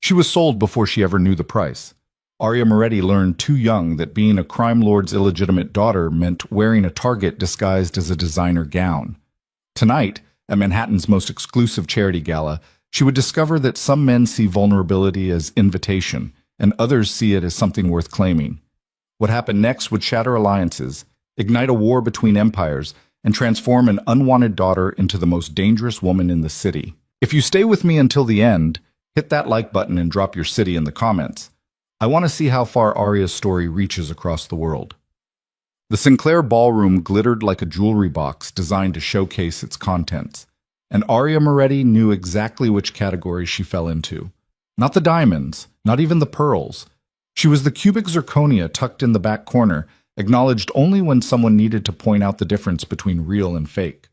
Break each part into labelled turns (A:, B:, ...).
A: She was sold before she ever knew the price. Arya Moretti learned too young that being a crime lord's illegitimate daughter meant wearing a target disguised as a designer gown. Tonight, at Manhattan's most exclusive charity gala, she would discover that some men see vulnerability as invitation, and others see it as something worth claiming. What happened next would shatter alliances, ignite a war between empires, and transform an unwanted daughter into the most dangerous woman in the city. If you stay with me until the end, hit that like button and drop your city in the comments. I want to see how far Arya's story reaches across the world. The Sinclair Ballroom glittered like a jewelry box designed to showcase its contents, and Arya Moretti knew exactly which category she fell into. Not the diamonds, not even the pearls. She was the cubic zirconia tucked in the back corner, acknowledged only when someone needed to point out the difference between real and fake.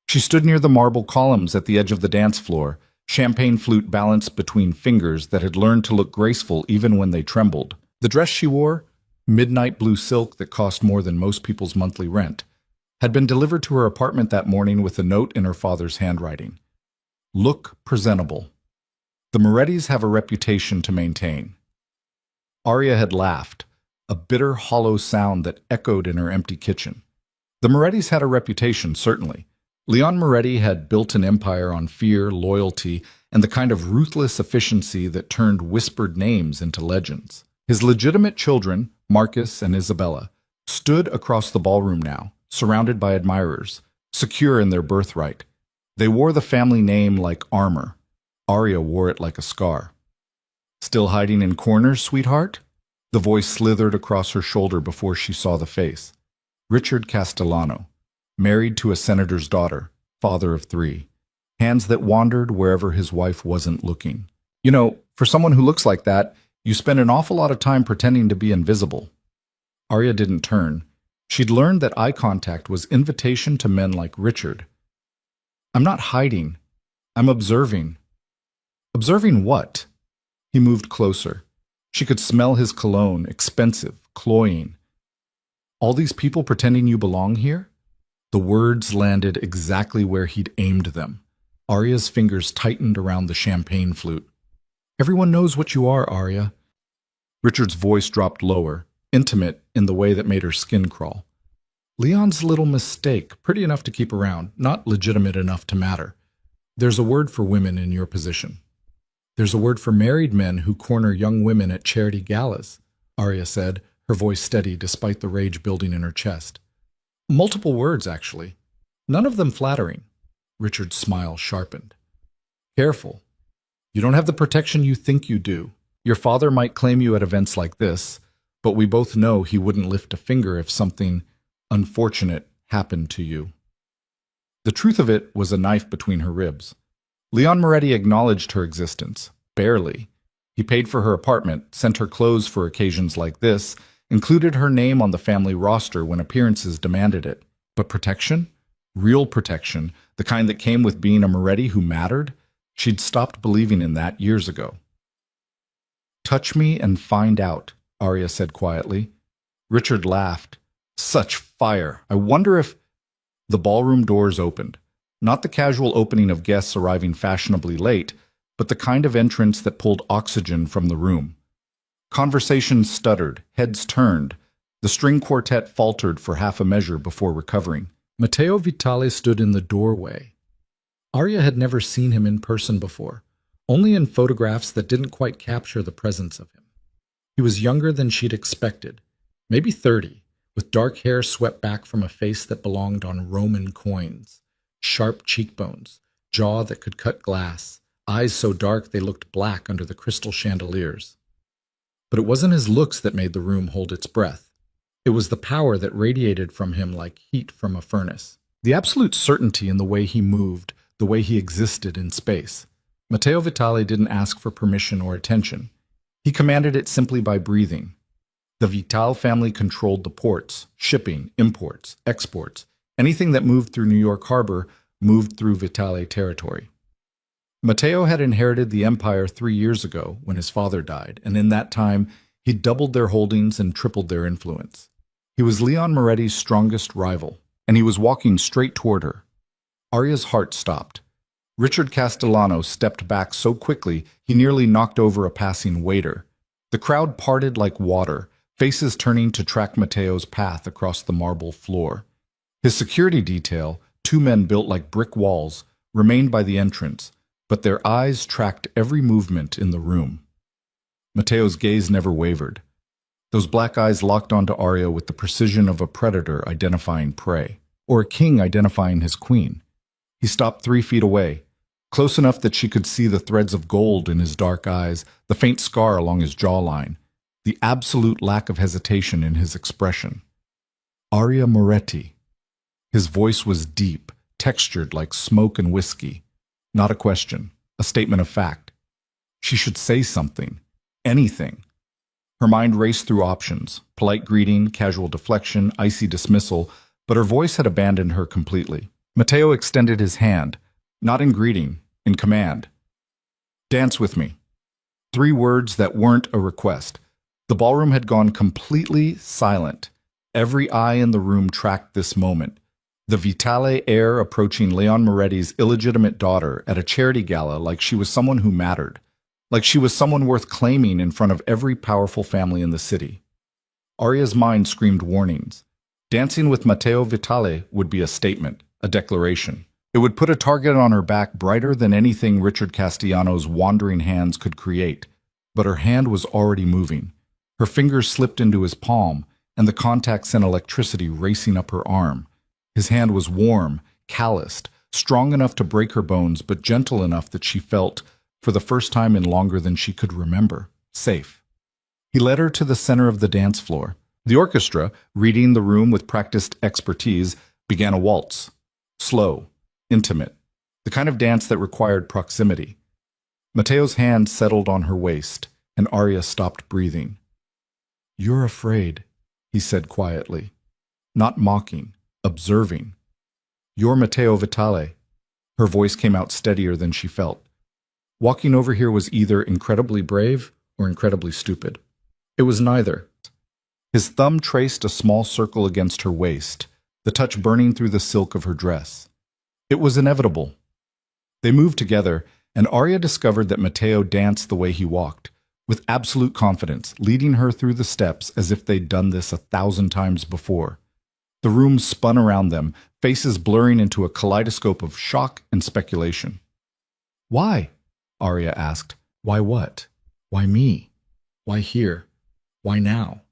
A: She stood near the marble columns at the edge of the dance floor, champagne flute balanced between fingers that had learned to look graceful even when they trembled. The dress she wore, midnight blue silk that cost more than most people's monthly rent, had been delivered to her apartment that morning with a note in her father's handwriting. Look presentable. The Morettis have a reputation to maintain. Arya had laughed, a bitter, hollow sound that echoed in her empty kitchen. The Morettis had a reputation, certainly. Leon Moretti had built an empire on fear, loyalty, and the kind of ruthless efficiency that turned whispered names into legends. His legitimate children, Marcus and Isabella, stood across the ballroom now, surrounded by admirers, secure in their birthright. They wore the family name like armor. Arya wore it like a scar. Still hiding in corners, sweetheart? The voice slithered across her shoulder before she saw the face. Richard Castellano, married to a senator's daughter, father of 3. Hands that wandered wherever his wife wasn't looking. You know, for someone who looks like that, you spend an awful lot of time pretending to be invisible. Arya didn't turn. She'd learned that eye contact was invitation to men like Richard. I'm not hiding. I'm observing. Observing what? He moved closer. She could smell his cologne, expensive, cloying. All these people pretending you belong here? The words landed exactly where he'd aimed them. Arya's fingers tightened around the champagne flute. Everyone knows what you are, Arya. Richard's voice dropped lower, intimate in the way that made her skin crawl. Leon's little mistake, pretty enough to keep around, not legitimate enough to matter. There's a word for women in your position. There's a word for married men who corner young women at charity galas, Arya said, her voice steady despite the rage building in her chest. Multiple words, actually. None of them flattering. Richard's smile sharpened. Careful. You don't have the protection you think you do. Your father might claim you at events like this, but we both know he wouldn't lift a finger if something unfortunate happened to you. The truth of it was a knife between her ribs. Leon Moretti acknowledged her existence, barely. He paid for her apartment, sent her clothes for occasions like this, included her name on the family roster when appearances demanded it. But protection? Real protection, the kind that came with being a Moretti who mattered? She'd stopped believing in that years ago. Touch me and find out, Arya said quietly. Richard laughed. Such fire. I wonder if... The ballroom doors opened. Not the casual opening of guests arriving fashionably late, but the kind of entrance that pulled oxygen from the room. Conversations stuttered, heads turned. The string quartet faltered for half a measure before recovering. Matteo Vitale stood in the doorway. Arya had never seen him in person before, only in photographs that didn't quite capture the presence of him. He was younger than she'd expected, maybe 30, with dark hair swept back from a face that belonged on Roman coins. Sharp cheekbones, jaw that could cut glass, eyes so dark they looked black under the crystal chandeliers. But it wasn't his looks that made the room hold its breath. It was the power that radiated from him like heat from a furnace. The absolute certainty in the way he moved, the way he existed in space. Matteo Vitale didn't ask for permission or attention. He commanded it simply by breathing. The Vitale family controlled the ports, shipping, imports, exports. Anything that moved through New York Harbor moved through Vitale territory. Matteo had inherited the empire 3 years ago when his father died, and in that time, he doubled their holdings and tripled their influence. He was Leon Moretti's strongest rival, and he was walking straight toward her. Arya's heart stopped. Richard Castellano stepped back so quickly he nearly knocked over a passing waiter. The crowd parted like water, faces turning to track Matteo's path across the marble floor. His security detail, two men built like brick walls, remained by the entrance, but their eyes tracked every movement in the room. Matteo's gaze never wavered. Those black eyes locked onto Arya with the precision of a predator identifying prey, or a king identifying his queen. He stopped 3 feet away, close enough that she could see the threads of gold in his dark eyes, the faint scar along his jawline, the absolute lack of hesitation in his expression. Arya Moretti. His voice was deep, textured like smoke and whiskey. Not a question, a statement of fact. She should say something, anything. Her mind raced through options, polite greeting, casual deflection, icy dismissal, but her voice had abandoned her completely. Matteo extended his hand, not in greeting, in command. Dance with me. 3 words that weren't a request. The ballroom had gone completely silent. Every eye in the room tracked this moment. The Vitale heir approaching Leon Moretti's illegitimate daughter at a charity gala like she was someone who mattered, like she was someone worth claiming in front of every powerful family in the city. Arya's mind screamed warnings. Dancing with Matteo Vitale would be a statement, a declaration. It would put a target on her back brighter than anything Richard Castellano's wandering hands could create. But her hand was already moving. Her fingers slipped into his palm, and the contact sent electricity racing up her arm. His hand was warm, calloused, strong enough to break her bones, but gentle enough that she felt, for the first time in longer than she could remember, safe. He led her to the center of the dance floor. The orchestra, reading the room with practiced expertise, began a waltz. Slow, intimate, the kind of dance that required proximity. Matteo's hand settled on her waist, and Arya stopped breathing. "You're afraid," he said quietly, not mocking, observing. "You're Matteo Vitale." Her voice came out steadier than she felt. Walking over here was either incredibly brave or incredibly stupid. It was neither. His thumb traced a small circle against her waist, the touch burning through the silk of her dress. It was inevitable. They moved together, and Arya discovered that Matteo danced the way he walked, with absolute confidence, leading her through the steps as if they'd done this 1,000 times before. The room spun around them, faces blurring into a kaleidoscope of shock and speculation. "Why?" Arya asked. "Why what? Why me? Why here? Why now?"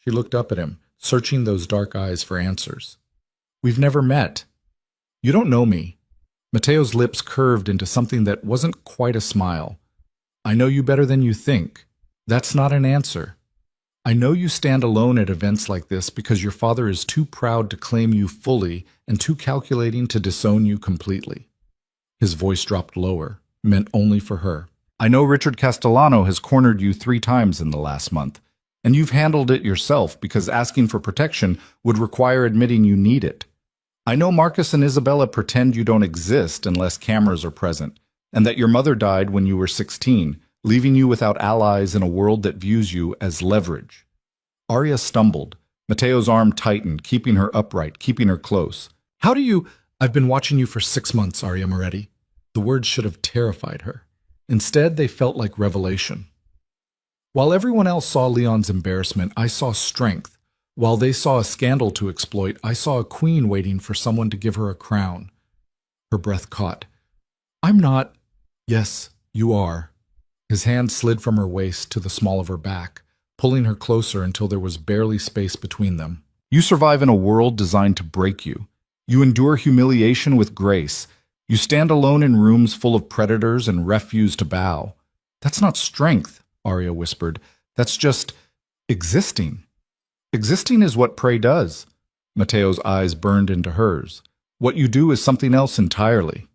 A: She looked up at him, searching those dark eyes for answers. "We've never met. You don't know me." Matteo's lips curved into something that wasn't quite a smile. "I know you better than you think. That's not an answer. I know you stand alone at events like this because your father is too proud to claim you fully and too calculating to disown you completely." His voice dropped lower, meant only for her. "I know Richard Castellano has cornered you 3 times in the last month, and you've handled it yourself because asking for protection would require admitting you need it. I know Marcus and Isabella pretend you don't exist unless cameras are present, and that your mother died when you were 16, leaving you without allies in a world that views you as leverage." Arya stumbled. Matteo's arm tightened, keeping her upright, keeping her close. "How do you—" "I've been watching you for 6 months, Arya Moretti." The words should have terrified her. Instead, they felt like revelation. "While everyone else saw Leon's embarrassment, I saw strength. While they saw a scandal to exploit, I saw a queen waiting for someone to give her a crown." Her breath caught. "I'm not—" "Yes, you are." His hand slid from her waist to the small of her back, pulling her closer until there was barely space between them. "You survive in a world designed to break you. You endure humiliation with grace. You stand alone in rooms full of predators and refuse to bow. That's not strength," Arya whispered. "That's just existing. Existing is what prey does." Matteo's eyes burned into hers. "What you do is something else entirely."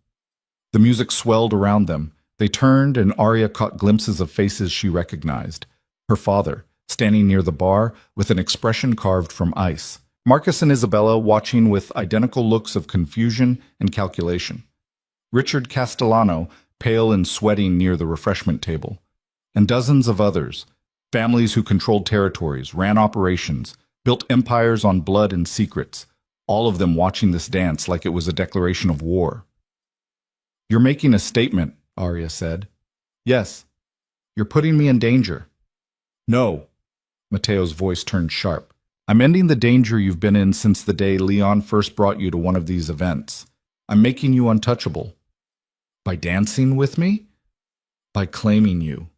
A: The music swelled around them. They turned, and Arya caught glimpses of faces she recognized. Her father, standing near the bar, with an expression carved from ice. Marcus and Isabella watching with identical looks of confusion and calculation. Richard Castellano, pale and sweating near the refreshment table. And dozens of others, families who controlled territories, ran operations, built empires on blood and secrets, all of them watching this dance like it was a declaration of war. You're making a statement, Arya said. Yes. You're putting me in danger. No. Mateo's voice turned sharp. I'm ending the danger you've been in since the day Leon first brought you to one of these events. I'm making you untouchable. By dancing with me? By claiming you.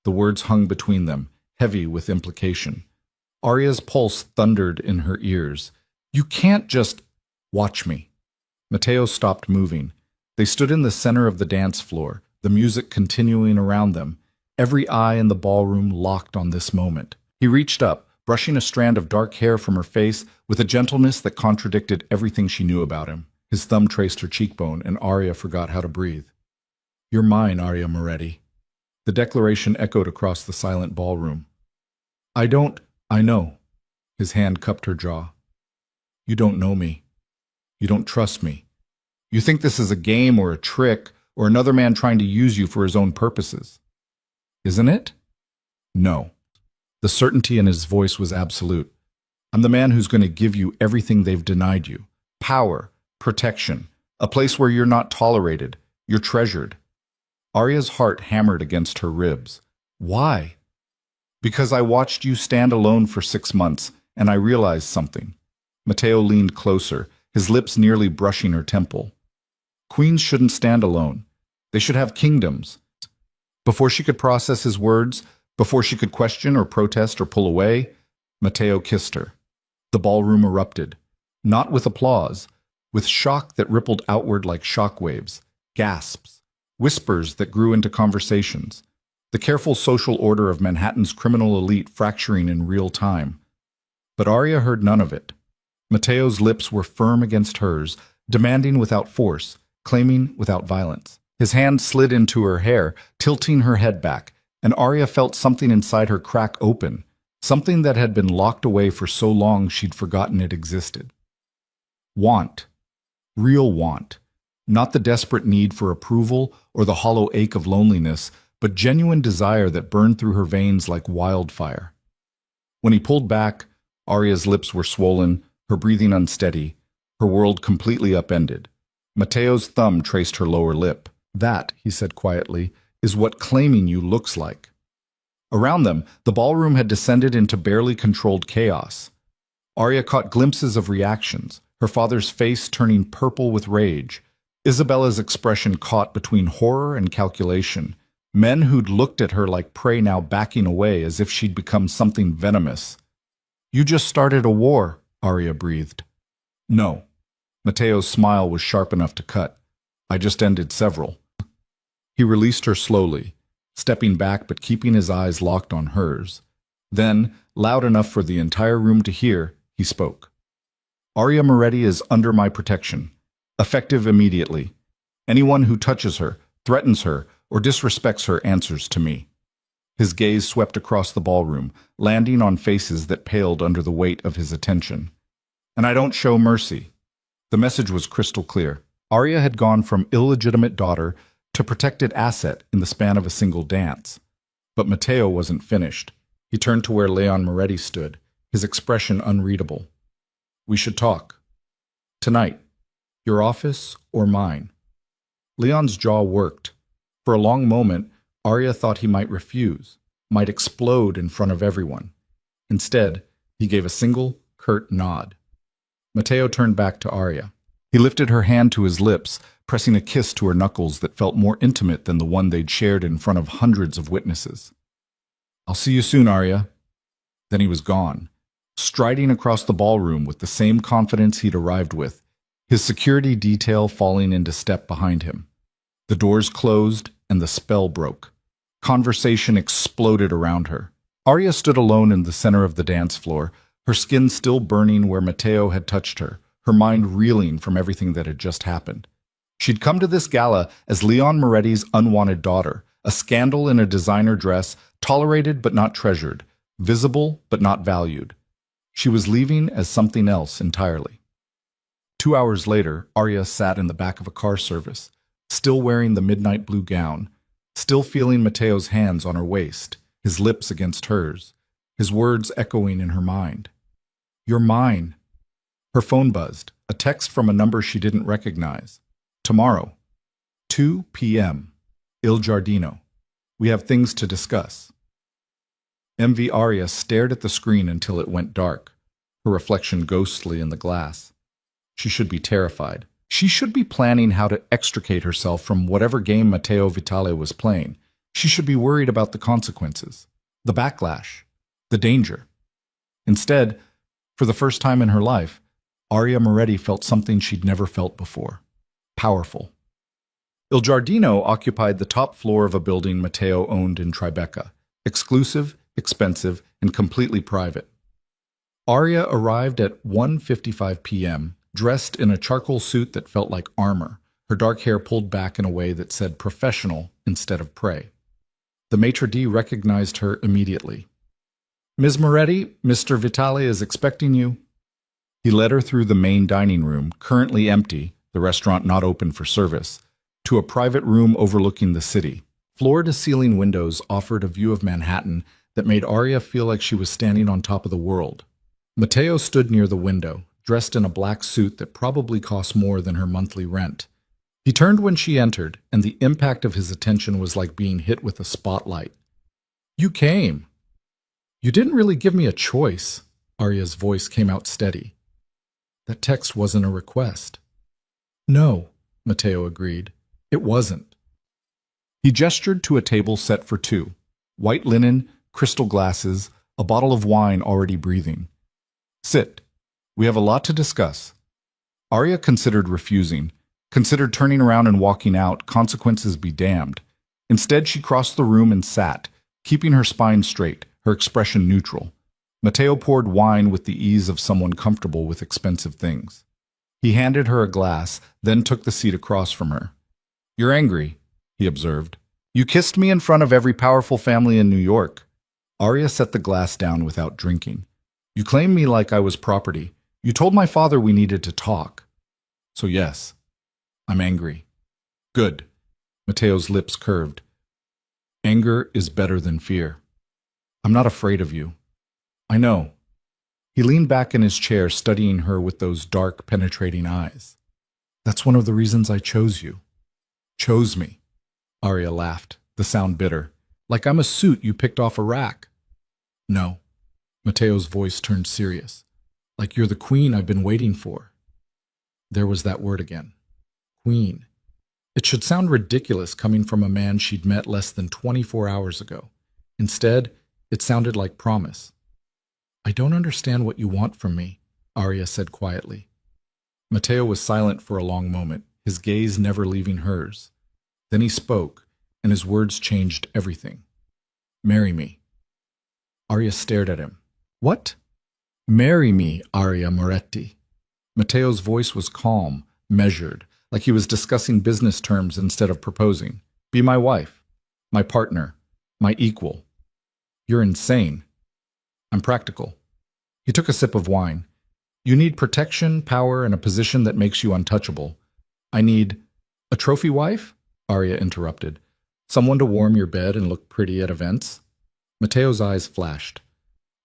A: The words hung between them, heavy with implication. Arya's pulse thundered in her ears. You can't just watch me. Mateo stopped moving. They stood in the center of the dance floor, the music continuing around them, every eye in the ballroom locked on this moment. He reached up, brushing a strand of dark hair from her face with a gentleness that contradicted everything she knew about him. His thumb traced her cheekbone, and Arya forgot how to breathe. You're mine, Arya Moretti. The declaration echoed across the silent ballroom. I know. His hand cupped her jaw. You don't know me. You don't trust me. You think this is a game or a trick or another man trying to use you for his own purposes. Isn't it? No. The certainty in his voice was absolute. I'm the man who's going to give you everything they've denied you. Power, protection, a place where you're not tolerated, you're treasured. Arya's heart hammered against her ribs. Why? Because I watched you stand alone for 6 months, and I realized something. Mateo leaned closer, his lips nearly brushing her temple. Queens shouldn't stand alone. They should have kingdoms. Before she could process his words, before she could question or protest or pull away, Mateo kissed her. The ballroom erupted, not with applause, with shock that rippled outward like shock waves, gasps, whispers that grew into conversations, the careful social order of Manhattan's criminal elite fracturing in real time. But Arya heard none of it. Mateo's lips were firm against hers, demanding without force, claiming without violence. His hand slid into her hair, tilting her head back, and Arya felt something inside her crack open, something that had been locked away for so long she'd forgotten it existed. Want. Real want. Not the desperate need for approval or the hollow ache of loneliness, but genuine desire that burned through her veins like wildfire. When he pulled back, Arya's lips were swollen, her breathing unsteady, her world completely upended. Mateo's thumb traced her lower lip. That, he said quietly, is what claiming you looks like. Around them, the ballroom had descended into barely controlled chaos. Arya caught glimpses of reactions, her father's face turning purple with rage, Isabella's expression caught between horror and calculation, men who'd looked at her like prey now backing away as if she'd become something venomous. You just started a war, Arya breathed. No. Mateo's smile was sharp enough to cut. I just ended several. He released her slowly, stepping back but keeping his eyes locked on hers. Then, loud enough for the entire room to hear, he spoke. Arya Moretti is under my protection, effective immediately. Anyone who touches her, threatens her, or disrespects her answers to me. His gaze swept across the ballroom, landing on faces that paled under the weight of his attention. And I don't show mercy. The message was crystal clear. Arya had gone from illegitimate daughter to protected asset in the span of a single dance. But Mateo wasn't finished. He turned to where Leon Moretti stood, his expression unreadable. We should talk. Tonight. Your office or mine? Leon's jaw worked. For a long moment, Arya thought he might refuse, might explode in front of everyone. Instead, he gave a single, curt nod. Mateo turned back to Arya. He lifted her hand to his lips, pressing a kiss to her knuckles that felt more intimate than the one they'd shared in front of hundreds of witnesses. I'll see you soon, Arya. Then he was gone, striding across the ballroom with the same confidence he'd arrived with, his security detail falling into step behind him. The doors closed and the spell broke. Conversation exploded around her. Arya stood alone in the center of the dance floor, her skin still burning where Mateo had touched her, her mind reeling from everything that had just happened. She'd come to this gala as Leon Moretti's unwanted daughter, a scandal in a designer dress, tolerated but not treasured, visible but not valued. She was leaving as something else entirely. 2 hours later, Arya sat in the back of a car service, still wearing the midnight blue gown, still feeling Mateo's hands on her waist, his lips against hers, his words echoing in her mind. You're mine. Her phone buzzed, a text from a number she didn't recognize. Tomorrow. 2 p.m. Il Giardino. We have things to discuss. MV Aria stared at the screen until it went dark, her reflection ghostly in the glass. She should be terrified. She should be planning how to extricate herself from whatever game Matteo Vitale was playing. She should be worried about the consequences, the backlash, the danger. Instead, for the first time in her life, Aria Moretti felt something she'd never felt before. Powerful. Il Giardino occupied the top floor of a building Matteo owned in Tribeca. Exclusive, expensive, and completely private. Aria arrived at 1:55 p.m., dressed in a charcoal suit that felt like armor, her dark hair pulled back in a way that said professional instead of prey. The maitre d' recognized her immediately. "Ms. Moretti, Mr. Vitale is expecting you." He led her through the main dining room, currently empty, the restaurant not open for service, to a private room overlooking the city. Floor-to-ceiling windows offered a view of Manhattan that made Aria feel like she was standing on top of the world. Matteo stood near the window, dressed in a black suit that probably cost more than her monthly rent. He turned when she entered, and the impact of his attention was like being hit with a spotlight. "You came. You didn't really give me a choice." Aria's voice came out steady. "That text wasn't a request." "No," Matteo agreed. "It wasn't." He gestured to a table set for two. White linen, crystal glasses, a bottle of wine already breathing. "Sit. We have a lot to discuss." Aria considered refusing, considered turning around and walking out, consequences be damned. Instead, she crossed the room and sat, keeping her spine straight, her expression neutral. Matteo poured wine with the ease of someone comfortable with expensive things. He handed her a glass, then took the seat across from her. "You're angry," he observed. "You kissed me in front of every powerful family in New York." Aria set the glass down without drinking. "You claimed me like I was property. You told my father we needed to talk. So yes, I'm angry." "Good." Matteo's lips curved. "Anger is better than fear. I'm not afraid of you. I know." He leaned back in his chair, studying her with those dark, penetrating eyes. "That's one of the reasons I chose you." "Chose me?" Aria laughed, the sound bitter. "Like I'm a suit you picked off a rack." "No." Matteo's voice turned serious. "Like you're the queen I've been waiting for." There was that word again. Queen. It should sound ridiculous coming from a man she'd met less than 24 hours ago. Instead, it sounded like promise. "I don't understand what you want from me," Aria said quietly. Matteo was silent for a long moment, his gaze never leaving hers. Then he spoke, and his words changed everything. "Marry me." Aria stared at him. "What?" "Marry me, Aria Moretti." Matteo's voice was calm, measured, like he was discussing business terms instead of proposing. "Be my wife, my partner, my equal." "You're insane." "I'm practical." He took a sip of wine. "You need protection, power, and a position that makes you untouchable. I need—" "A trophy wife?" Aria interrupted. "Someone to warm your bed and look pretty at events?" Matteo's eyes flashed.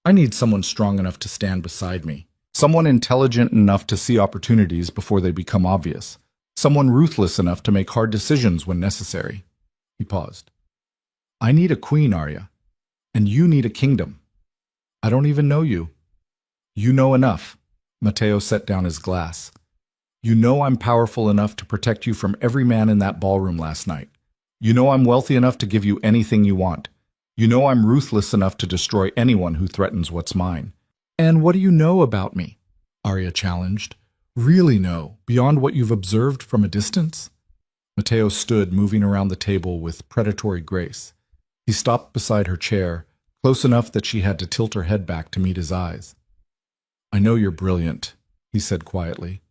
A: "I need someone strong enough to stand beside me. Someone intelligent enough to see opportunities before they become obvious. Someone ruthless enough to make hard decisions when necessary." He paused. "I need a queen, Aria. And you need a kingdom. I don't even know you." "You know enough." Matteo set down his glass. "You know I'm powerful enough to protect you from every man in that ballroom last night. You know I'm wealthy enough to give you anything you want. You know I'm ruthless enough to destroy anyone who threatens what's mine." "And what do you know about me?" Aria challenged. "Really know, beyond what you've observed from a distance?" Matteo stood, moving around the table with predatory grace. He stopped beside her chair, close enough that she had to tilt her head back to meet his eyes. "I know you're brilliant," he said quietly.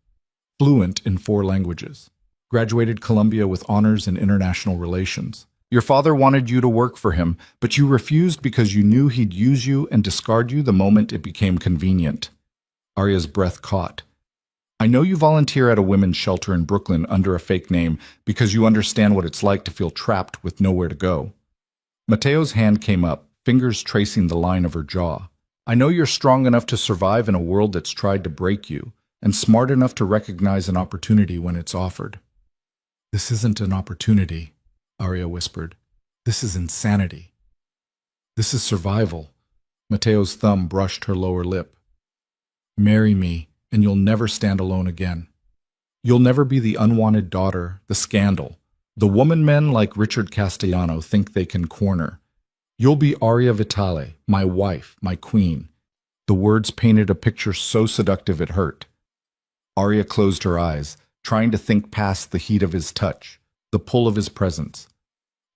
A: "Fluent in 4 languages. Graduated Columbia with honors in international relations. Your father wanted you to work for him, but you refused because you knew he'd use you and discard you the moment it became convenient." Aria's breath caught. "I know you volunteer at a women's shelter in Brooklyn under a fake name because you understand what it's like to feel trapped with nowhere to go." Matteo's hand came up, fingers tracing the line of her jaw. "I know you're strong enough to survive in a world that's tried to break you, and smart enough to recognize an opportunity when it's offered." This isn't an opportunity, Arya whispered. This is insanity. This is survival. Mateo's thumb brushed her lower lip. Marry me, and you'll never stand alone again. You'll never be the unwanted daughter, the scandal, the woman men like Richard Castellano think they can corner. You'll be Arya Vitale, my wife, my queen. The words painted a picture so seductive it hurt. Arya closed her eyes, trying to think past the heat of his touch, the pull of his presence.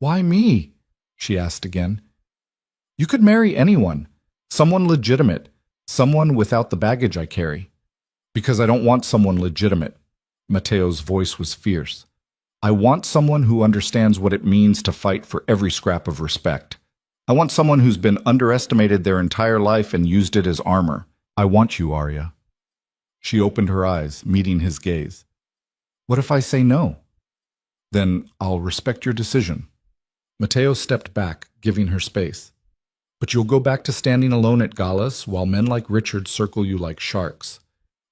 A: Why me? She asked again. You could marry anyone, someone legitimate, someone without the baggage I carry. Because I don't want someone legitimate. Mateo's voice was fierce. I want someone who understands what it means to fight for every scrap of respect. I want someone who's been underestimated their entire life and used it as armor. I want you, Arya. She opened her eyes, meeting his gaze. What if I say no? Then I'll respect your decision. Mateo stepped back, giving her space. But you'll go back to standing alone at galas while men like Richard circle you like sharks.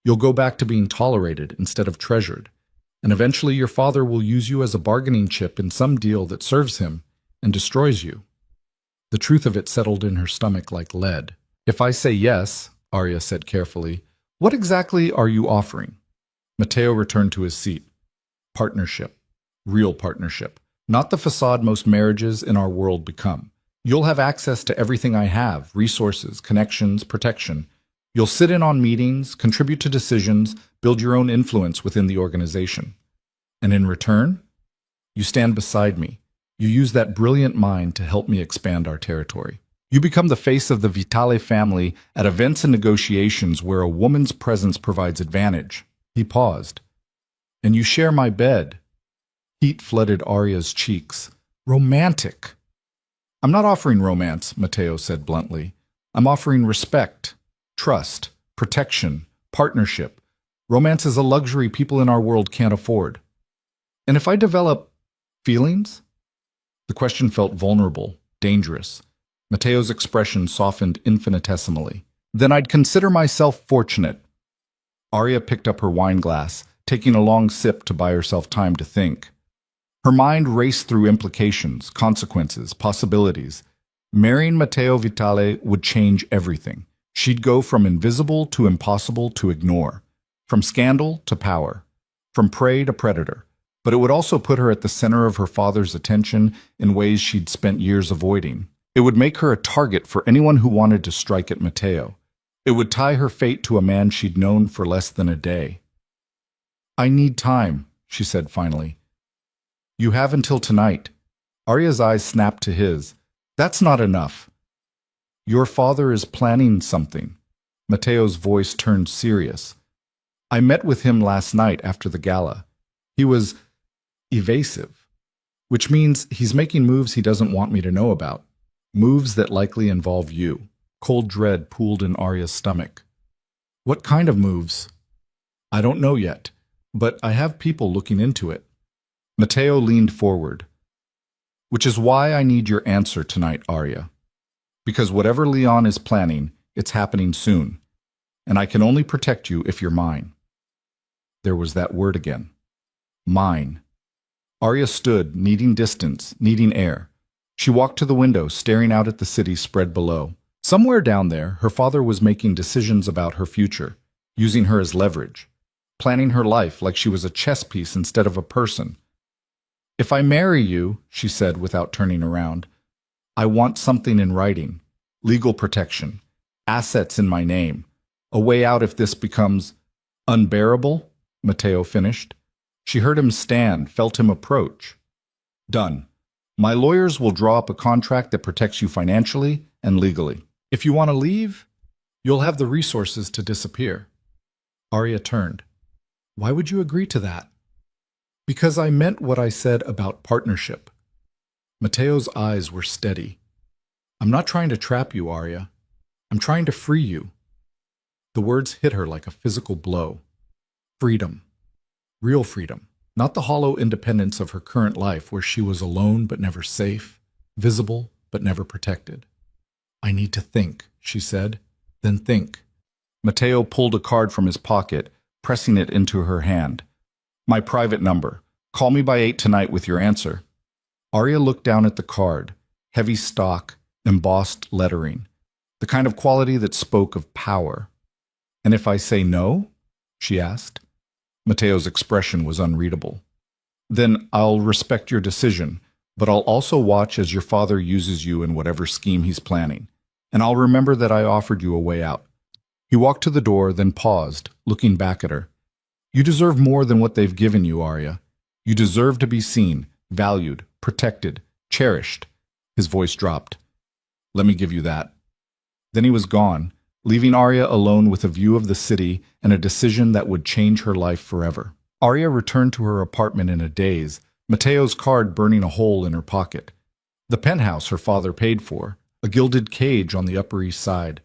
A: You'll go back to being tolerated instead of treasured. And eventually your father will use you as a bargaining chip in some deal that serves him and destroys you. The truth of it settled in her stomach like lead. If I say yes, Arya said carefully, what exactly are you offering? Mateo returned to his seat. Partnership. Real partnership. Not the facade most marriages in our world become. You'll have access to everything I have, resources, connections, protection. You'll sit in on meetings, contribute to decisions, build your own influence within the organization. And in return, you stand beside me. You use that brilliant mind to help me expand our territory. You become the face of the Vitale family at events and negotiations where a woman's presence provides advantage. He paused. And you share my bed. Heat flooded Arya's cheeks. Romantic. I'm not offering romance, Mateo said bluntly. I'm offering respect, trust, protection, partnership. Romance is a luxury people in our world can't afford. And if I develop feelings? The question felt vulnerable, dangerous. Mateo's expression softened infinitesimally. Then I'd consider myself fortunate. Arya picked up her wine glass, taking a long sip to buy herself time to think. Her mind raced through implications, consequences, possibilities. Marrying Matteo Vitale would change everything. She'd go from invisible to impossible to ignore, from scandal to power, from prey to predator. But it would also put her at the center of her father's attention in ways she'd spent years avoiding. It would make her a target for anyone who wanted to strike at Matteo. It would tie her fate to a man she'd known for less than a day. I need time, she said finally. You have until tonight. Arya's eyes snapped to his. That's not enough. Your father is planning something. Mateo's voice turned serious. I met with him last night after the gala. He was evasive, which means he's making moves he doesn't want me to know about. Moves that likely involve you. Cold dread pooled in Arya's stomach. What kind of moves? I don't know yet, but I have people looking into it. Mateo leaned forward. Which is why I need your answer tonight, Arya. Because whatever Leon is planning, it's happening soon. And I can only protect you if you're mine. There was that word again. Mine. Arya stood, needing distance, needing air. She walked to the window, staring out at the city spread below. Somewhere down there, her father was making decisions about her future, using her as leverage, planning her life like she was a chess piece instead of a person. If I marry you, she said without turning around, I want something in writing, legal protection, assets in my name, a way out if this becomes unbearable, Mateo finished. She heard him stand, felt him approach. Done. My lawyers will draw up a contract that protects you financially and legally. If you want to leave, you'll have the resources to disappear. Arya turned. Why would you agree to that? Because I meant what I said about partnership. Mateo's eyes were steady. I'm not trying to trap you, Arya. I'm trying to free you. The words hit her like a physical blow. Freedom. Real freedom. Not the hollow independence of her current life where she was alone but never safe, visible but never protected. I need to think, she said. Then think. Mateo pulled a card from his pocket, pressing it into her hand. My private number. Call me by 8 tonight with your answer. Arya looked down at the card, heavy stock, embossed lettering, the kind of quality that spoke of power. And if I say no? She asked. Mateo's expression was unreadable. Then I'll respect your decision, but I'll also watch as your father uses you in whatever scheme he's planning. And I'll remember that I offered you a way out. He walked to the door, then paused, looking back at her. You deserve more than what they've given you, Arya. You deserve to be seen, valued, protected, cherished. His voice dropped. Let me give you that. Then he was gone, leaving Arya alone with a view of the city and a decision that would change her life forever. Arya returned to her apartment in a daze, Mateo's card burning a hole in her pocket. The penthouse her father paid for, a gilded cage on the Upper East Side,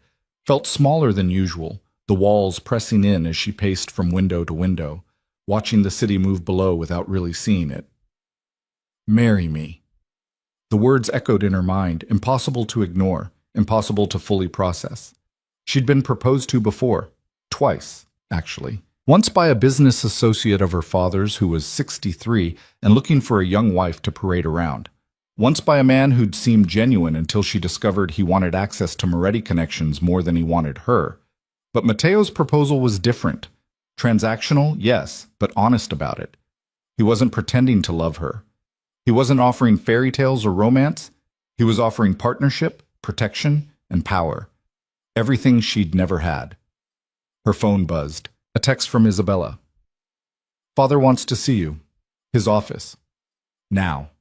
A: felt smaller than usual, the walls pressing in as she paced from window to window, watching the city move below without really seeing it. Marry me. The words echoed in her mind, impossible to ignore, impossible to fully process. She'd been proposed to before, twice, actually. Once by a business associate of her father's who was 63 and looking for a young wife to parade around. Once by a man who'd seemed genuine until she discovered he wanted access to Moretti connections more than he wanted her. But Mateo's proposal was different. Transactional, yes, but honest about it. He wasn't pretending to love her. He wasn't offering fairy tales or romance. He was offering partnership, protection, and power. Everything she'd never had. Her phone buzzed. A text from Isabella. Father wants to see you. His office. Now.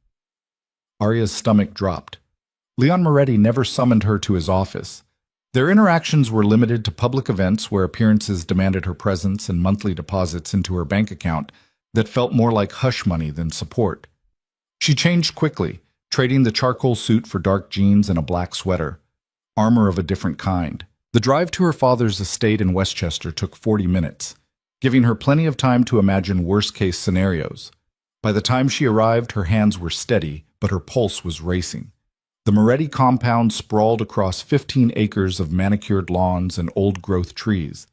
A: Arya's stomach dropped. Leon Moretti never summoned her to his office. Their interactions were limited to public events where appearances demanded her presence and monthly deposits into her bank account that felt more like hush money than support. She changed quickly, trading the charcoal suit for dark jeans and a black sweater, armor of a different kind. The drive to her father's estate in Westchester took 40 minutes, giving her plenty of time to imagine worst-case scenarios. By the time she arrived, her hands were steady, but her pulse was racing. The Moretti compound sprawled across 15 acres of manicured lawns and old-growth trees.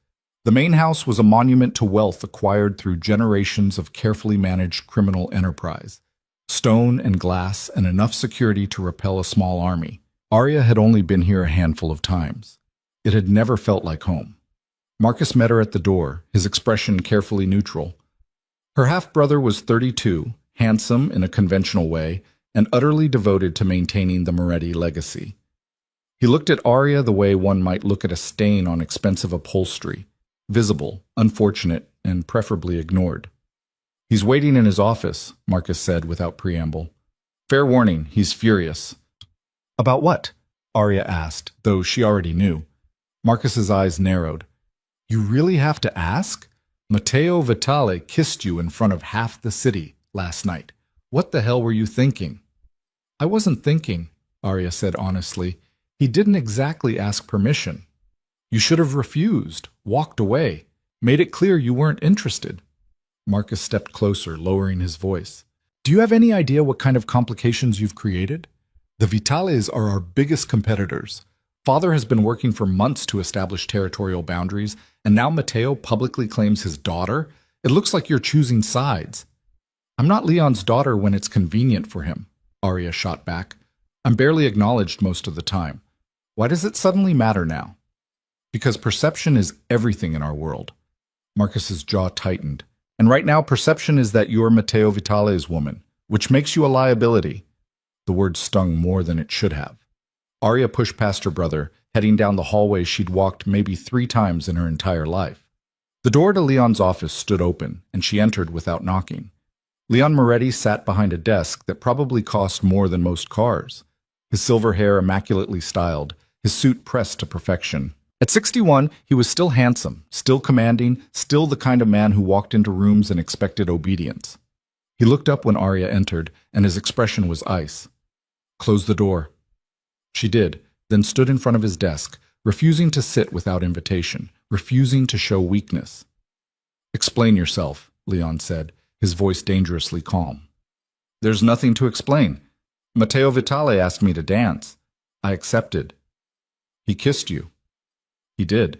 A: The main house was a monument to wealth acquired through generations of carefully managed criminal enterprise. Stone and glass and enough security to repel a small army. Arya had only been here a handful of times. It had never felt like home. Marcus met her at the door, his expression carefully neutral. Her half-brother was 32, handsome in a conventional way, and utterly devoted to maintaining the Moretti legacy. He looked at Arya the way one might look at a stain on expensive upholstery, visible, unfortunate, and preferably ignored. He's waiting in his office, Marcus said without preamble. Fair warning, he's furious. About what? Arya asked, though she already knew. Marcus's eyes narrowed. You really have to ask? Matteo Vitale kissed you in front of half the city last night. What the hell were you thinking? I wasn't thinking, Arya said honestly. He didn't exactly ask permission. You should have refused, walked away, made it clear you weren't interested. Marcus stepped closer, lowering his voice. Do you have any idea what kind of complications you've created? The Vitales are our biggest competitors. Father has been working for months to establish territorial boundaries, and now Matteo publicly claims his daughter? It looks like you're choosing sides. I'm not Leon's daughter when it's convenient for him, Arya shot back. I'm barely acknowledged most of the time. Why does it suddenly matter now? Because perception is everything in our world. Marcus's jaw tightened. And right now perception is that you're Matteo Vitale's woman, which makes you a liability. The word stung more than it should have. Arya pushed past her brother, heading down the hallway she'd walked maybe 3 times in her entire life. The door to Leon's office stood open, and she entered without knocking. Leon Moretti sat behind a desk that probably cost more than most cars. His silver hair immaculately styled, his suit pressed to perfection. At 61, he was still handsome, still commanding, still the kind of man who walked into rooms and expected obedience. He looked up when Arya entered, and his expression was ice. Close the door. She did, then stood in front of his desk, refusing to sit without invitation, refusing to show weakness. Explain yourself, Leon said, his voice dangerously calm. There's nothing to explain. Matteo Vitale asked me to dance. I accepted. He kissed you. He did.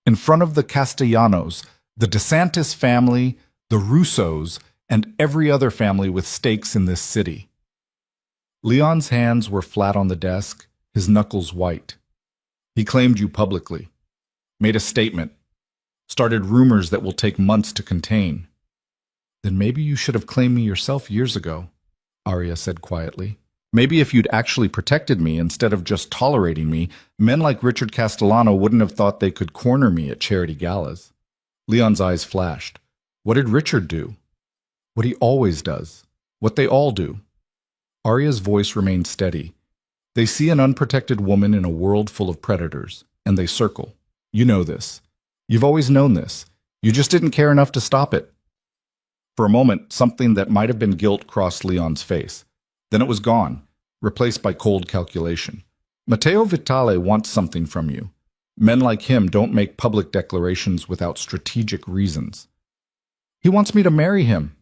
A: In front of the Castellanos, the DeSantis family, the Russos, and every other family with stakes in this city. Leon's hands were flat on the desk, his knuckles white. He claimed you publicly, made a statement, started rumors that will take months to contain. Then maybe you should have claimed me yourself years ago, Arya said quietly. Maybe if you'd actually protected me instead of just tolerating me, men like Richard Castellano wouldn't have thought they could corner me at charity galas. Leon's eyes flashed. What did Richard do? What he always does. What they all do. Arya's voice remained steady. They see an unprotected woman in a world full of predators, and they circle. You know this. You've always known this. You just didn't care enough to stop it. For a moment, something that might have been guilt crossed Leon's face. Then it was gone, replaced by cold calculation. Matteo Vitale wants something from you. Men like him don't make public declarations without strategic reasons. He wants me to marry him.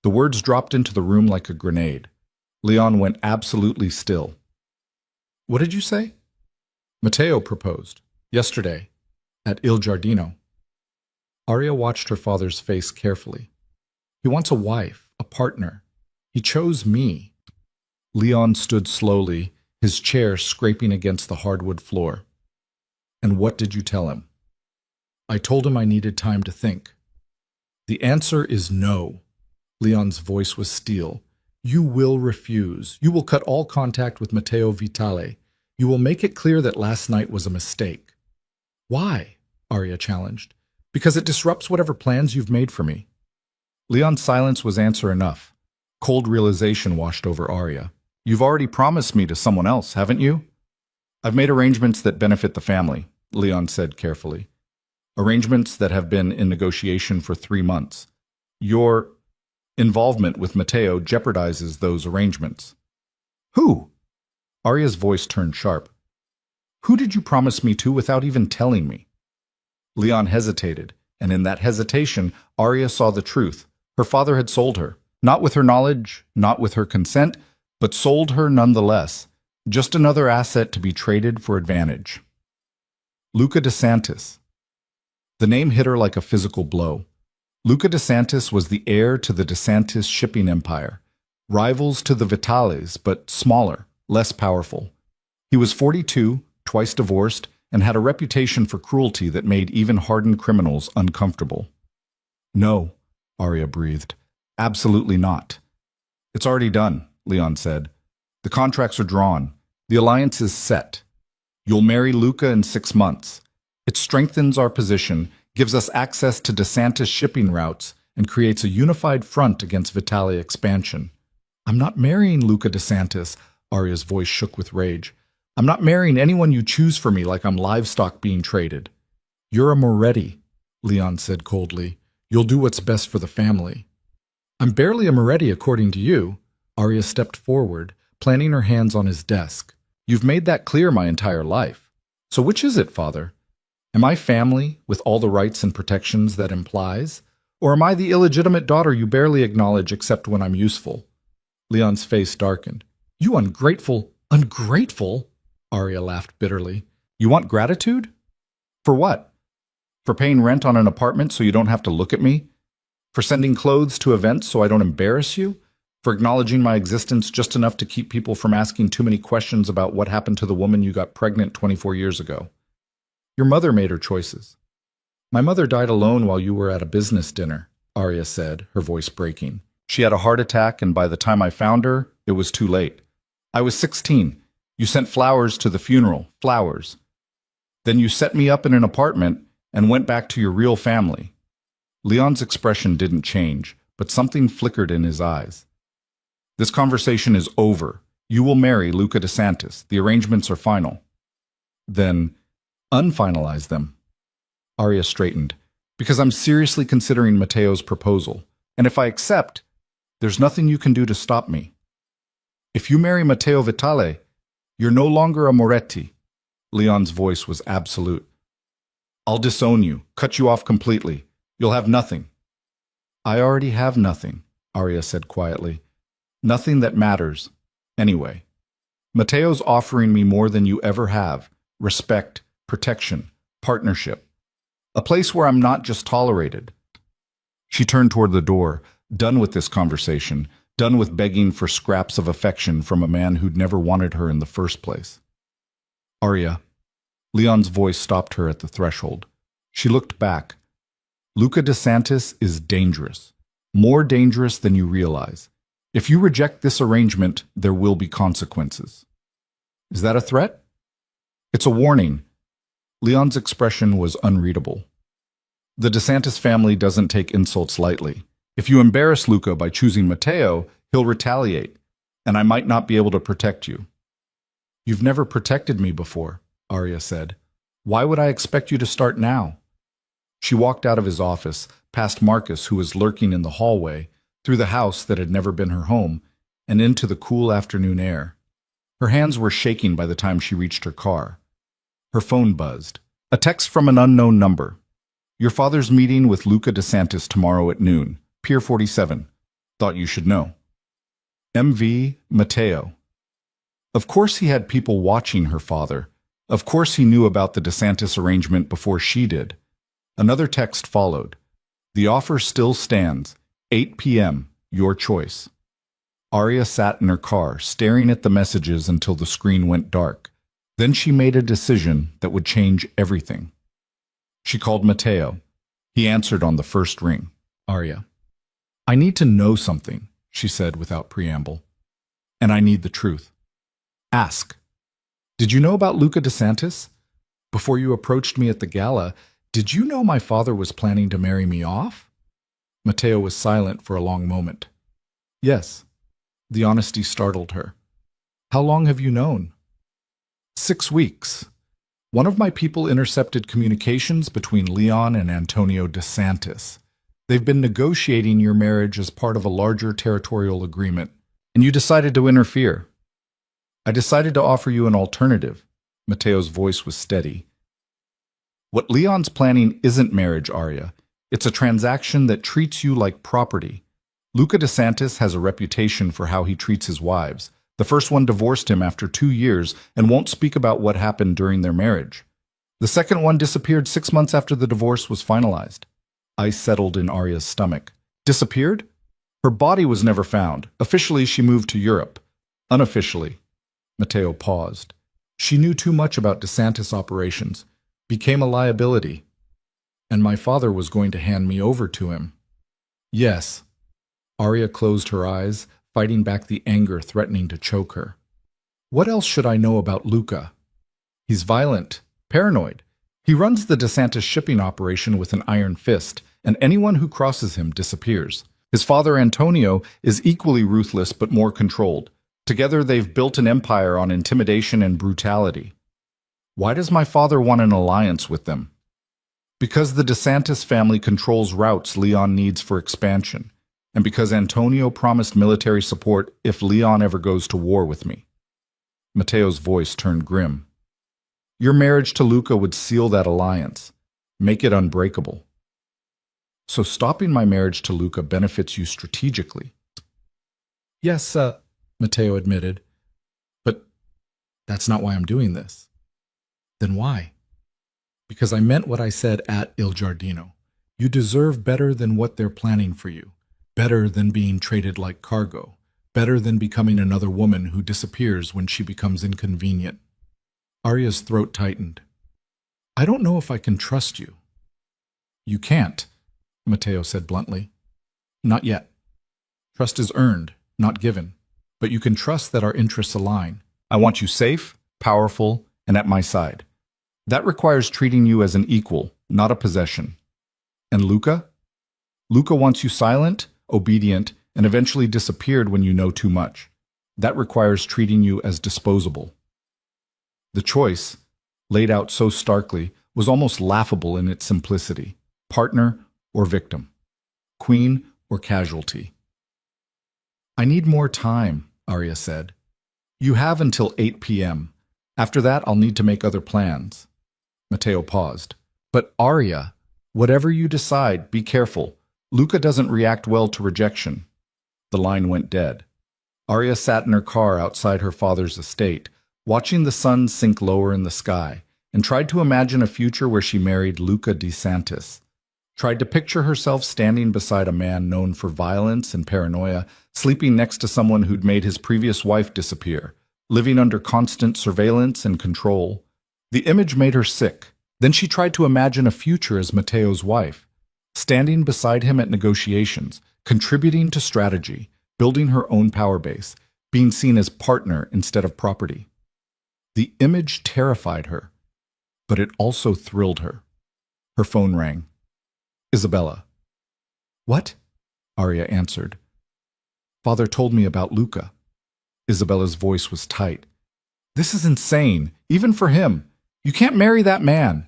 A: The words dropped into the room like a grenade. Leon went absolutely still. What did you say? Matteo proposed. Yesterday. At Il Giardino. Arya watched her father's face carefully. He wants a wife, a partner. He chose me. Leon stood slowly, his chair scraping against the hardwood floor. And what did you tell him? I told him I needed time to think. The answer is no. Leon's voice was steel. You will refuse. You will cut all contact with Matteo Vitale. You will make it clear that last night was a mistake. Why? Arya challenged. Because it disrupts whatever plans you've made for me. Leon's silence was answer enough. Cold realization washed over Arya. You've already promised me to someone else, haven't you? I've made arrangements that benefit the family, Leon said carefully. Arrangements that have been in negotiation for 3 months. Your involvement with Matteo jeopardizes those arrangements. Who? Arya's voice turned sharp. Who did you promise me to without even telling me? Leon hesitated, and in that hesitation, Arya saw the truth. Her father had sold her, not with her knowledge, not with her consent, but sold her nonetheless, just another asset to be traded for advantage. Luca DeSantis. The name hit her like a physical blow. Luca DeSantis was the heir to the DeSantis shipping empire, rivals to the Vitales, but smaller, less powerful. He was 42, twice divorced, and had a reputation for cruelty that made even hardened criminals uncomfortable. No, Arya breathed. Absolutely not. It's already done, Leon said. The contracts are drawn. The alliance is set. You'll marry Luca in 6 months. It strengthens our position, gives us access to DeSantis shipping routes, and creates a unified front against Vitale expansion. I'm not marrying Luca DeSantis, Arya's voice shook with rage. I'm not marrying anyone you choose for me like I'm livestock being traded. You're a Moretti, Leon said coldly. You'll do what's best for the family. I'm barely a Moretti according to you. Arya stepped forward, planting her hands on his desk. You've made that clear my entire life. So which is it, Father? Am I family with all the rights and protections that implies? Or am I the illegitimate daughter you barely acknowledge except when I'm useful? Leon's face darkened. You ungrateful, ungrateful? Arya laughed bitterly. You want gratitude? For what? For paying rent on an apartment so you don't have to look at me? For sending clothes to events so I don't embarrass you? For acknowledging my existence just enough to keep people from asking too many questions about what happened to the woman you got pregnant 24 years ago? Your mother made her choices. My mother died alone while you were at a business dinner, Arya said, her voice breaking. She had a heart attack, and by the time I found her, it was too late. I was 16. You sent flowers to the funeral, flowers. Then you set me up in an apartment and went back to your real family. Leon's expression didn't change, but something flickered in his eyes. This conversation is over. You will marry Luca DeSantis. The arrangements are final. Then, unfinalize them. Arya straightened. Because I'm seriously considering Matteo's proposal. And if I accept, there's nothing you can do to stop me. If you marry Matteo Vitale, you're no longer a Moretti. Leon's voice was absolute. I'll disown you, cut you off completely. You'll have nothing. I already have nothing, Arya said quietly. Nothing that matters, anyway. Matteo's offering me more than you ever have. Respect, protection, partnership. A place where I'm not just tolerated. She turned toward the door, done with this conversation, done with begging for scraps of affection from a man who'd never wanted her in the first place. Arya. Leon's voice stopped her at the threshold. She looked back. Luca DeSantis is dangerous. More dangerous than you realize. If you reject this arrangement, there will be consequences. Is that a threat? It's a warning. Leon's expression was unreadable. The DeSantis family doesn't take insults lightly. If you embarrass Luca by choosing Matteo, he'll retaliate, and I might not be able to protect you. You've never protected me before, Arya said. Why would I expect you to start now? She walked out of his office, past Marcus, who was lurking in the hallway, through the house that had never been her home, and into the cool afternoon air. Her hands were shaking by the time she reached her car. Her phone buzzed. A text from an unknown number. Your father's meeting with Luca DeSantis tomorrow at noon. Pier 47. Thought you should know. M.V. Matteo. Of course he had people watching her father. Of course he knew about the DeSantis arrangement before she did. Another text followed. The offer still stands. 8 p.m. Your choice. Arya sat in her car, staring at the messages until the screen went dark. Then she made a decision that would change everything. She called Matteo. He answered on the first ring. Arya. I need to know something, she said without preamble. And I need the truth. Ask. Did you know about Luca DeSantis? Before you approached me at the gala, did you know my father was planning to marry me off? Matteo was silent for a long moment. Yes. The honesty startled her. How long have you known? 6 weeks. One of my people intercepted communications between Leon and Antonio DeSantis. They've been negotiating your marriage as part of a larger territorial agreement, and you decided to interfere. I decided to offer you an alternative. Matteo's voice was steady. What Leon's planning isn't marriage, Arya. It's a transaction that treats you like property. Luca DeSantis has a reputation for how he treats his wives. The first one divorced him after 2 years and won't speak about what happened during their marriage. The second one disappeared 6 months after the divorce was finalized. Ice settled in Arya's stomach. Disappeared? Her body was never found. Officially, she moved to Europe. Unofficially. Matteo paused. She knew too much about DeSantis operations. Became a liability. And my father was going to hand me over to him. Yes. Arya closed her eyes, fighting back the anger threatening to choke her. What else should I know about Luca? He's violent, paranoid. He runs the DeSantis shipping operation with an iron fist, and anyone who crosses him disappears. His father Antonio is equally ruthless but more controlled. Together they've built an empire on intimidation and brutality. Why does my father want an alliance with them? Because the DeSantis family controls routes Leon needs for expansion, and because Antonio promised military support if Leon ever goes to war with me. Matteo's voice turned grim. Your marriage to Luca would seal that alliance, make it unbreakable. So stopping my marriage to Luca benefits you strategically. Yes, Matteo admitted, but that's not why I'm doing this. Then why? Because I meant what I said at Il Giardino. You deserve better than what they're planning for you. Better than being traded like cargo. Better than becoming another woman who disappears when she becomes inconvenient. Arya's throat tightened. I don't know if I can trust you. You can't, Matteo said bluntly. Not yet. Trust is earned, not given. But you can trust that our interests align. I want you safe, powerful, and at my side. That requires treating you as an equal, not a possession. And Luca? Luca wants you silent, obedient, and eventually disappeared when you know too much. That requires treating you as disposable. The choice, laid out so starkly, was almost laughable in its simplicity. Partner or victim. Queen or casualty. I need more time, Arya said. You have until 8 p.m. After that, I'll need to make other plans. Matteo paused. But Arya, whatever you decide, be careful. Luca doesn't react well to rejection. The line went dead. Arya sat in her car outside her father's estate, watching the sun sink lower in the sky, and tried to imagine a future where she married Luca DeSantis. tried to picture herself standing beside a man known for violence and paranoia, sleeping next to someone who'd made his previous wife disappear, living under constant surveillance and control. The image made her sick. Then she tried to imagine a future as Mateo's wife, standing beside him at negotiations, contributing to strategy, building her own power base, being seen as partner instead of property. The image terrified her, but it also thrilled her. Her phone rang. Isabella. What? Arya answered. Father told me about Luca. Isabella's voice was tight. This is insane, even for him. You can't marry that man.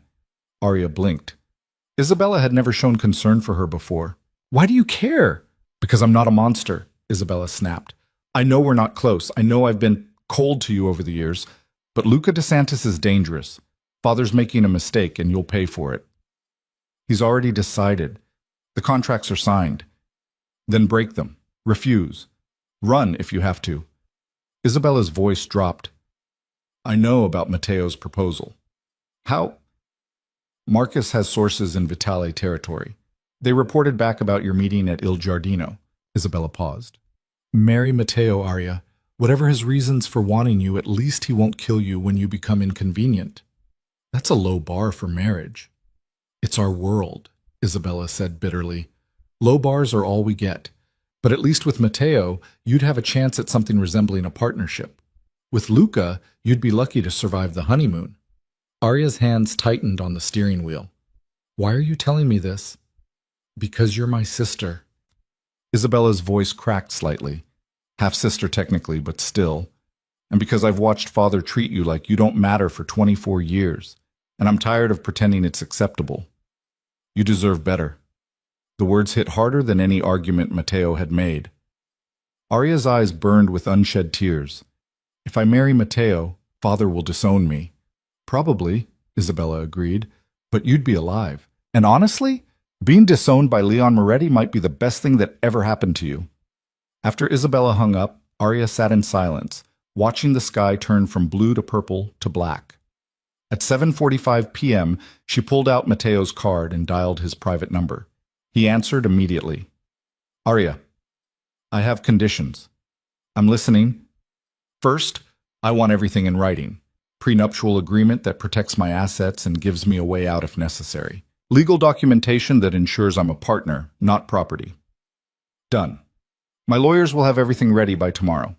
A: Arya blinked. Isabella had never shown concern for her before. Why do you care? Because I'm not a monster, Isabella snapped. I know we're not close. I know I've been cold to you over the years, but Luca DeSantis is dangerous. Father's making a mistake and you'll pay for it. He's already decided. The contracts are signed. Then break them. Refuse. Run if you have to. Isabella's voice dropped. I know about Mateo's proposal. How? Marcus has sources in Vitale territory. They reported back about your meeting at Il Giardino. Isabella paused. Marry Mateo, Arya. Whatever his reasons for wanting you, at least he won't kill you when you become inconvenient. That's a low bar for marriage. It's our world, Isabella said bitterly. Low bars are all we get. But at least with Mateo, you'd have a chance at something resembling a partnership. With Luca, you'd be lucky to survive the honeymoon. Arya's hands tightened on the steering wheel. Why are you telling me this? Because you're my sister. Isabella's voice cracked slightly. Half-sister technically, but still. And because I've watched Father treat you like you don't matter for 24 years, and I'm tired of pretending it's acceptable. You deserve better. The words hit harder than any argument Mateo had made. Arya's eyes burned with unshed tears. If I marry Mateo, Father will disown me. Probably, Isabella agreed, but you'd be alive. And honestly, being disowned by Leon Moretti might be the best thing that ever happened to you. After Isabella hung up, Arya sat in silence, watching the sky turn from blue to purple to black. At 7:45 p.m., she pulled out Mateo's card and dialed his private number. He answered immediately. Arya, I have conditions. I'm listening. First, I want everything in writing. Prenuptial agreement that protects my assets and gives me a way out if necessary. Legal documentation that ensures I'm a partner, not property. Done. My lawyers will have everything ready by tomorrow.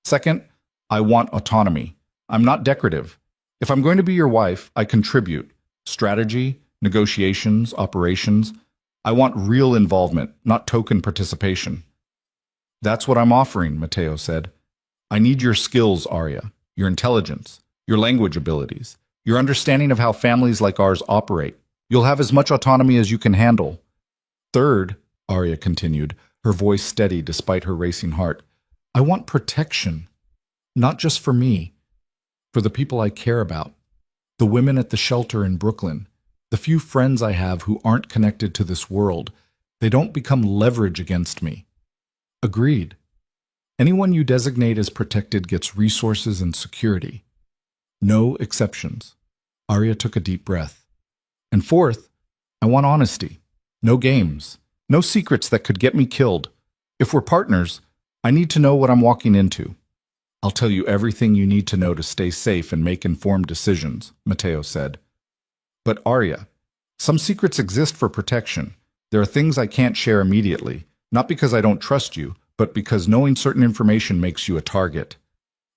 A: Second, I want autonomy. I'm not decorative. If I'm going to be your wife, I contribute. Strategy, negotiations, operations. I want real involvement, not token participation. That's what I'm offering, Mateo said. I need your skills, Arya, your intelligence, your language abilities, your understanding of how families like ours operate. You'll have as much autonomy as you can handle. Third, Arya continued, her voice steady despite her racing heart, I want protection, not just for me, for the people I care about, the women at the shelter in Brooklyn, the few friends I have who aren't connected to this world. They don't become leverage against me. Agreed. Anyone you designate as protected gets resources and security. No exceptions. Arya took a deep breath. And fourth, I want honesty. No games. No secrets that could get me killed. If we're partners, I need to know what I'm walking into. I'll tell you everything you need to know to stay safe and make informed decisions, Mateo said. But Arya, some secrets exist for protection. There are things I can't share immediately, not because I don't trust you, but because knowing certain information makes you a target.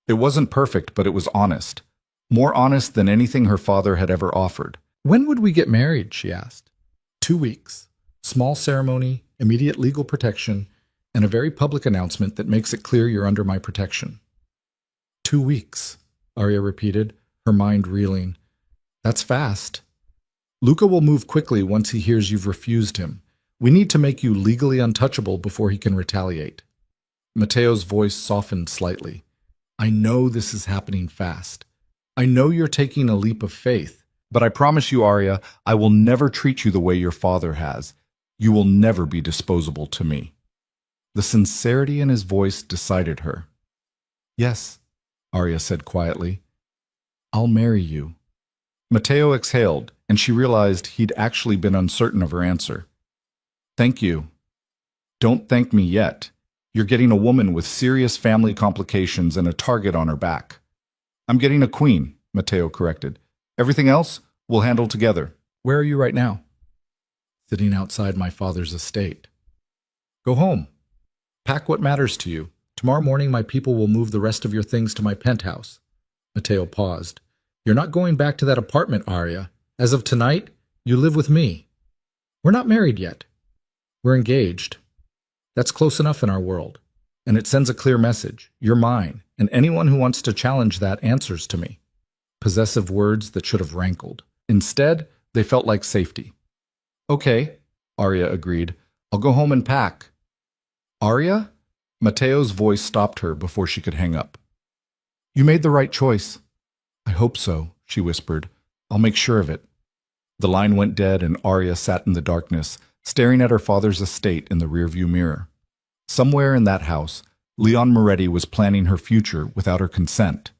A: It wasn't perfect, but it was honest. More honest than anything her father had ever offered. When would we get married, she asked. 2 weeks. Small ceremony, immediate legal protection, and a very public announcement that makes it clear you're under my protection. 2 weeks, Arya repeated, her mind reeling. That's fast. Luca will move quickly once he hears you've refused him. We need to make you legally untouchable before he can retaliate. Mateo's voice softened slightly. I know this is happening fast. I know you're taking a leap of faith, but I promise you, Arya, I will never treat you the way your father has. You will never be disposable to me. The sincerity in his voice decided her. Yes, Arya said quietly. I'll marry you. Mateo exhaled, and she realized he'd actually been uncertain of her answer. Thank you. Don't thank me yet. You're getting a woman with serious family complications and a target on her back. I'm getting a queen, Matteo corrected. Everything else, we'll handle together. Where are you right now? Sitting outside my father's estate. Go home. Pack what matters to you. Tomorrow morning my people will move the rest of your things to my penthouse. Matteo paused. You're not going back to that apartment, Arya. As of tonight, you live with me. We're not married yet. We're engaged. That's close enough in our world. And it sends a clear message. You're mine, and anyone who wants to challenge that answers to me. Possessive words that should have rankled. Instead, they felt like safety. Okay, Arya agreed. I'll go home and pack. Arya? Matteo's voice stopped her before she could hang up. You made the right choice. I hope so, she whispered. I'll make sure of it. The line went dead and Arya sat in the darkness, staring at her father's estate in the rearview mirror. Somewhere in that house, Leon Moretti was planning her future without her consent.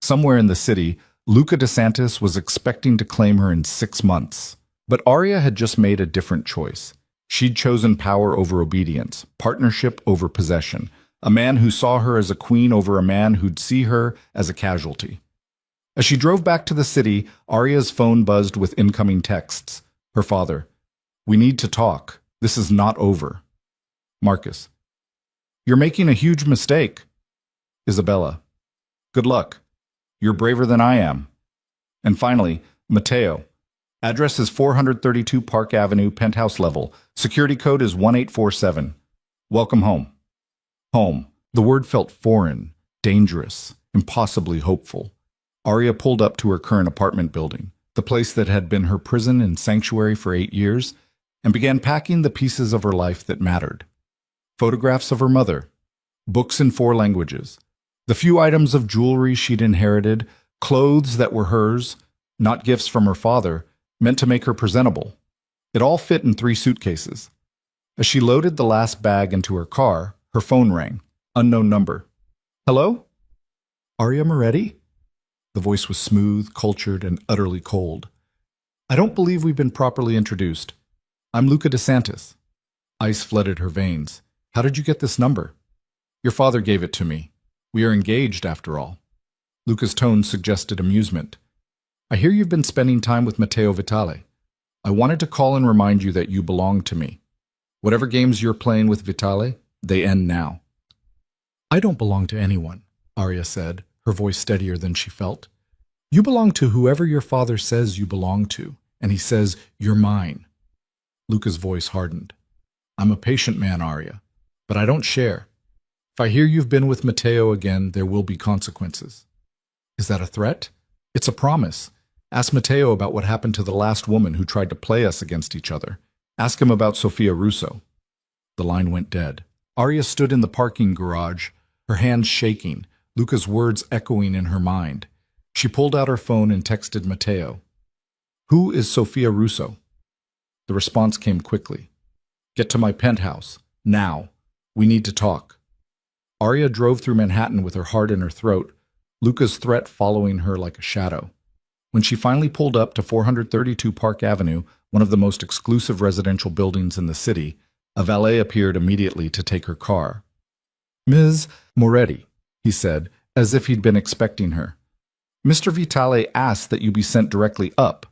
A: Somewhere in the city, Luca DeSantis was expecting to claim her in 6 months. But Arya had just made a different choice. She'd chosen power over obedience, partnership over possession, a man who saw her as a queen over a man who'd see her as a casualty. As she drove back to the city, Arya's phone buzzed with incoming texts. Her father. We need to talk. This is not over. Marcus. You're making a huge mistake. Isabella. Good luck. You're braver than I am. And finally, Matteo. Address is 432 Park Avenue, penthouse level. Security code is 1847. Welcome home. Home. The word felt foreign, dangerous, impossibly hopeful. Arya pulled up to her current apartment building, the place that had been her prison and sanctuary for 8 years, and began packing the pieces of her life that mattered. Photographs of her mother, books in 4 languages, the few items of jewelry she'd inherited, clothes that were hers, not gifts from her father, meant to make her presentable. It all fit in 3 suitcases. As she loaded the last bag into her car, her phone rang. Unknown number. Hello? Arya Moretti? The voice was smooth, cultured, and utterly cold. I don't believe we've been properly introduced. I'm Luca DeSantis. Ice flooded her veins. How did you get this number? Your father gave it to me. We are engaged, after all. Luca's tone suggested amusement. I hear you've been spending time with Matteo Vitale. I wanted to call and remind you that you belong to me. Whatever games you're playing with Vitale, they end now. I don't belong to anyone, Arya said, her voice steadier than she felt. You belong to whoever your father says you belong to, and he says, you're mine. Luca's voice hardened. I'm a patient man, Arya, but I don't share. If I hear you've been with Matteo again, there will be consequences. Is that a threat? It's a promise. Ask Matteo about what happened to the last woman who tried to play us against each other. Ask him about Sofia Russo. The line went dead. Arya stood in the parking garage, her hands shaking, Luca's words echoing in her mind. She pulled out her phone and texted Matteo. Who is Sofia Russo? The response came quickly. Get to my penthouse. Now. We need to talk. Arya drove through Manhattan with her heart in her throat, Luca's threat following her like a shadow. When she finally pulled up to 432 Park Avenue, one of the most exclusive residential buildings in the city, a valet appeared immediately to take her car. Ms. Moretti, he said, as if he'd been expecting her. Mr. Vitale asked that you be sent directly up.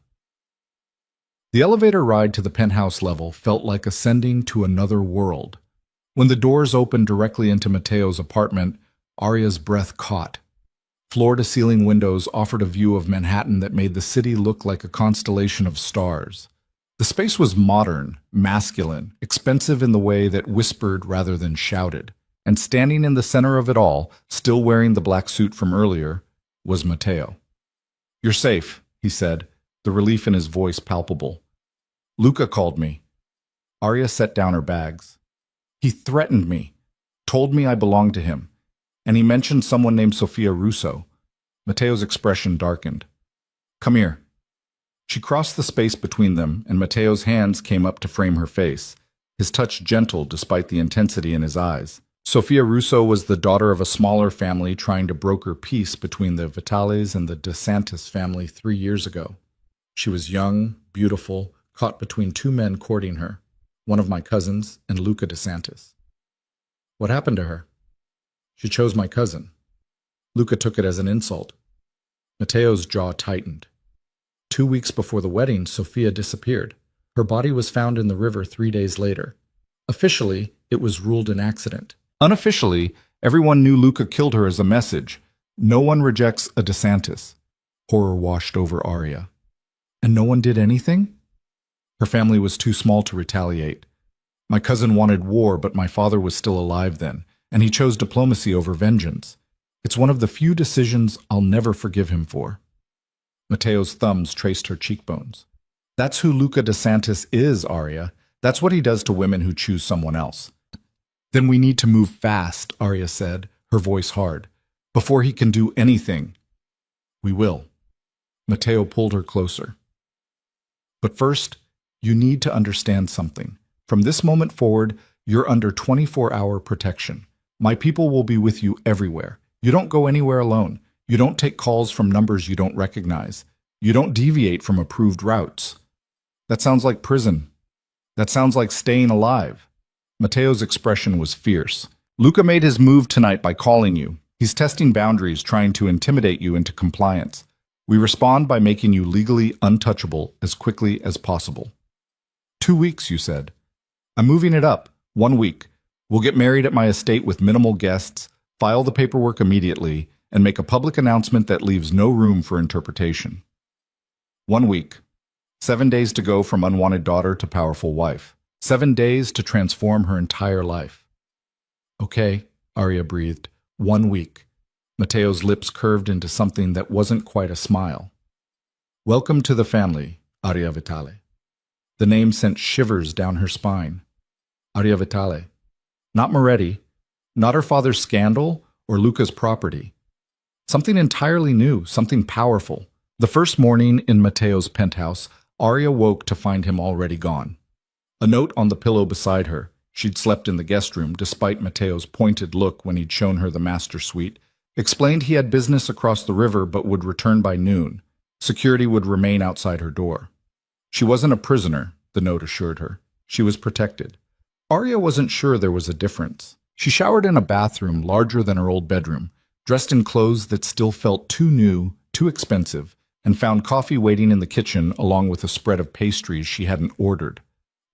A: The elevator ride to the penthouse level felt like ascending to another world. When the doors opened directly into Matteo's apartment, Arya's breath caught. Floor-to-ceiling windows offered a view of Manhattan that made the city look like a constellation of stars. The space was modern, masculine, expensive in the way that whispered rather than shouted. And standing in the center of it all, still wearing the black suit from earlier, was Matteo. You're safe, he said, the relief in his voice palpable. Luca called me. Arya set down her bags. He threatened me, told me I belonged to him. And he mentioned someone named Sofia Russo. Matteo's expression darkened. Come here. She crossed the space between them, and Matteo's hands came up to frame her face, his touch gentle despite the intensity in his eyes. Sofia Russo was the daughter of a smaller family trying to broker peace between the Vitales and the DeSantis family 3 years ago. She was young, beautiful, caught between two men courting her, one of my cousins and Luca DeSantis. What happened to her? She chose my cousin. Luca took it as an insult. Matteo's jaw tightened. 2 weeks before the wedding, Sofia disappeared. Her body was found in the river 3 days later. Officially, it was ruled an accident. Unofficially, everyone knew Luca killed her as a message. No one rejects a DeSantis. Horror washed over Arya. And no one did anything? Her family was too small to retaliate. My cousin wanted war, but my father was still alive then, and he chose diplomacy over vengeance. It's one of the few decisions I'll never forgive him for. Matteo's thumbs traced her cheekbones. That's who Luca DeSantis is, Arya. That's what he does to women who choose someone else. Then we need to move fast, Arya said, her voice hard. Before he can do anything. We will. Matteo pulled her closer. But first, you need to understand something. From this moment forward, you're under 24-hour protection. My people will be with you everywhere. You don't go anywhere alone. You don't take calls from numbers you don't recognize. You don't deviate from approved routes. That sounds like prison. That sounds like staying alive. Matteo's expression was fierce. Luca made his move tonight by calling you. He's testing boundaries, trying to intimidate you into compliance. We respond by making you legally untouchable as quickly as possible. 2 weeks, you said. I'm moving it up. 1 week. We'll get married at my estate with minimal guests, file the paperwork immediately, and make a public announcement that leaves no room for interpretation. 1 week. 7 days to go from unwanted daughter to powerful wife. 7 days to transform her entire life. Okay, Arya breathed. 1 week. Matteo's lips curved into something that wasn't quite a smile. Welcome to the family, Arya Vitale. The name sent shivers down her spine. Arya Vitale. Not Moretti, not her father's scandal or Luca's property. Something entirely new, something powerful. The first morning in Matteo's penthouse, Arya woke to find him already gone. A note on the pillow beside her. She'd slept in the guest room, despite Matteo's pointed look when he'd shown her the master suite. Explained he had business across the river but would return by noon. Security would remain outside her door. She wasn't a prisoner, the note assured her. She was protected. Arya wasn't sure there was a difference. She showered in a bathroom larger than her old bedroom, dressed in clothes that still felt too new, too expensive, and found coffee waiting in the kitchen along with a spread of pastries she hadn't ordered.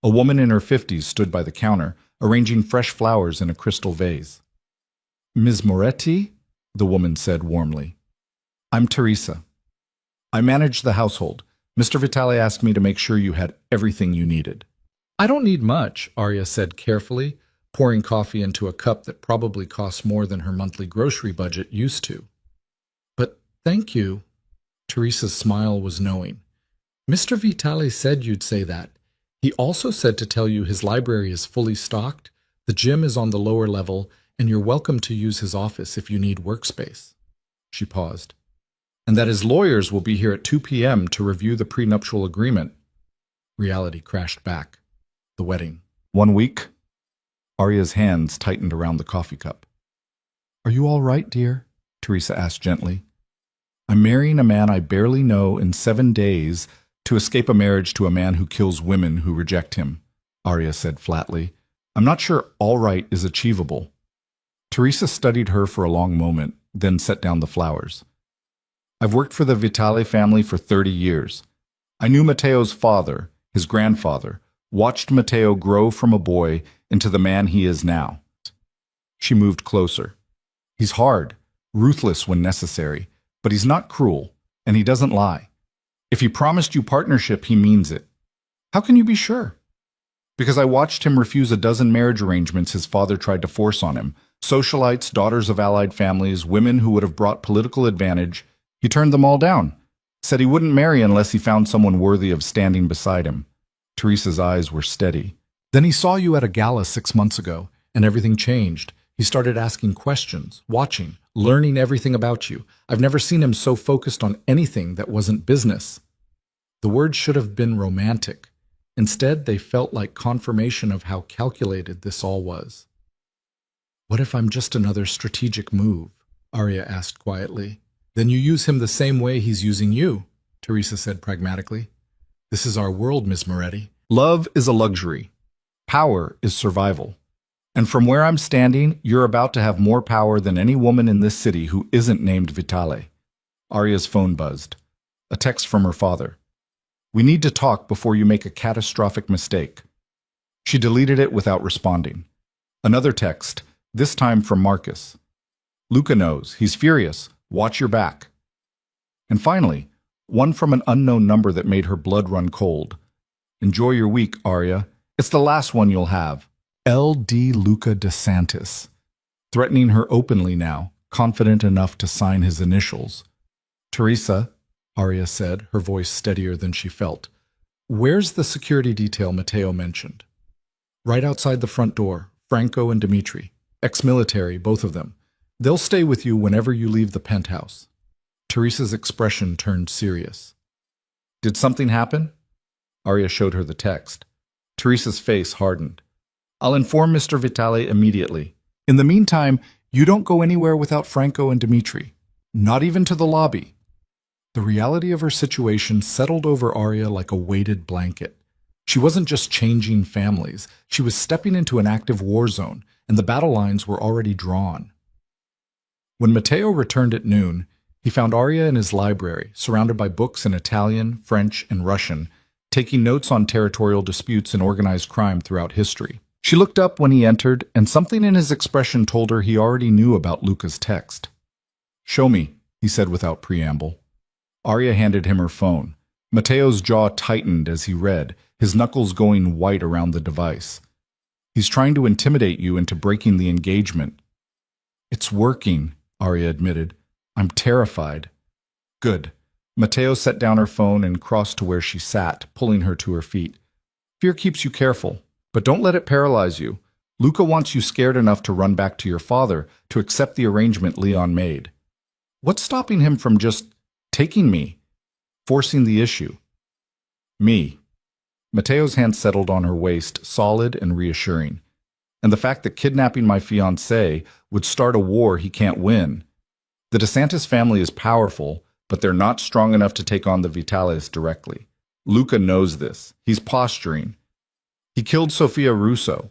A: A woman in her 50s stood by the counter, arranging fresh flowers in a crystal vase. Ms. Moretti? The woman said warmly. I'm Teresa. I manage the household. Mr. Vitale asked me to make sure you had everything you needed. I don't need much, Arya said carefully, pouring coffee into a cup that probably cost more than her monthly grocery budget used to. But thank you. Teresa's smile was knowing. Mr. Vitale said you'd say that. He also said to tell you his library is fully stocked, the gym is on the lower level, and you're welcome to use his office if you need workspace. She paused. And that his lawyers will be here at 2 p.m. to review the prenuptial agreement. Reality crashed back. The wedding. 1 week? Arya's hands tightened around the coffee cup. Are you all right, dear? Teresa asked gently. I'm marrying a man I barely know in 7 days to escape a marriage to a man who kills women who reject him, Arya said flatly. I'm not sure all right is achievable. Teresa studied her for a long moment, then set down the flowers. I've worked for the Vitale family for 30 years. I knew Matteo's father, his grandfather, watched Matteo grow from a boy into the man he is now. She moved closer. He's hard, ruthless when necessary, but he's not cruel, and he doesn't lie. If he promised you partnership, he means it. How can you be sure? Because I watched him refuse a dozen marriage arrangements his father tried to force on him. Socialites, daughters of allied families, women who would have brought political advantage. He turned them all down. Said he wouldn't marry unless he found someone worthy of standing beside him. Teresa's eyes were steady. Then he saw you at a gala 6 months ago, and everything changed. He started asking questions, watching, learning everything about you. I've never seen him so focused on anything that wasn't business. The words should have been romantic. Instead, they felt like confirmation of how calculated this all was. What if I'm just another strategic move? Arya asked quietly. Then you use him the same way he's using you, Teresa said pragmatically. This is our world, Miss Moretti. Love is a luxury. Power is survival. And from where I'm standing, you're about to have more power than any woman in this city who isn't named Vitale. Arya's phone buzzed. A text from her father. We need to talk before you make a catastrophic mistake. She deleted it without responding. Another text, this time from Marcus. Luca knows. He's furious. Watch your back. And finally, one from an unknown number that made her blood run cold. Enjoy your week, Arya. It's the last one you'll have. L.D. Luca DeSantis. Threatening her openly now, confident enough to sign his initials. Teresa, Arya said, her voice steadier than she felt. Where's the security detail Matteo mentioned? Right outside the front door, Franco and Dimitri. Ex-military, both of them. They'll stay with you whenever you leave the penthouse. Teresa's expression turned serious. Did something happen? Arya showed her the text. Teresa's face hardened. I'll inform Mr. Vitale immediately. In the meantime, you don't go anywhere without Franco and Dimitri. Not even to the lobby. The reality of her situation settled over Arya like a weighted blanket. She wasn't just changing families. She was stepping into an active war zone, and the battle lines were already drawn. When Matteo returned at noon, he found Arya in his library, surrounded by books in Italian, French, and Russian, taking notes on territorial disputes and organized crime throughout history. She looked up when he entered, and something in his expression told her he already knew about Luca's text. Show me, he said without preamble. Arya handed him her phone. Matteo's jaw tightened as he read, his knuckles going white around the device. He's trying to intimidate you into breaking the engagement. It's working, Arya admitted. I'm terrified. Good. Matteo set down her phone and crossed to where she sat, pulling her to her feet. Fear keeps you careful, but don't let it paralyze you. Luca wants you scared enough to run back to your father to accept the arrangement Leon made. What's stopping him from just taking me, forcing the issue? Me. Matteo's hand settled on her waist, solid and reassuring. And the fact that kidnapping my fiancée would start a war he can't win. The DeSantis family is powerful, but they're not strong enough to take on the Vitales directly. Luca knows this. He's posturing. He killed Sofia Russo.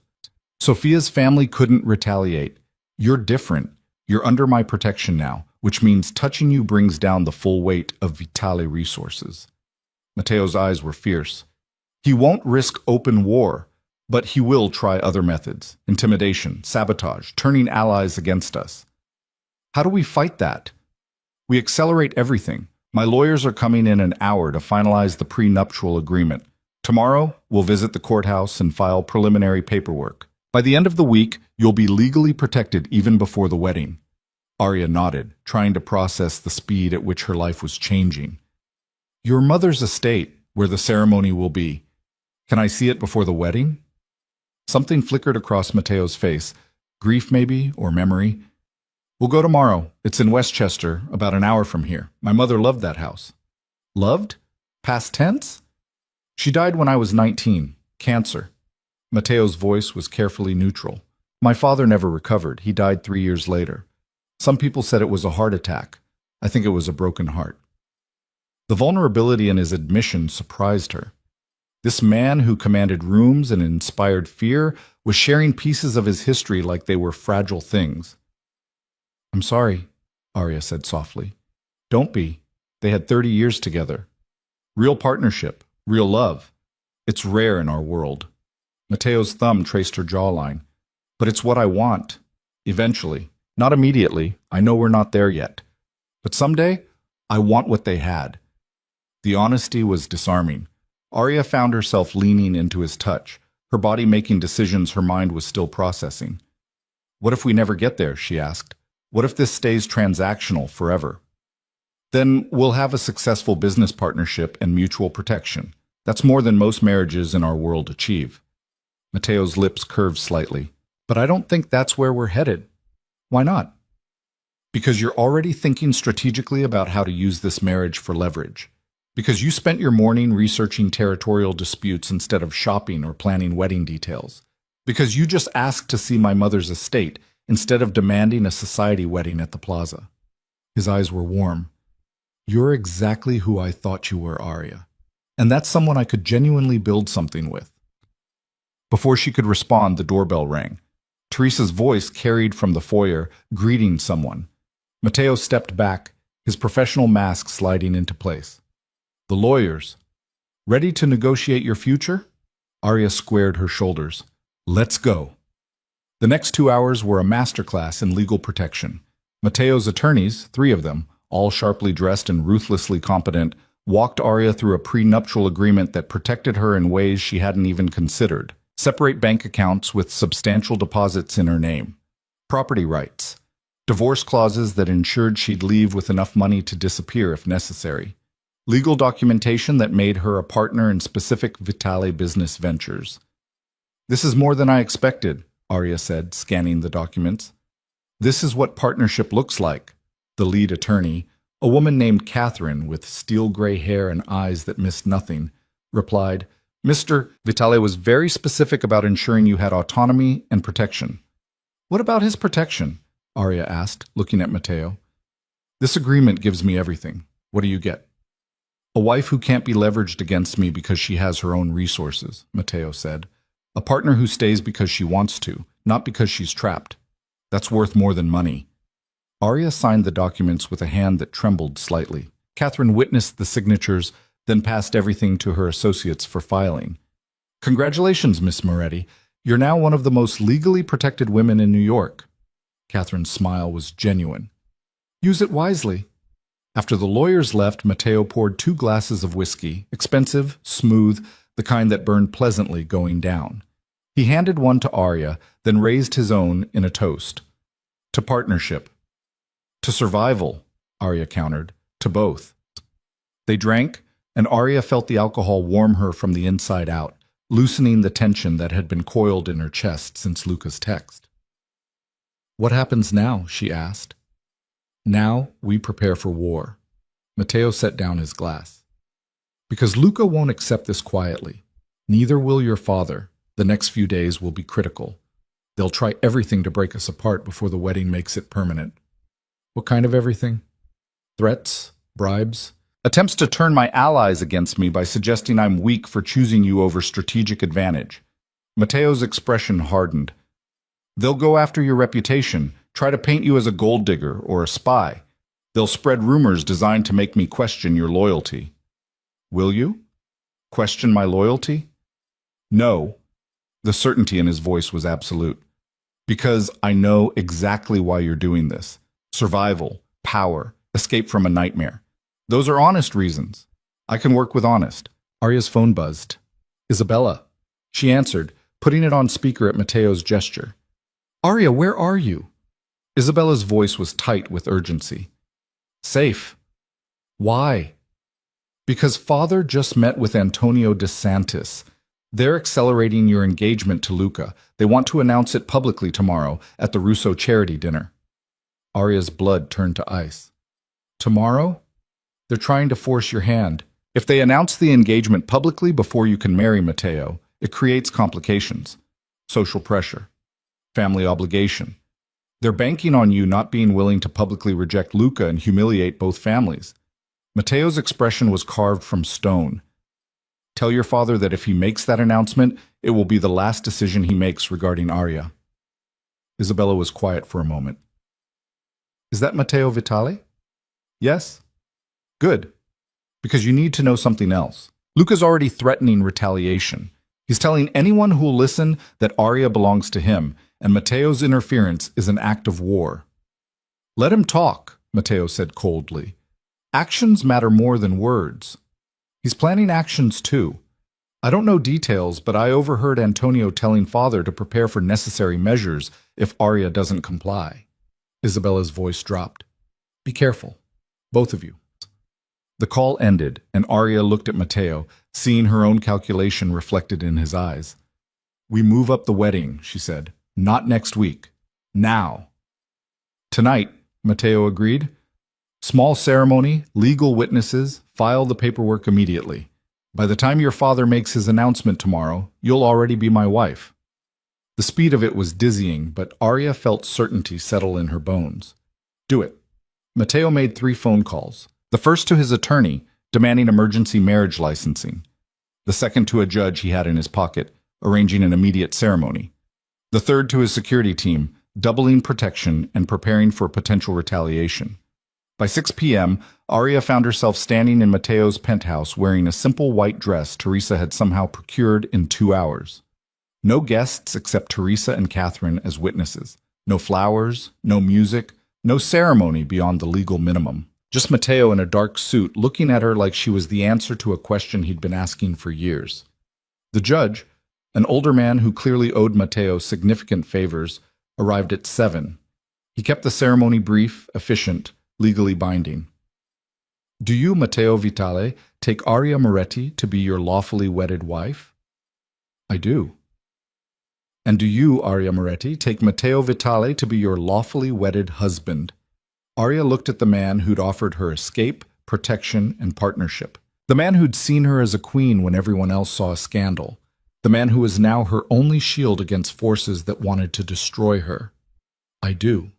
A: Sofia's family couldn't retaliate. You're different. You're under my protection now, which means touching you brings down the full weight of Vitale resources. Matteo's eyes were fierce. He won't risk open war, but he will try other methods. Intimidation, sabotage, turning allies against us. How do we fight that? We accelerate everything. My lawyers are coming in an hour to finalize the prenuptial agreement. Tomorrow, we'll visit the courthouse and file preliminary paperwork. By the end of the week, you'll be legally protected even before the wedding. Arya nodded, trying to process the speed at which her life was changing. Your mother's estate, where the ceremony will be. Can I see it before the wedding? Something flickered across Matteo's face. Grief, maybe, or memory. We'll go tomorrow. It's in Westchester, about an hour from here. My mother loved that house. Loved? Past tense? She died when I was 19. Cancer. Matteo's voice was carefully neutral. My father never recovered. He died 3 years later. Some people said it was a heart attack. I think it was a broken heart. The vulnerability in his admission surprised her. This man who commanded rooms and inspired fear was sharing pieces of his history like they were fragile things. I'm sorry, Arya said softly. Don't be. They had 30 years together. Real partnership, real love. It's rare in our world. Matteo's thumb traced her jawline. But it's what I want. Eventually. Not immediately. I know we're not there yet. But someday, I want what they had. The honesty was disarming. Arya found herself leaning into his touch, her body making decisions her mind was still processing. What if we never get there, she asked. What if this stays transactional forever? Then we'll have a successful business partnership and mutual protection. That's more than most marriages in our world achieve. Matteo's lips curved slightly. But I don't think that's where we're headed. Why not? Because you're already thinking strategically about how to use this marriage for leverage. Because you spent your morning researching territorial disputes instead of shopping or planning wedding details. Because you just asked to see my mother's estate instead of demanding a society wedding at the plaza. His eyes were warm. You're exactly who I thought you were, Arya. And that's someone I could genuinely build something with. Before she could respond, the doorbell rang. Teresa's voice carried from the foyer, greeting someone. Mateo stepped back, his professional mask sliding into place. The lawyers. Ready to negotiate your future? Arya squared her shoulders. Let's go. The next 2 hours were a masterclass in legal protection. Mateo's attorneys, 3 of them, all sharply dressed and ruthlessly competent, walked Arya through a prenuptial agreement that protected her in ways she hadn't even considered. Separate bank accounts with substantial deposits in her name. Property rights. Divorce clauses that ensured she'd leave with enough money to disappear if necessary. Legal documentation that made her a partner in specific Vitale business ventures. This is more than I expected, Arya said, scanning the documents. This is what partnership looks like. The lead attorney, a woman named Catherine with steel gray hair and eyes that missed nothing, replied, Mr. Vitale was very specific about ensuring you had autonomy and protection. What about his protection? Arya asked, looking at Mateo. This agreement gives me everything. What do you get? A wife who can't be leveraged against me because she has her own resources, Mateo said. A partner who stays because she wants to, not because she's trapped. That's worth more than money. Arya signed the documents with a hand that trembled slightly. Catherine witnessed the signatures, then passed everything to her associates for filing. Congratulations, Miss Moretti. You're now one of the most legally protected women in New York. Catherine's smile was genuine. Use it wisely. After the lawyers left, Mateo poured 2 glasses of whiskey, expensive, smooth, the kind that burned pleasantly going down. He handed one to Arya, then raised his own in a toast. To partnership. To survival, Arya countered. To both. They drank, and Arya felt the alcohol warm her from the inside out, loosening the tension that had been coiled in her chest since Luca's text. What happens now? She asked. Now we prepare for war. Mateo set down his glass. Because Luca won't accept this quietly. Neither will your father. The next few days will be critical. They'll try everything to break us apart before the wedding makes it permanent. What kind of everything? Threats? Bribes? Attempts to turn my allies against me by suggesting I'm weak for choosing you over strategic advantage. Mateo's expression hardened. They'll go after your reputation, try to paint you as a gold digger or a spy. They'll spread rumors designed to make me question your loyalty. Will you? Question my loyalty? No. The certainty in his voice was absolute. Because I know exactly why you're doing this. Survival, power, escape from a nightmare. Those are honest reasons. I can work with honest. Arya's phone buzzed. Isabella. She answered, putting it on speaker at Mateo's gesture. Arya, where are you? Isabella's voice was tight with urgency. Safe. Why? Because Father just met with Antonio DeSantis. They're accelerating your engagement to Luca. They want to announce it publicly tomorrow at the Russo charity dinner. Arya's blood turned to ice. Tomorrow? They're trying to force your hand. If they announce the engagement publicly before you can marry Mateo, it creates complications. Social pressure. Family obligation. They're banking on you not being willing to publicly reject Luca and humiliate both families. Mateo's expression was carved from stone. Tell your father that if he makes that announcement, it will be the last decision he makes regarding Arya. Isabella was quiet for a moment. Is that Matteo Vitale? Yes? Good. Because you need to know something else. Luca's already threatening retaliation. He's telling anyone who will listen that Arya belongs to him, and Mateo's interference is an act of war. Let him talk, Mateo said coldly. Actions matter more than words. He's planning actions too. I don't know details, but I overheard Antonio telling Father to prepare for necessary measures if Arya doesn't comply. Isabella's voice dropped. Be careful, both of you. The call ended, and Arya looked at Mateo, seeing her own calculation reflected in his eyes. We move up the wedding, she said. Not next week. Now. Tonight, Mateo agreed. Small ceremony, legal witnesses, file the paperwork immediately. By the time your father makes his announcement tomorrow, you'll already be my wife. The speed of it was dizzying, but Arya felt certainty settle in her bones. Do it. Mateo made 3 phone calls. The first to his attorney, demanding emergency marriage licensing. The second to a judge he had in his pocket, arranging an immediate ceremony. The third to his security team, doubling protection and preparing for potential retaliation. By 6 p.m., Aria found herself standing in Mateo's penthouse wearing a simple white dress Teresa had somehow procured in 2 hours. No guests except Teresa and Catherine as witnesses. No flowers, no music, no ceremony beyond the legal minimum. Just Mateo in a dark suit looking at her like she was the answer to a question he'd been asking for years. The judge, an older man who clearly owed Mateo significant favors, arrived at 7. He kept the ceremony brief, efficient, legally binding. Do you, Matteo Vitale, take Aria Moretti to be your lawfully wedded wife? I do. And do you, Aria Moretti, take Matteo Vitale to be your lawfully wedded husband? Aria looked at the man who'd offered her escape, protection, and partnership. The man who'd seen her as a queen when everyone else saw a scandal. The man who was now her only shield against forces that wanted to destroy her. I do.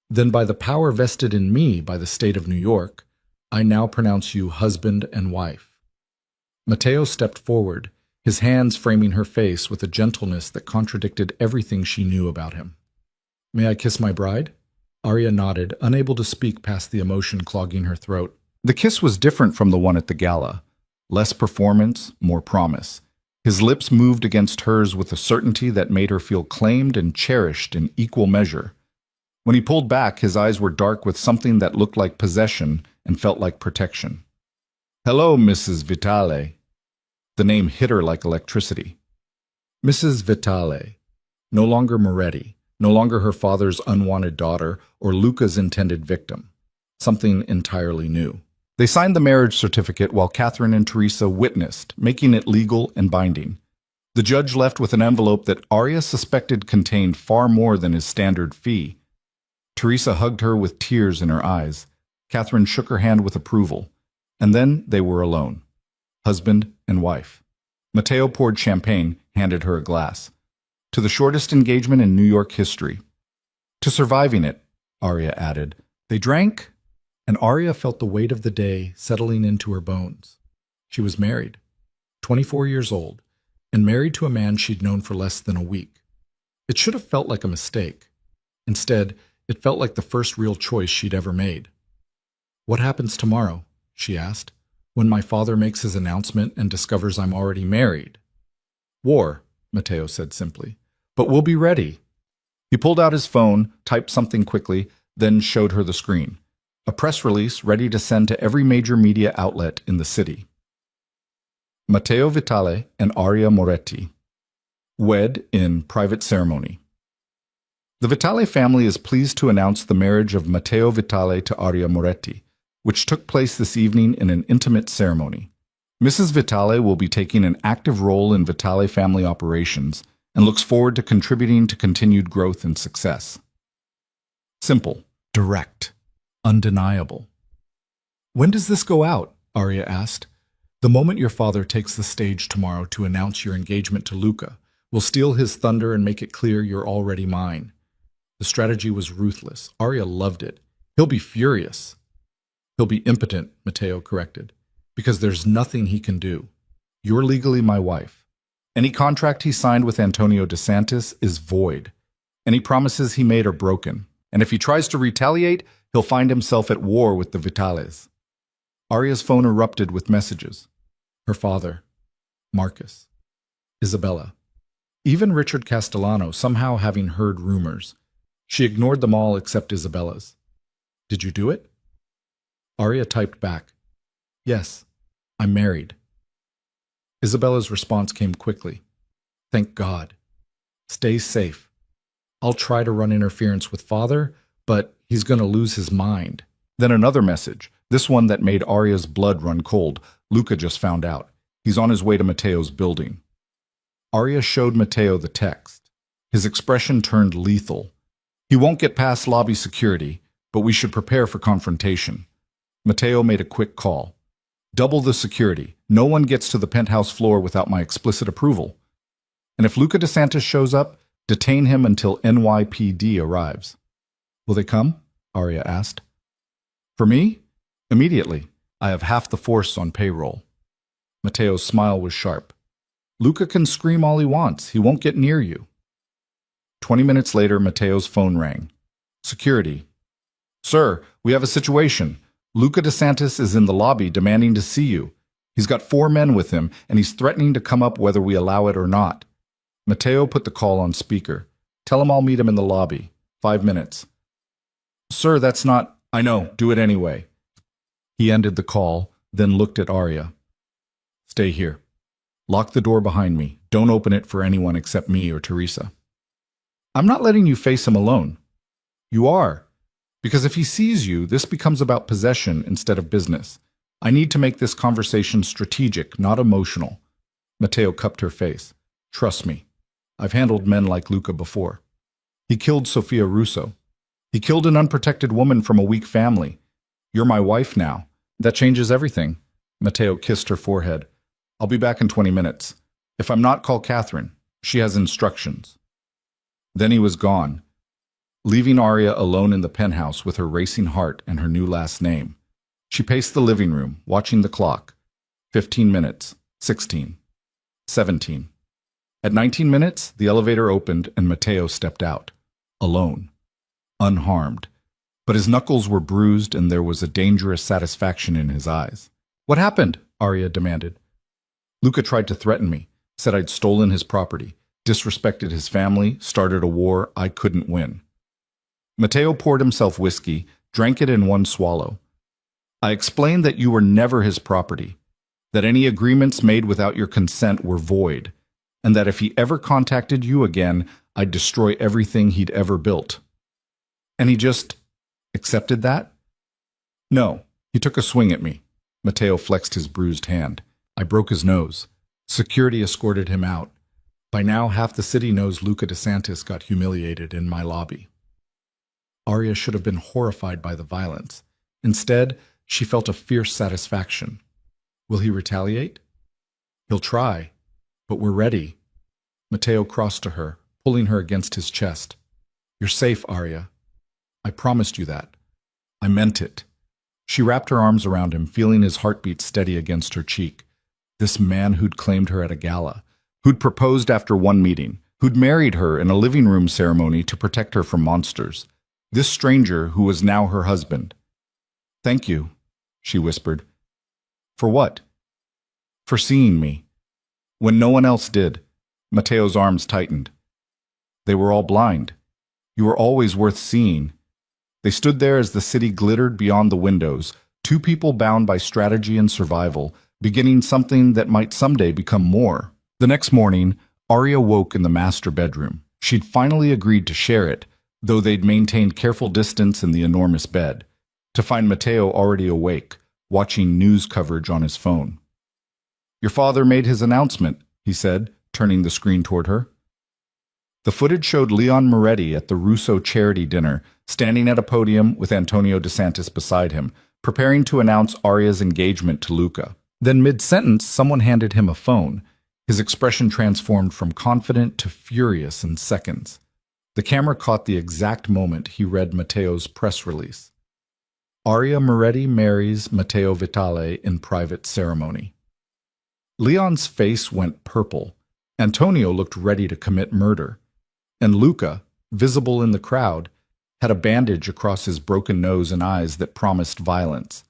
A: Then by the power vested in me by the state of New York, I now pronounce you husband and wife. Matteo stepped forward, his hands framing her face with a gentleness that contradicted everything she knew about him. May I kiss my bride? Aria nodded, unable to speak past the emotion clogging her throat. The kiss was different from the one at the gala. Less performance, more promise. His lips moved against hers with a certainty that made her feel claimed and cherished in equal measure. When he pulled back, his eyes were dark with something that looked like possession and felt like protection. Hello, Mrs. Vitale. The name hit her like electricity. Mrs. Vitale. No longer Moretti. No longer her father's unwanted daughter or Luca's intended victim. Something entirely new. They signed the marriage certificate while Catherine and Teresa witnessed, making it legal and binding. The judge left with an envelope that Aria suspected contained far more than his standard fee. Teresa hugged her with tears in her eyes. Catherine shook her hand with approval. And then they were alone. Husband and wife. Matteo poured champagne, handed her a glass. To the shortest engagement in New York history. To surviving it, Aria added. They drank, and Aria felt the weight of the day settling into her bones. She was married, 24 years old, and married to a man she'd known for less than a week. It should have felt like a mistake. Instead, it felt like the first real choice she'd ever made. What happens tomorrow? She asked, when my father makes his announcement and discovers I'm already married. War, Matteo said simply. But we'll be ready. He pulled out his phone, typed something quickly, then showed her the screen. A press release ready to send to every major media outlet in the city. Matteo Vitale and Aria Moretti. Wed in private ceremony. The Vitale family is pleased to announce the marriage of Matteo Vitale to Aria Moretti, which took place this evening in an intimate ceremony. Mrs. Vitale will be taking an active role in Vitale family operations and looks forward to contributing to continued growth and success. Simple, direct, undeniable. When does this go out? Aria asked. The moment your father takes the stage tomorrow to announce your engagement to Luca, we'll steal his thunder and make it clear you're already mine. The strategy was ruthless. Aria loved it. He'll be furious. He'll be impotent, Matteo corrected, because there's nothing he can do. You're legally my wife. Any contract he signed with Antonio DeSantis is void. Any promises he made are broken. And if he tries to retaliate, he'll find himself at war with the Vitales. Aria's phone erupted with messages. Her father, Marcus, Isabella, even Richard Castellano somehow having heard rumors. She ignored them all except Isabella's. Did you do it? Aria typed back. Yes, I'm married. Isabella's response came quickly. Thank God. Stay safe. I'll try to run interference with father, but he's going to lose his mind. Then another message, this one that made Aria's blood run cold. Luca just found out. He's on his way to Matteo's building. Aria showed Matteo the text. His expression turned lethal. He won't get past lobby security, but we should prepare for confrontation. Matteo made a quick call. Double the security. No one gets to the penthouse floor without my explicit approval. And if Luca DeSantis shows up, detain him until NYPD arrives. Will they come? Aria asked. For me? Immediately. I have half the force on payroll. Matteo's smile was sharp. Luca can scream all he wants. He won't get near you. 20 minutes later, Matteo's phone rang. Security. Sir, we have a situation. Luca DeSantis is in the lobby demanding to see you. He's got 4 men with him, and he's threatening to come up whether we allow it or not. Matteo put the call on speaker. Tell him I'll meet him in the lobby. 5 minutes. Sir, that's not... I know. Do it anyway. He ended the call, then looked at Arya. Stay here. Lock the door behind me. Don't open it for anyone except me or Teresa. I'm not letting you face him alone. You are. Because if he sees you, this becomes about possession instead of business. I need to make this conversation strategic, not emotional. Matteo cupped her face. Trust me. I've handled men like Luca before. He killed Sofia Russo. He killed an unprotected woman from a weak family. You're my wife now. That changes everything. Matteo kissed her forehead. I'll be back in 20 minutes. If I'm not, call Catherine. She has instructions. Then he was gone, leaving Arya alone in the penthouse with her racing heart and her new last name. She paced the living room, watching the clock. 15 minutes, 16, 17. At 19 minutes, the elevator opened and Matteo stepped out, alone, unharmed. But his knuckles were bruised and there was a dangerous satisfaction in his eyes. What happened? Arya demanded. Luca tried to threaten me, said I'd stolen his property, disrespected his family, started a war I couldn't win. Matteo poured himself whiskey, drank it in one swallow. I explained that you were never his property, that any agreements made without your consent were void, and that if he ever contacted you again, I'd destroy everything he'd ever built. And he just accepted that? No, he took a swing at me. Matteo flexed his bruised hand. I broke his nose. Security escorted him out. By now, half the city knows Luca DeSantis got humiliated in my lobby. Arya should have been horrified by the violence. Instead, she felt a fierce satisfaction. Will he retaliate? He'll try, but we're ready. Matteo crossed to her, pulling her against his chest. You're safe, Arya. I promised you that. I meant it. She wrapped her arms around him, feeling his heartbeat steady against her cheek. This man who'd claimed her at a gala, who'd proposed after one meeting, who'd married her in a living room ceremony to protect her from monsters. This stranger who was now her husband. Thank you, she whispered. For what? For seeing me. When no one else did. Matteo's arms tightened. They were all blind. You were always worth seeing. They stood there as the city glittered beyond the windows, 2 people bound by strategy and survival, beginning something that might someday become more. The next morning, Arya woke in the master bedroom. She'd finally agreed to share it, though they'd maintained careful distance in the enormous bed, to find Matteo already awake, watching news coverage on his phone. Your father made his announcement, he said, turning the screen toward her. The footage showed Leon Moretti at the Russo charity dinner, standing at a podium with Antonio DeSantis beside him, preparing to announce Arya's engagement to Luca. Then mid-sentence, someone handed him a phone. His expression transformed from confident to furious in seconds. The camera caught the exact moment he read Matteo's press release. Arya Moretti marries Matteo Vitale in private ceremony. Leon's face went purple. Antonio looked ready to commit murder. And Luca, visible in the crowd, had a bandage across his broken nose and eyes that promised violence.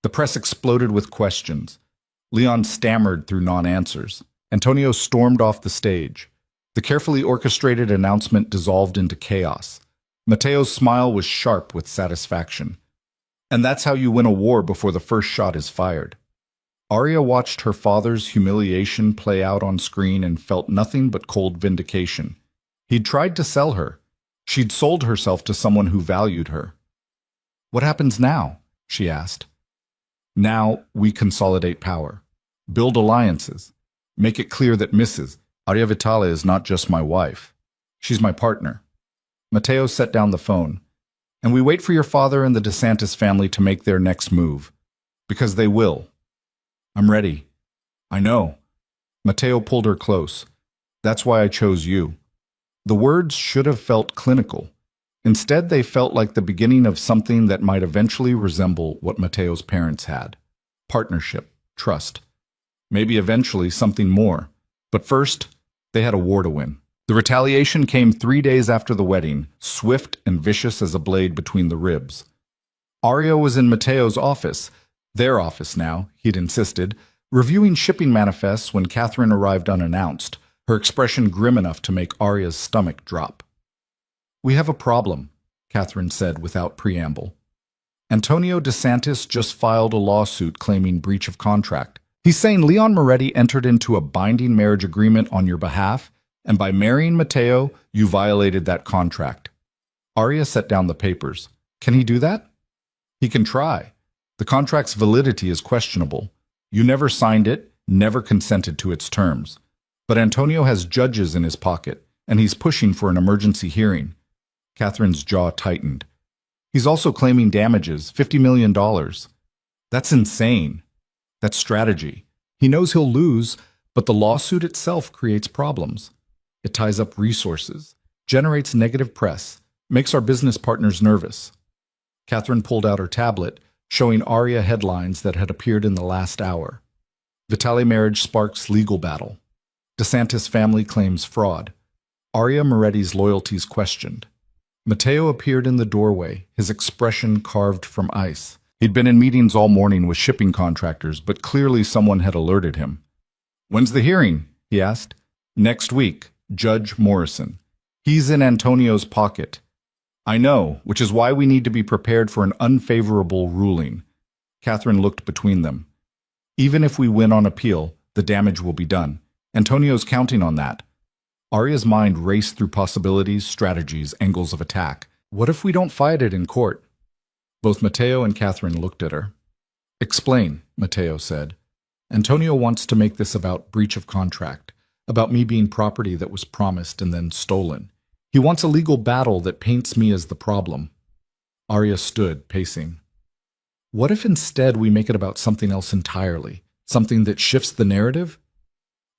A: The press exploded with questions. Leon stammered through non-answers. Antonio stormed off the stage. The carefully orchestrated announcement dissolved into chaos. Matteo's smile was sharp with satisfaction. And that's how you win a war before the first shot is fired. Arya watched her father's humiliation play out on screen and felt nothing but cold vindication. He'd tried to sell her. She'd sold herself to someone who valued her. What happens now? She asked. Now we consolidate power, build alliances, make it clear that Mrs. Arya Vitale is not just my wife. She's my partner. Matteo set down the phone. And we wait for your father and the DeSantis family to make their next move. Because they will. I'm ready. I know. Matteo pulled her close. That's why I chose you. The words should have felt clinical. Instead, they felt like the beginning of something that might eventually resemble what Matteo's parents had. partnership, trust. Maybe eventually something more. But first, they had a war to win. The retaliation came 3 days after the wedding, swift and vicious as a blade between the ribs. Arya was in Mateo's office, their office now, he'd insisted, reviewing shipping manifests when Catherine arrived unannounced, her expression grim enough to make Arya's stomach drop. "We have a problem," Catherine said without preamble. Antonio DeSantis just filed a lawsuit claiming breach of contract. He's saying Leon Moretti entered into a binding marriage agreement on your behalf, and by marrying Mateo, you violated that contract. Arya set down the papers. Can he do that? He can try. The contract's validity is questionable. You never signed it, never consented to its terms. But Antonio has judges in his pocket, and he's pushing for an emergency hearing. Catherine's jaw tightened. He's also claiming damages, $50 million. That's insane. That's strategy. He knows he'll lose, but the lawsuit itself creates problems. It ties up resources, generates negative press, makes our business partners nervous. Catherine pulled out her tablet, showing Arya headlines that had appeared in the last hour. Vitale marriage sparks legal battle. DeSantis family claims fraud. Arya Moretti's loyalties questioned. Mateo appeared in the doorway, his expression carved from ice. He'd been in meetings all morning with shipping contractors, but clearly someone had alerted him. "When's the hearing?" he asked. "Next week, Judge Morrison. He's in Antonio's pocket." "I know, which is why we need to be prepared for an unfavorable ruling." Catherine looked between them. "Even if we win on appeal, the damage will be done. Antonio's counting on that." Arya's mind raced through possibilities, strategies, angles of attack. What if we don't fight it in court? Both Mateo and Catherine looked at her. "Explain," Mateo said. "Antonio wants to make this about breach of contract, about me being property that was promised and then stolen. He wants a legal battle that paints me as the problem." Arya stood, pacing. "What if instead we make it about something else entirely? Something that shifts the narrative?"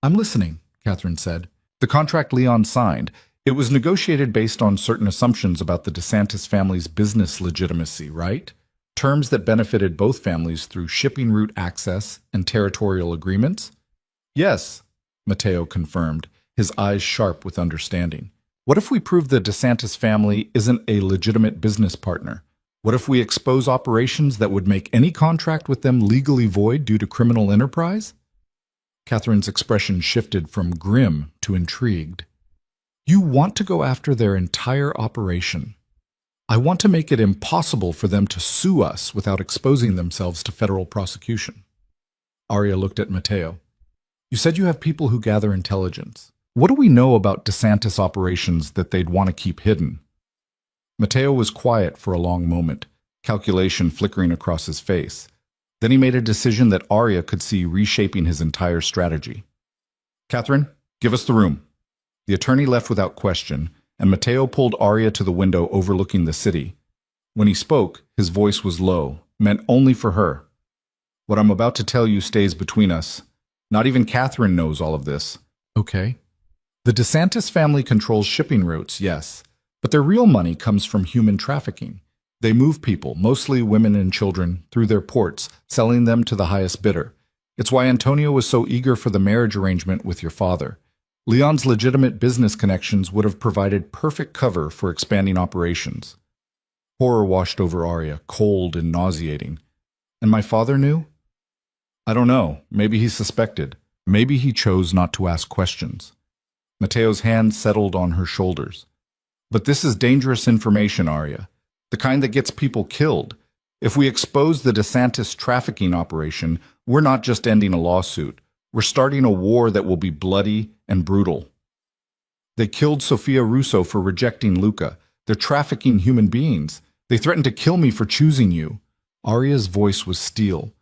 A: "I'm listening," Catherine said. "The contract Leon signed, it was negotiated based on certain assumptions about the DeSantis family's business legitimacy, right? Terms that benefited both families through shipping route access and territorial agreements?" "Yes," Mateo confirmed, his eyes sharp with understanding. "What if we prove the DeSantis family isn't a legitimate business partner? What if we expose operations that would make any contract with them legally void due to criminal enterprise?" Catherine's expression shifted from grim to intrigued. "You want to go after their entire operation. I want to make it impossible for them to sue us without exposing themselves to federal prosecution." Arya looked at Mateo. "You said you have people who gather intelligence. What do we know about DeSantis operations that they'd want to keep hidden?" Mateo was quiet for a long moment, calculation flickering across his face. Then he made a decision that Arya could see reshaping his entire strategy. "Catherine, give us the room." The attorney left without question, and Mateo pulled Arya to the window overlooking the city. When he spoke, his voice was low, meant only for her. "What I'm about to tell you stays between us. Not even Catherine knows all of this." "Okay." "The DeSantis family controls shipping routes, yes, but their real money comes from human trafficking. They move people, mostly women and children, through their ports, selling them to the highest bidder. It's why Antonio was so eager for the marriage arrangement with your father. Leon's legitimate business connections would have provided perfect cover for expanding operations." Horror washed over Arya, cold and nauseating. "And my father knew?" "I don't know. Maybe he suspected. Maybe he chose not to ask questions." Mateo's hand settled on her shoulders. "But this is dangerous information, Arya. The kind that gets people killed. If we expose the DeSantis trafficking operation, we're not just ending a lawsuit. We're starting a war that will be bloody and brutal. They killed Sofia Russo for rejecting Luca. They're trafficking human beings. They threatened to kill me for choosing you." Arya's voice was steel.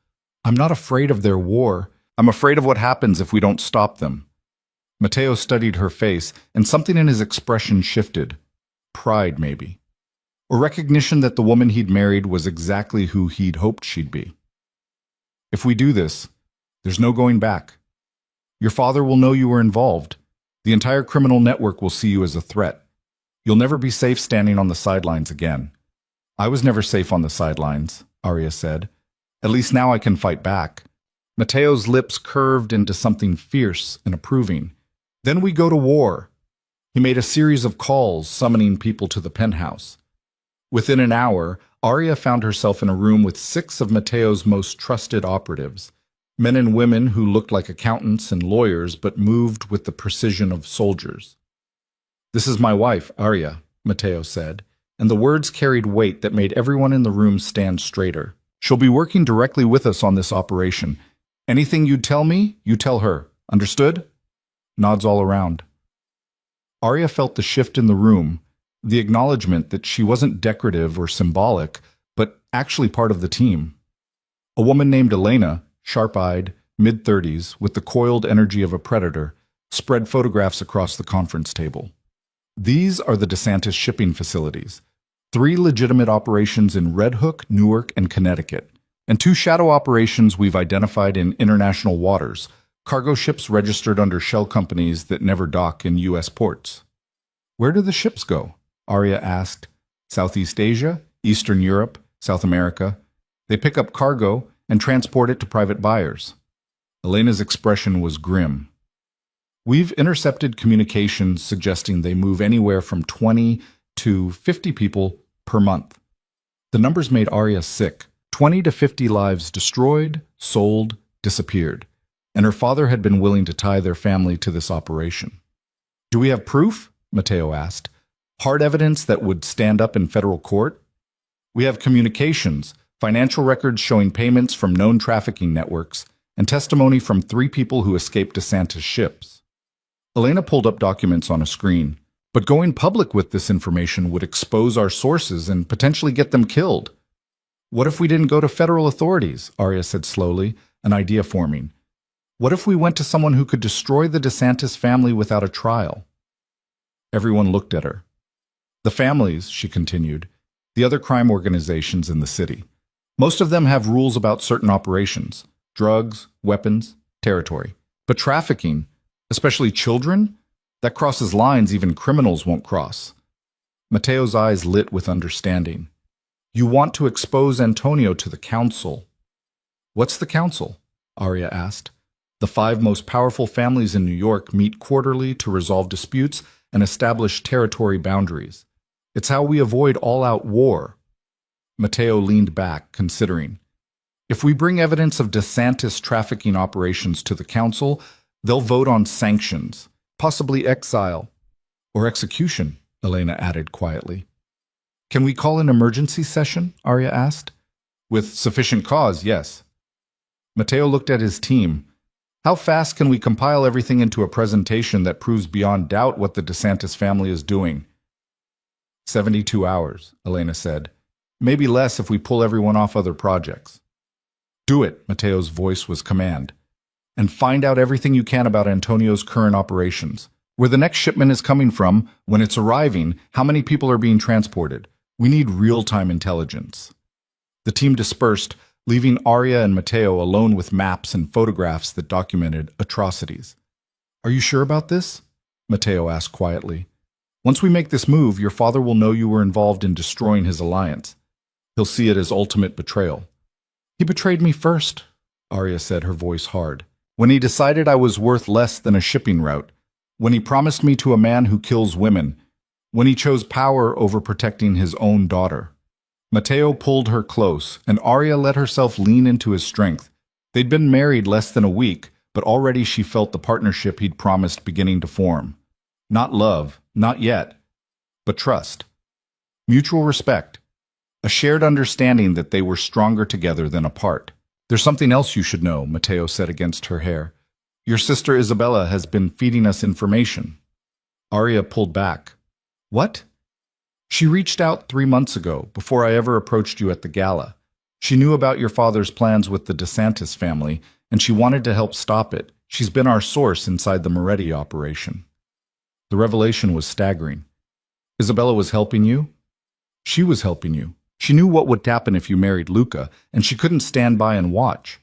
A: "I'm not afraid of their war. I'm afraid of what happens if we don't stop them." Mateo studied her face, and something in his expression shifted. Pride, maybe. Or recognition that the woman he'd married was exactly who he'd hoped she'd be. "If we do this, there's no going back. Your father will know you were involved. The entire criminal network will see you as a threat. You'll never be safe standing on the sidelines again." "I was never safe on the sidelines," Arya said. At least now I can fight back. Mateo's lips curved into something fierce and approving. Then we go to war. He made a series of calls summoning people to the penthouse. Within an hour, Arya found herself in a room with 6 of Mateo's most trusted operatives, men and women who looked like accountants and lawyers but moved with the precision of soldiers. "This is my wife, Arya," Mateo said, and the words carried weight that made everyone in the room stand straighter. "She'll be working directly with us on this operation. Anything you tell me, you tell her. Understood?" Nods all around. Arya felt the shift in the room, the acknowledgement that she wasn't decorative or symbolic, but actually part of the team. A woman named Elena, sharp-eyed, mid-30s, with the coiled energy of a predator, spread photographs across the conference table. "These are the DeSantis shipping facilities. 3 legitimate operations in Red Hook, Newark, and Connecticut, and 2 shadow operations we've identified in international waters, cargo ships registered under shell companies that never dock in U.S. ports." "Where do the ships go?" Arya asked. "Southeast Asia, Eastern Europe, South America. They pick up cargo and transport it to private buyers." Elena's expression was grim. "We've intercepted communications suggesting they move anywhere from 20 to 50 people per month." The numbers made Arya sick. 20 to 50 lives destroyed, sold, disappeared. And her father had been willing to tie their family to this operation. "Do we have proof?" Mateo asked. "Hard evidence that would stand up in federal court?" "We have communications, financial records showing payments from known trafficking networks, and testimony from 3 people who escaped DeSantis ships." Elena pulled up documents on a screen. "But going public with this information would expose our sources and potentially get them killed." "What if we didn't go to federal authorities?" Arya said slowly, an idea forming. "What if we went to someone who could destroy the DeSantis family without a trial?" Everyone looked at her. "The families," she continued, "the other crime organizations in the city. Most of them have rules about certain operations, drugs, weapons, territory. But trafficking, especially children, that crosses lines even criminals won't cross." Mateo's eyes lit with understanding. "You want to expose Antonio to the council." "What's the council?" Arya asked. "The 5 most powerful families in New York meet quarterly to resolve disputes and establish territory boundaries. It's how we avoid all-out war." Mateo leaned back, considering. "If we bring evidence of DeSantis trafficking operations to the council, they'll vote on sanctions, possibly exile or execution," Elena added quietly. "Can we call an emergency session?" Arya asked. "With sufficient cause, yes." Mateo looked at his team. "How fast can we compile everything into a presentation that proves beyond doubt what the DeSantis family is doing?" 72 hours, Elena said. "Maybe less if we pull everyone off other projects." "Do it," Mateo's voice was command. "And find out everything you can about Antonio's current operations. Where the next shipment is coming from, when it's arriving, how many people are being transported. We need real-time intelligence." The team dispersed, leaving Arya and Mateo alone with maps and photographs that documented atrocities. "Are you sure about this?" Mateo asked quietly. "Once we make this move, your father will know you were involved in destroying his alliance. He'll see it as ultimate betrayal." "He betrayed me first," Arya said, her voice hard. "When he decided I was worth less than a shipping route. When he promised me to a man who kills women. When he chose power over protecting his own daughter." Mateo pulled her close, and Arya let herself lean into his strength. They'd been married less than a week, but already she felt the partnership he'd promised beginning to form. Not love, not yet, but trust. Mutual respect. A shared understanding that they were stronger together than apart. "There's something else you should know," Mateo said against her hair. "Your sister Isabella has been feeding us information." Arya pulled back. "What?" "She reached out 3 months ago, before I ever approached you at the gala. She knew about your father's plans with the DeSantis family, and she wanted to help stop it. She's been our source inside the Moretti operation." The revelation was staggering. "Isabella was helping you?" "She was helping you. She knew what would happen if you married Luca, and she couldn't stand by and watch."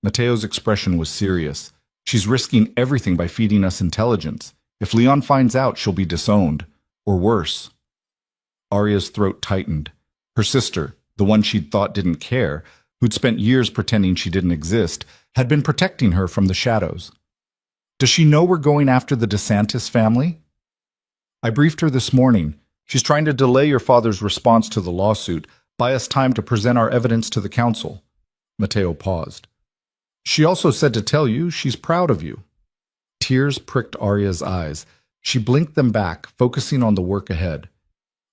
A: Mateo's expression was serious. "She's risking everything by feeding us intelligence. If Leon finds out, she'll be disowned. Or worse." Arya's throat tightened. Her sister, the one she'd thought didn't care, who'd spent years pretending she didn't exist, had been protecting her from the shadows. Does she know we're going after the DeSantis family? I briefed her this morning. She's trying to delay your father's response to the lawsuit, buy us time to present our evidence to the council. Mateo paused. She also said to tell you she's proud of you. Tears pricked Arya's eyes. She blinked them back, focusing on the work ahead.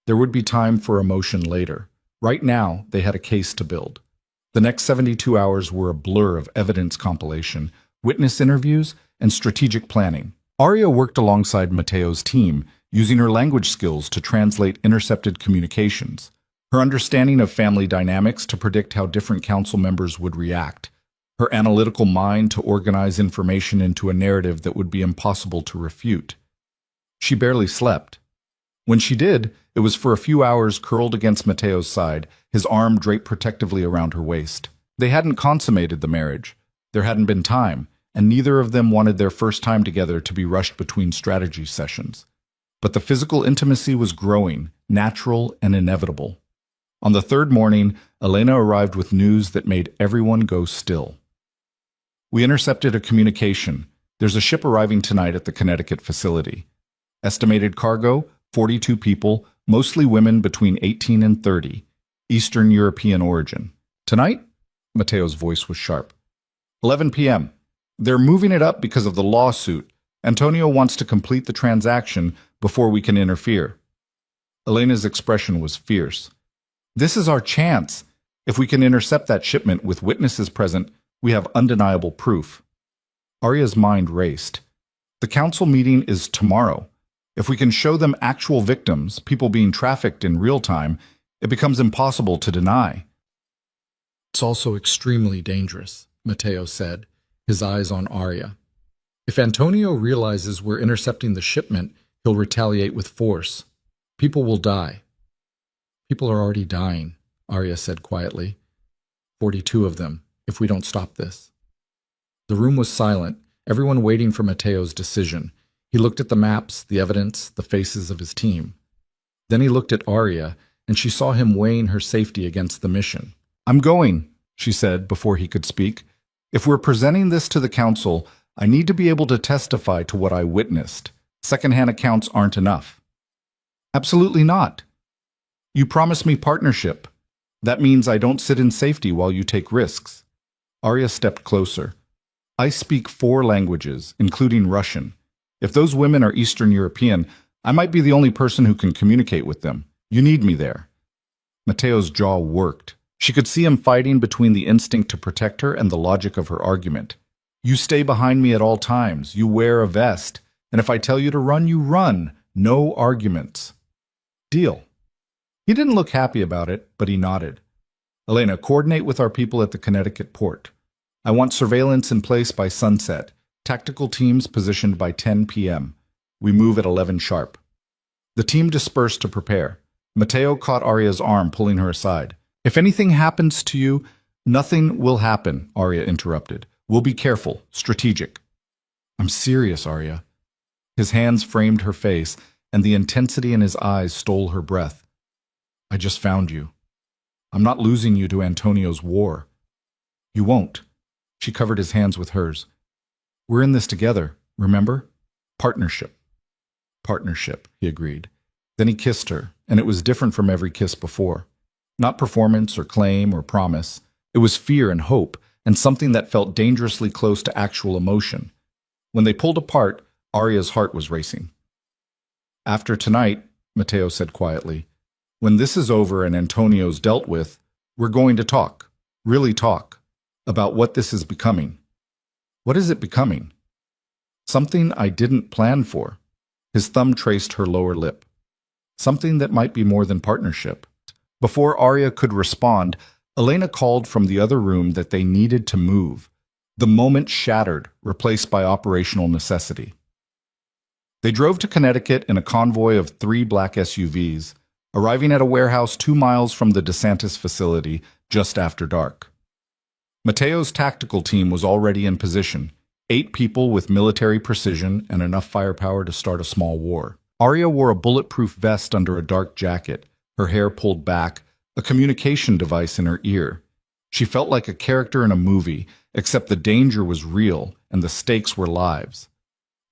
A: There would be time for emotion later. Right now, they had a case to build. The next 72 hours were a blur of evidence compilation, witness interviews, and strategic planning. Arya worked alongside Mateo's team, using her language skills to translate intercepted communications, her understanding of family dynamics to predict how different council members would react, her analytical mind to organize information into a narrative that would be impossible to refute. She barely slept. When she did, it was for a few hours curled against Mateo's side, his arm draped protectively around her waist. They hadn't consummated the marriage. There hadn't been time, and neither of them wanted their first time together to be rushed between strategy sessions. But the physical intimacy was growing, natural and inevitable. On the third morning, Elena arrived with news that made everyone go still. We intercepted a communication. There's a ship arriving tonight at the Connecticut facility. Estimated cargo, 42 people, mostly women between 18 and 30, Eastern European origin. Tonight? Mateo's voice was sharp. 11 p.m. They're moving it up because of the lawsuit. Antonio wants to complete the transaction before we can interfere. Elena's expression was fierce. This is our chance. If we can intercept that shipment with witnesses present, we have undeniable proof. Arya's mind raced. The council meeting is tomorrow. If we can show them actual victims, people being trafficked in real time, it becomes impossible to deny. It's also extremely dangerous, Mateo said, his eyes on Arya. If Antonio realizes we're intercepting the shipment, he'll retaliate with force. People will die. People are already dying, Arya said quietly. 42 of them, if we don't stop this. The room was silent, everyone waiting for Mateo's decision. He looked at the maps, the evidence, the faces of his team. Then he looked at Arya, and she saw him weighing her safety against the mission. I'm going, she said before he could speak. If we're presenting this to the council, I need to be able to testify to what I witnessed. Secondhand accounts aren't enough. Absolutely not. You promised me partnership. That means I don't sit in safety while you take risks. Arya stepped closer. I speak 4 languages, including Russian. If those women are Eastern European, I might be the only person who can communicate with them. You need me there. Mateo's jaw worked. She could see him fighting between the instinct to protect her and the logic of her argument. You stay behind me at all times. You wear a vest. And if I tell you to run, you run. No arguments. Deal. He didn't look happy about it, but he nodded. Elena, coordinate with our people at the Connecticut port. I want surveillance in place by sunset. Tactical teams positioned by 10 p.m. We move at 11 sharp. The team dispersed to prepare. Mateo caught Arya's arm, pulling her aside. If anything happens to you, nothing will happen, Arya interrupted. We'll be careful, strategic. I'm serious, Arya. His hands framed her face, and the intensity in his eyes stole her breath. I just found you. I'm not losing you to Antonio's war. You won't. She covered his hands with hers. We're in this together, remember? Partnership. Partnership, he agreed. Then he kissed her, and it was different from every kiss before. Not performance or claim or promise. It was fear and hope, and something that felt dangerously close to actual emotion. When they pulled apart, Arya's heart was racing. After tonight, Mateo said quietly, when this is over and Antonio's dealt with, we're going to talk, really talk, about what this is becoming. What is it becoming? Something I didn't plan for. His thumb traced her lower lip. Something that might be more than partnership. Before Arya could respond, Elena called from the other room that they needed to move. The moment shattered, replaced by operational necessity. They drove to Connecticut in a convoy of 3 black SUVs, arriving at a warehouse 2 miles from the DeSantis facility just after dark. Mateo's tactical team was already in position, 8 people with military precision and enough firepower to start a small war. Arya wore a bulletproof vest under a dark jacket, her hair pulled back, a communication device in her ear. She felt like a character in a movie, except the danger was real and the stakes were lives.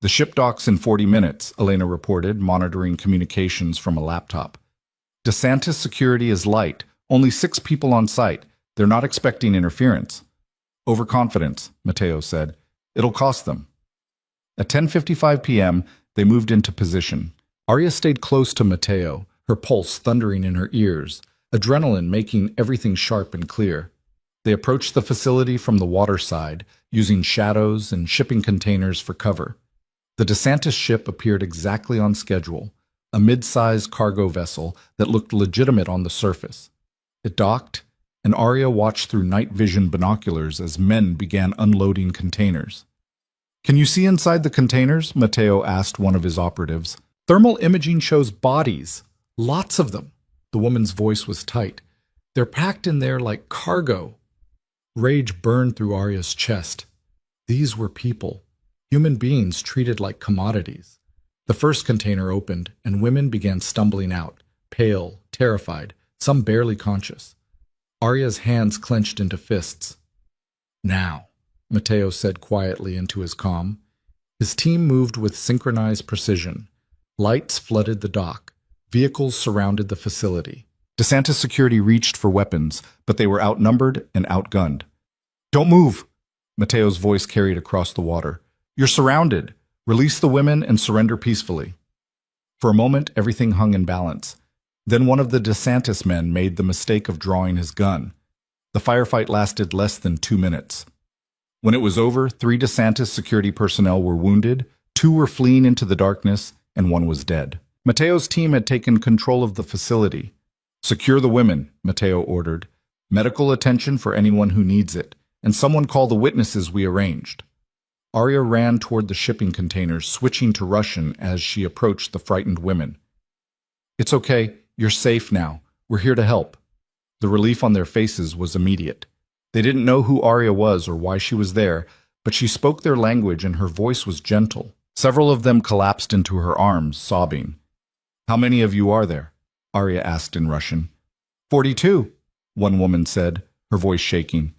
A: The ship docks in 40 minutes, Elena reported, monitoring communications from a laptop. DeSantis security is light, only 6 people on site. They're not expecting interference. Overconfidence, Mateo said. It'll cost them. At 10:55 p.m., they moved into position. Arya stayed close to Mateo, her pulse thundering in her ears, adrenaline making everything sharp and clear. They approached the facility from the water side, using shadows and shipping containers for cover. The DeSantis ship appeared exactly on schedule, a mid-sized cargo vessel that looked legitimate on the surface. It docked, and Arya watched through night vision binoculars as men began unloading containers. "Can you see inside the containers?" Mateo asked one of his operatives. "Thermal imaging shows bodies. Lots of them." The woman's voice was tight. "They're packed in there like cargo." Rage burned through Arya's chest. These were people, human beings treated like commodities. The first container opened, and women began stumbling out, pale, terrified, some barely conscious. Arya's hands clenched into fists. "Now," Mateo said quietly into his comm. His team moved with synchronized precision. Lights flooded the dock. Vehicles surrounded the facility. DeSantis security reached for weapons, but they were outnumbered and outgunned. "Don't move," Mateo's voice carried across the water. "You're surrounded. Release the women and surrender peacefully." For a moment, everything hung in balance. Then one of the DeSantis men made the mistake of drawing his gun. The firefight lasted less than 2 minutes. When it was over, 3 DeSantis security personnel were wounded, 2 were fleeing into the darkness, and 1 was dead. Mateo's team had taken control of the facility. "Secure the women," Mateo ordered. "Medical attention for anyone who needs it, and someone call the witnesses we arranged." Arya ran toward the shipping containers, switching to Russian as she approached the frightened women. "It's okay. You're safe now. We're here to help." The relief on their faces was immediate. They didn't know who Arya was or why she was there, but she spoke their language and her voice was gentle. Several of them collapsed into her arms, sobbing. "How many of you are there?" Arya asked in Russian. 42, one woman said, her voice shaking.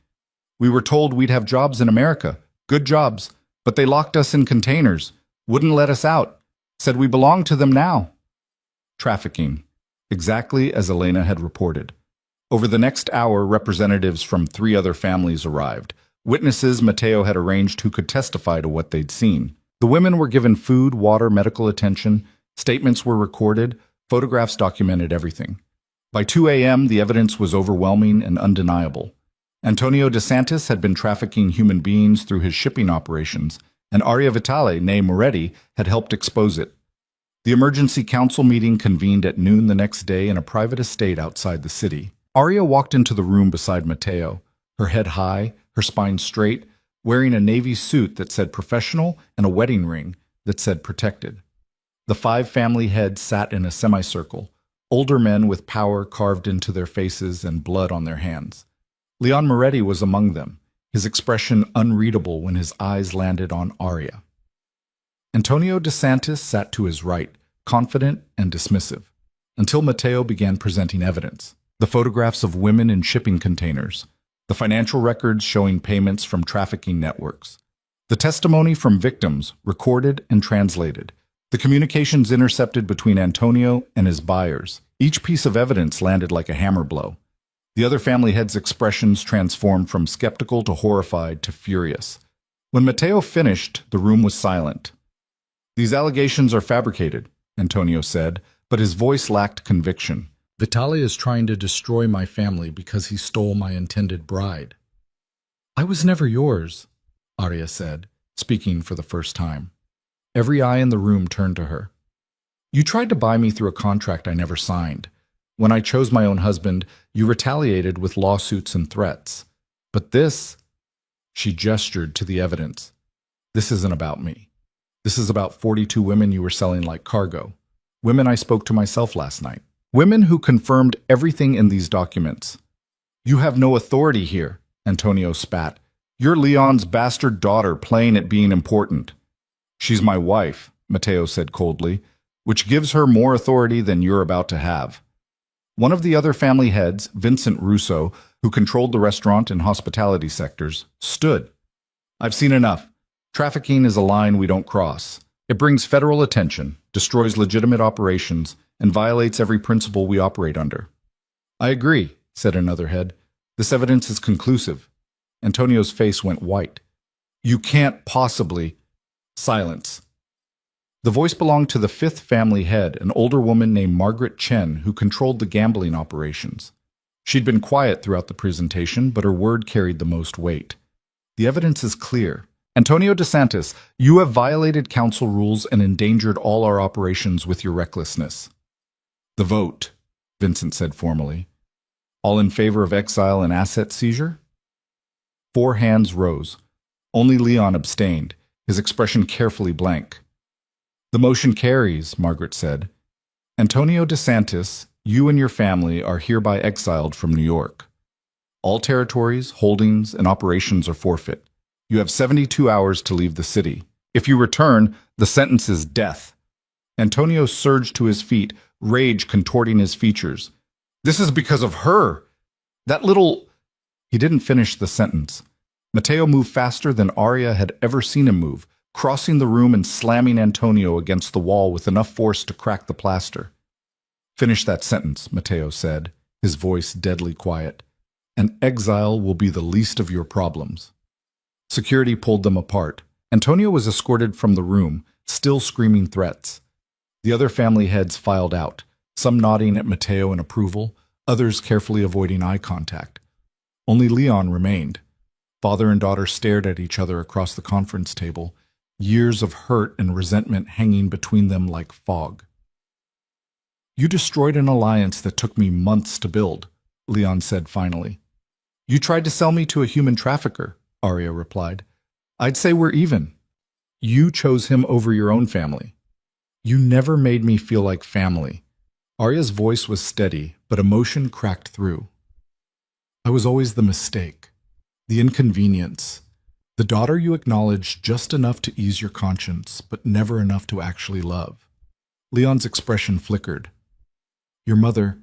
A: "We were told we'd have jobs in America, good jobs, but they locked us in containers, wouldn't let us out, said we belonged to them now." Trafficking, exactly as Elena had reported. Over the next hour, representatives from 3 other families arrived, witnesses Mateo had arranged who could testify to what they'd seen. The women were given food, water, medical attention, statements were recorded, photographs documented everything. By 2 a.m., the evidence was overwhelming and undeniable. Antonio DeSantis had been trafficking human beings through his shipping operations, and Arya Vitale, née Moretti, had helped expose it. The emergency council meeting convened at noon the next day in a private estate outside the city. Arya walked into the room beside Mateo, her head high, her spine straight, wearing a navy suit that said professional and a wedding ring that said protected. The 5 family heads sat in a semicircle, older men with power carved into their faces and blood on their hands. Leon Moretti was among them, his expression unreadable when his eyes landed on Arya. Antonio DeSantis sat to his right, confident and dismissive, until Mateo began presenting evidence. The photographs of women in shipping containers, the financial records showing payments from trafficking networks, the testimony from victims recorded and translated, the communications intercepted between Antonio and his buyers. Each piece of evidence landed like a hammer blow. The other family heads' expressions transformed from skeptical to horrified to furious. When Mateo finished, the room was silent. "These allegations are fabricated," Antonio said, but his voice lacked conviction. "Vitale is trying to destroy my family because he stole my intended bride." "I was never yours," Arya said, speaking for the first time. Every eye in the room turned to her. "You tried to buy me through a contract I never signed. When I chose my own husband, you retaliated with lawsuits and threats. But this," she gestured to the evidence, "this isn't about me. This is about 42 women you were selling like cargo. Women I spoke to myself last night. Women who confirmed everything in these documents." "You have no authority here," Antonio spat. "You're Leon's bastard daughter playing at being important." "She's my wife," Mateo said coldly, "which gives her more authority than you're about to have." One of the other family heads, Vincent Russo, who controlled the restaurant and hospitality sectors, stood. I've seen enough. Trafficking is a line we don't cross. It brings federal attention, destroys legitimate operations, and violates every principle we operate under. I agree, said another head. This evidence is conclusive. Antonio's face went white. You can't possibly. Silence. The voice belonged to the fifth family head, an older woman named Margaret Chen, who controlled the gambling operations. She'd been quiet throughout the presentation, but her word carried the most weight. The evidence is clear. Antonio DeSantis, you have violated council rules and endangered all our operations with your recklessness. The vote, Vincent said formally. All in favor of exile and asset seizure? 4 hands rose. Only Leon abstained, his expression carefully blank. The motion carries, Margaret said. Antonio DeSantis, you and your family are hereby exiled from New York. All territories, holdings, and operations are forfeit. You have 72 hours to leave the city. If you return, the sentence is death. Antonio surged to his feet, rage contorting his features. This is because of her. That little... He didn't finish the sentence. Matteo moved faster than Arya had ever seen him move, crossing the room and slamming Antonio against the wall with enough force to crack the plaster. Finish that sentence, Matteo said, his voice deadly quiet. An exile will be the least of your problems. Security pulled them apart. Antonio was escorted from the room, still screaming threats. The other family heads filed out, some nodding at Matteo in approval, others carefully avoiding eye contact. Only Leon remained. Father and daughter stared at each other across the conference table, years of hurt and resentment hanging between them like fog. You destroyed an alliance that took me months to build, Leon said finally. You tried to sell me to a human trafficker, Arya replied. I'd say we're even. You chose him over your own family. You never made me feel like family. Arya's voice was steady, but emotion cracked through. I was always the mistake, the inconvenience, the daughter you acknowledged just enough to ease your conscience, but never enough to actually love. Leon's expression flickered. Your mother...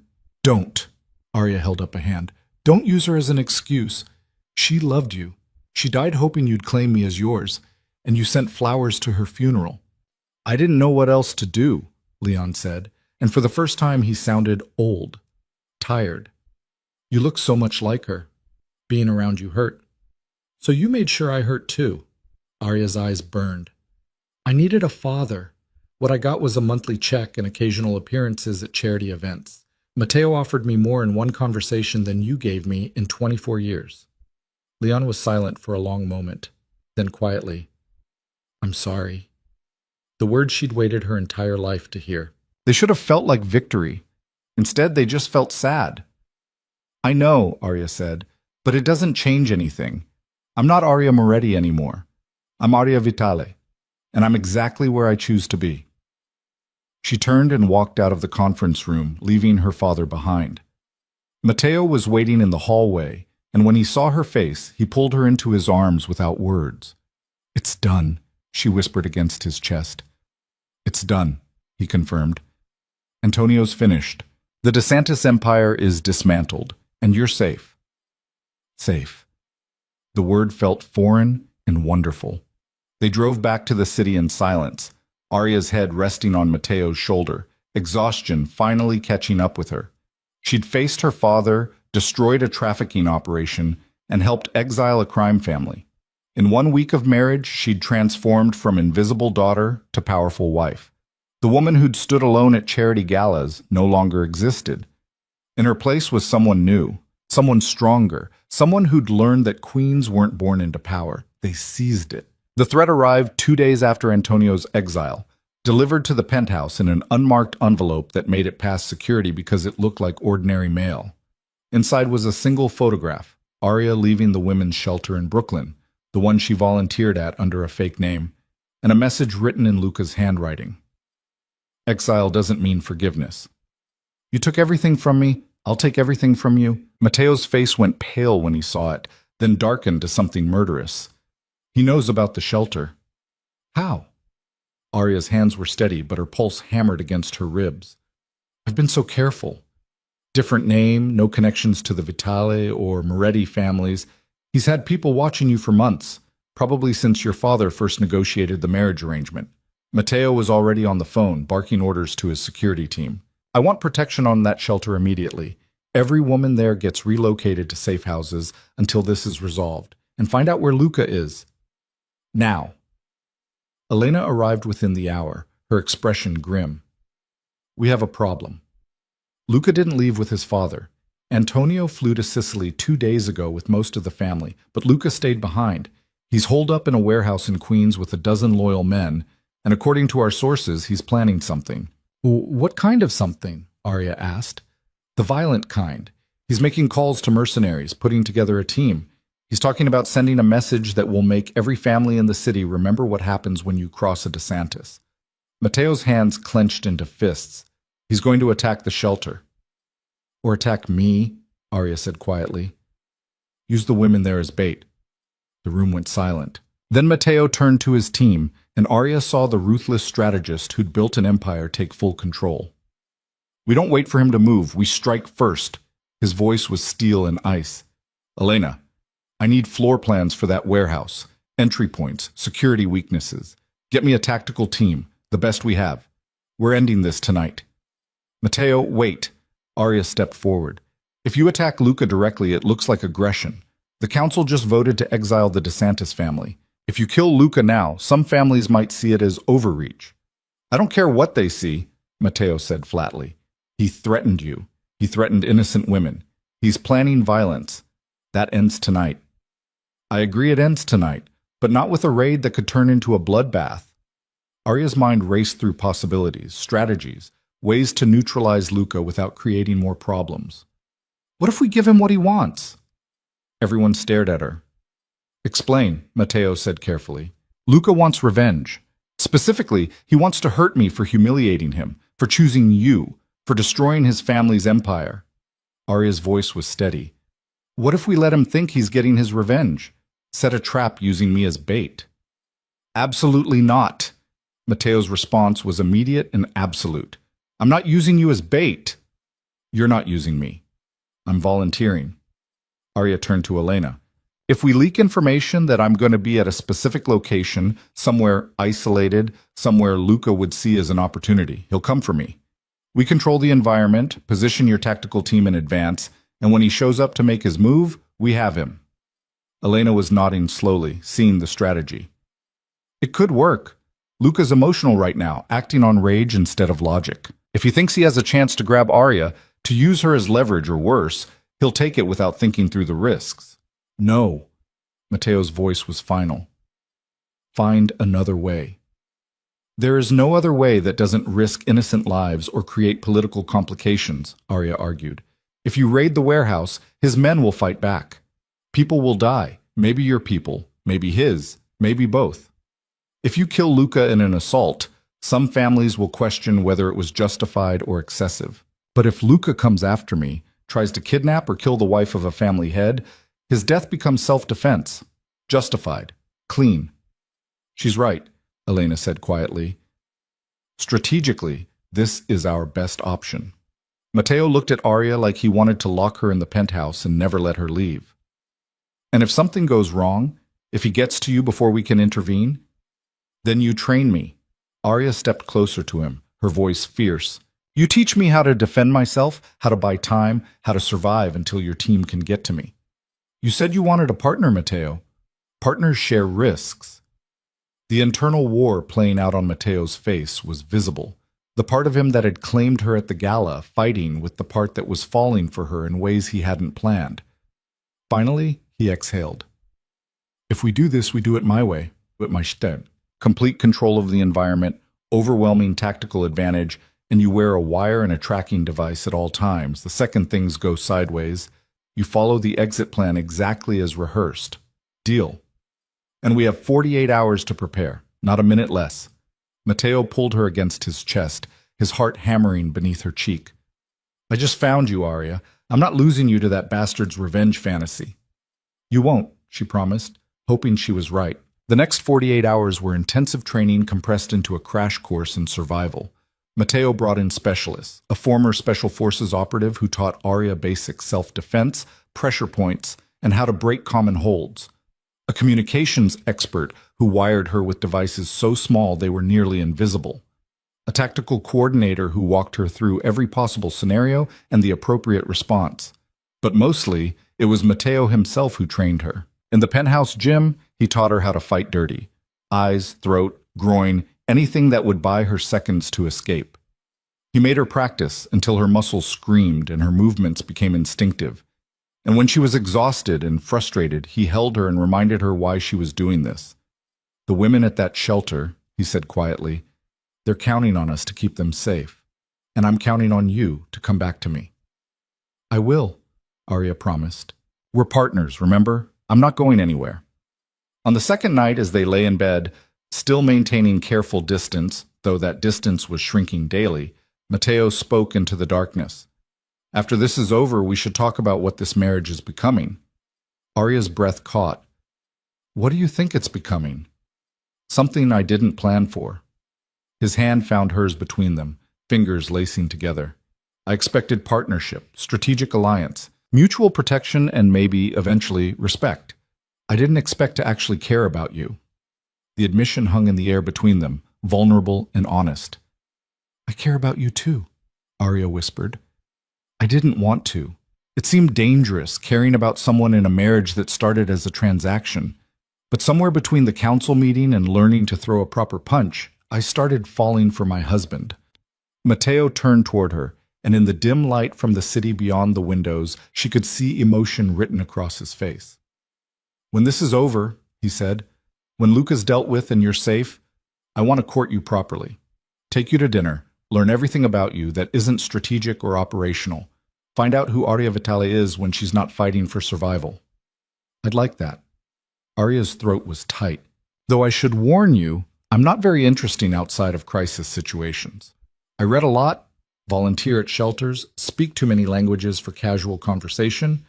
A: Don't. Arya held up a hand. Don't use her as an excuse. She loved you. She died hoping you'd claim me as yours, and you sent flowers to her funeral. I didn't know what else to do, Leon said, and for the first time he sounded old, tired. You look so much like her. Being around you hurt. So you made sure I hurt too. Arya's eyes burned. I needed a father. What I got was a monthly check and occasional appearances at charity events. Matteo offered me more in one conversation than you gave me in 24 years. Leon was silent for a long moment, then quietly, I'm sorry. The words she'd waited her entire life to hear. They should have felt like victory. Instead, they just felt sad. I know, Arya said, but it doesn't change anything. I'm not Arya Moretti anymore. I'm Arya Vitale, and I'm exactly where I choose to be. She turned and walked out of the conference room, leaving her father behind. Matteo was waiting in the hallway, and when he saw her face, he pulled her into his arms without words. It's done, she whispered against his chest. It's done, he confirmed. Antonio's finished. The DeSantis empire is dismantled, and you're safe. Safe. The word felt foreign and wonderful. They drove back to the city in silence, Arya's head resting on Matteo's shoulder, exhaustion finally catching up with her. She'd faced her father, destroyed a trafficking operation, and helped exile a crime family. In 1 week of marriage, she'd transformed from invisible daughter to powerful wife. The woman who'd stood alone at charity galas no longer existed. In her place was someone new, someone stronger, someone who'd learned that queens weren't born into power. They seized it. The threat arrived 2 days after Antonio's exile, delivered to the penthouse in an unmarked envelope that made it past security because it looked like ordinary mail. Inside was a single photograph, Arya leaving the women's shelter in Brooklyn, the one she volunteered at under a fake name, and a message written in Luca's handwriting. Exile doesn't mean forgiveness. You took everything from me, I'll take everything from you. Matteo's face went pale when he saw it, then darkened to something murderous. He knows about the shelter. How? Arya's hands were steady, but her pulse hammered against her ribs. I've been so careful. Different name, no connections to the Vitale or Moretti families. He's had people watching you for months, probably since your father first negotiated the marriage arrangement. Matteo was already on the phone, barking orders to his security team. I want protection on that shelter immediately. Every woman there gets relocated to safe houses until this is resolved. And find out where Luca is. Now. Elena arrived within the hour, her expression grim. We have a problem. Luca didn't leave with his father. Antonio flew to Sicily 2 days ago with most of the family, but Luca stayed behind. He's holed up in a warehouse in Queens with a dozen loyal men, and according to our sources, he's planning something. What kind of something? Arya asked. The violent kind. He's making calls to mercenaries, putting together a team. He's talking about sending a message that will make every family in the city remember what happens when you cross a DeSantis. Matteo's hands clenched into fists. He's going to attack the shelter. Or attack me, Arya said quietly. Use the women there as bait. The room went silent. Then Matteo turned to his team, and Arya saw the ruthless strategist who'd built an empire take full control. We don't wait for him to move, we strike first. His voice was steel and ice. Elena, I need floor plans for that warehouse, entry points, security weaknesses. Get me a tactical team, the best we have. We're ending this tonight. Matteo, wait. Arya stepped forward. If you attack Luca directly, it looks like aggression. The council just voted to exile the DeSantis family. If you kill Luca now, some families might see it as overreach. I don't care what they see, Matteo said flatly. He threatened you. He threatened innocent women. He's planning violence. That ends tonight. I agree it ends tonight, but not with a raid that could turn into a bloodbath. Arya's mind raced through possibilities, strategies, ways to neutralize Luca without creating more problems. What if we give him what he wants? Everyone stared at her. Explain, Matteo said carefully. Luca wants revenge. Specifically, he wants to hurt me for humiliating him, for choosing you, for destroying his family's empire. Arya's voice was steady. What if we let him think he's getting his revenge? Set a trap using me as bait? Absolutely not. Matteo's response was immediate and absolute. I'm not using you as bait. You're not using me. I'm volunteering. Arya turned to Elena. If we leak information that I'm going to be at a specific location, somewhere isolated, somewhere Luca would see as an opportunity, he'll come for me. We control the environment, position your tactical team in advance, and when he shows up to make his move, we have him. Elena was nodding slowly, seeing the strategy. It could work. Luca's emotional right now, acting on rage instead of logic. If he thinks he has a chance to grab Arya, to use her as leverage or worse, he'll take it without thinking through the risks. No. Matteo's voice was final. Find another way. There is no other way that doesn't risk innocent lives or create political complications, Arya argued. If you raid the warehouse, his men will fight back. People will die. Maybe your people, maybe his, maybe both. If you kill Luca in an assault, some families will question whether it was justified or excessive. But if Luca comes after me, tries to kidnap or kill the wife of a family head, his death becomes self-defense. Justified. Clean. She's right, Elena said quietly. Strategically, this is our best option. Matteo looked at Arya like he wanted to lock her in the penthouse and never let her leave. And if something goes wrong, if he gets to you before we can intervene, then you train me. Arya stepped closer to him, her voice fierce. You teach me how to defend myself, how to buy time, how to survive until your team can get to me. You said you wanted a partner, Matteo. Partners share risks. The internal war playing out on Matteo's face was visible. The part of him that had claimed her at the gala, fighting with the part that was falling for her in ways he hadn't planned. Finally, he exhaled. If we do this, we do it my way, with my Stern. Complete control of the environment, overwhelming tactical advantage, and you wear a wire and a tracking device at all times. The second things go sideways, you follow the exit plan exactly as rehearsed. Deal. And we have 48 hours to prepare, not a minute less. Matteo pulled her against his chest, his heart hammering beneath her cheek. I just found you, Arya. I'm not losing you to that bastard's revenge fantasy. You won't, she promised, hoping she was right. The next 48 hours were intensive training compressed into a crash course in survival. Matteo brought in specialists, a former Special Forces operative who taught Arya basic self-defense, pressure points, and how to break common holds. A communications expert who wired her with devices so small they were nearly invisible. A tactical coordinator who walked her through every possible scenario and the appropriate response. But mostly, it was Matteo himself who trained her. In the penthouse gym, he taught her how to fight dirty. Eyes, throat, groin, anything that would buy her seconds to escape. He made her practice until her muscles screamed and her movements became instinctive. And when she was exhausted and frustrated, he held her and reminded her why she was doing this. The women at that shelter, he said quietly, they're counting on us to keep them safe. And I'm counting on you to come back to me. I will, Arya promised. We're partners, remember? I'm not going anywhere. On the second night, as they lay in bed, still maintaining careful distance, though that distance was shrinking daily, Matteo spoke into the darkness. After this is over, we should talk about what this marriage is becoming. Arya's breath caught. What do you think it's becoming? Something I didn't plan for. His hand found hers between them, fingers lacing together. I expected partnership, strategic alliance, mutual protection, and maybe, eventually, respect. I didn't expect to actually care about you. The admission hung in the air between them, vulnerable and honest. I care about you too, Arya whispered. I didn't want to. It seemed dangerous, caring about someone in a marriage that started as a transaction. But somewhere between the council meeting and learning to throw a proper punch, I started falling for my husband. Matteo turned toward her, and in the dim light from the city beyond the windows, she could see emotion written across his face. When this is over, he said, when Luca's dealt with and you're safe, I want to court you properly. Take you to dinner, learn everything about you that isn't strategic or operational. Find out who Arya Vitale is when she's not fighting for survival. I'd like that. Arya's throat was tight. Though I should warn you, I'm not very interesting outside of crisis situations. I read a lot, volunteer at shelters, speak too many languages for casual conversation.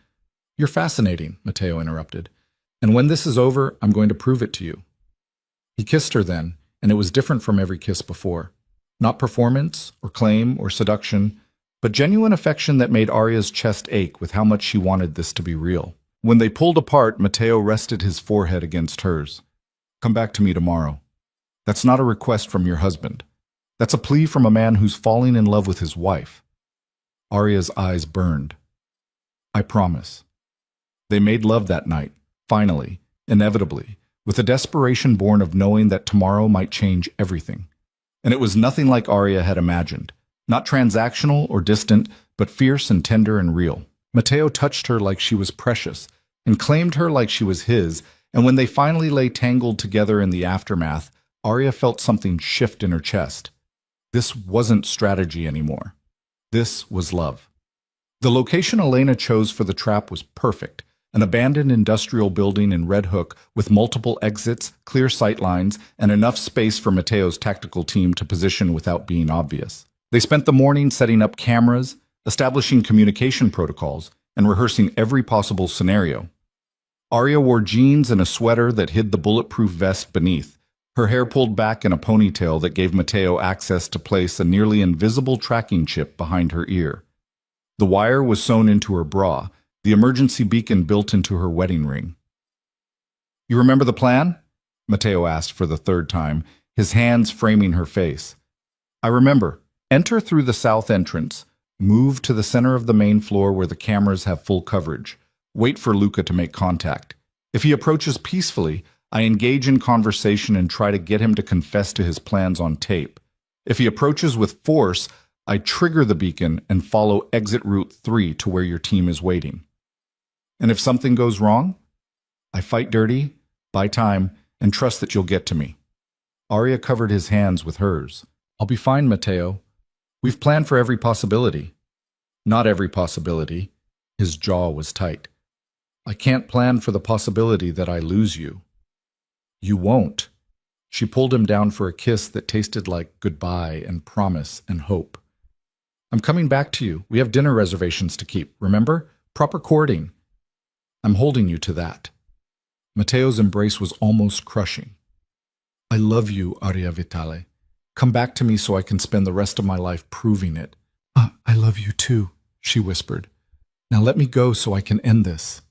A: You're fascinating, Matteo interrupted. And when this is over, I'm going to prove it to you. He kissed her then, and it was different from every kiss before. Not performance, or claim, or seduction, but genuine affection that made Arya's chest ache with how much she wanted this to be real. When they pulled apart, Matteo rested his forehead against hers. Come back to me tomorrow. That's not a request from your husband. That's a plea from a man who's falling in love with his wife. Arya's eyes burned. I promise. They made love that night. Finally, inevitably, with a desperation born of knowing that tomorrow might change everything. And it was nothing like Arya had imagined. Not transactional or distant, but fierce and tender and real. Matteo touched her like she was precious, and claimed her like she was his, and when they finally lay tangled together in the aftermath, Arya felt something shift in her chest. This wasn't strategy anymore. This was love. The location Elena chose for the trap was perfect. An abandoned industrial building in Red Hook with multiple exits, clear sight lines, and enough space for Matteo's tactical team to position without being obvious. They spent the morning setting up cameras, establishing communication protocols, and rehearsing every possible scenario. Arya wore jeans and a sweater that hid the bulletproof vest beneath, her hair pulled back in a ponytail that gave Matteo access to place a nearly invisible tracking chip behind her ear. The wire was sewn into her bra, the emergency beacon built into her wedding ring. You remember the plan? Matteo asked for the third time, his hands framing her face. I remember. Enter through the south entrance. Move to the center of the main floor where the cameras have full coverage. Wait for Luca to make contact. If he approaches peacefully, I engage in conversation and try to get him to confess to his plans on tape. If he approaches with force, I trigger the beacon and follow exit route 3 to where your team is waiting. And if something goes wrong, I fight dirty, buy time, and trust that you'll get to me. Arya covered his hands with hers. I'll be fine, Matteo. We've planned for every possibility. Not every possibility. His jaw was tight. I can't plan for the possibility that I lose you. You won't. She pulled him down for a kiss that tasted like goodbye and promise and hope. I'm coming back to you. We have dinner reservations to keep, remember? Proper courting. I'm holding you to that. Matteo's embrace was almost crushing. I love you, Arya Vitale. Come back to me so I can spend the rest of my life proving it. I love you too, she whispered. Now let me go so I can end this.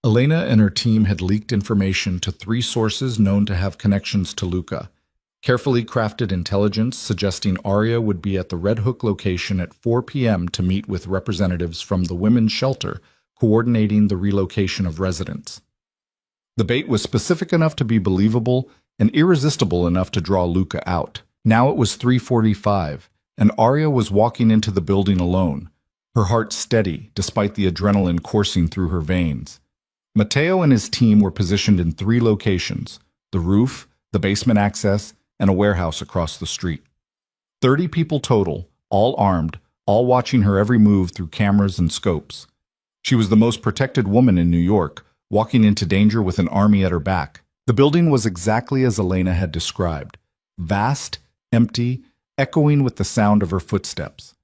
A: Elena and her team had leaked information to 3 sources known to have connections to Luca. Carefully crafted intelligence suggesting Arya would be at the Red Hook location at 4 p.m. to meet with representatives from the women's shelter, coordinating the relocation of residents. The bait was specific enough to be believable and irresistible enough to draw Luca out. Now it was 3:45, and Arya was walking into the building alone, her heart steady despite the adrenaline coursing through her veins. Matteo and his team were positioned in 3 locations: the roof, the basement access, and a warehouse across the street. 30 people total, all armed, all watching her every move through cameras and scopes. She was the most protected woman in New York, walking into danger with an army at her back. The building was exactly as Elena had described: vast, empty, echoing with the sound of her footsteps.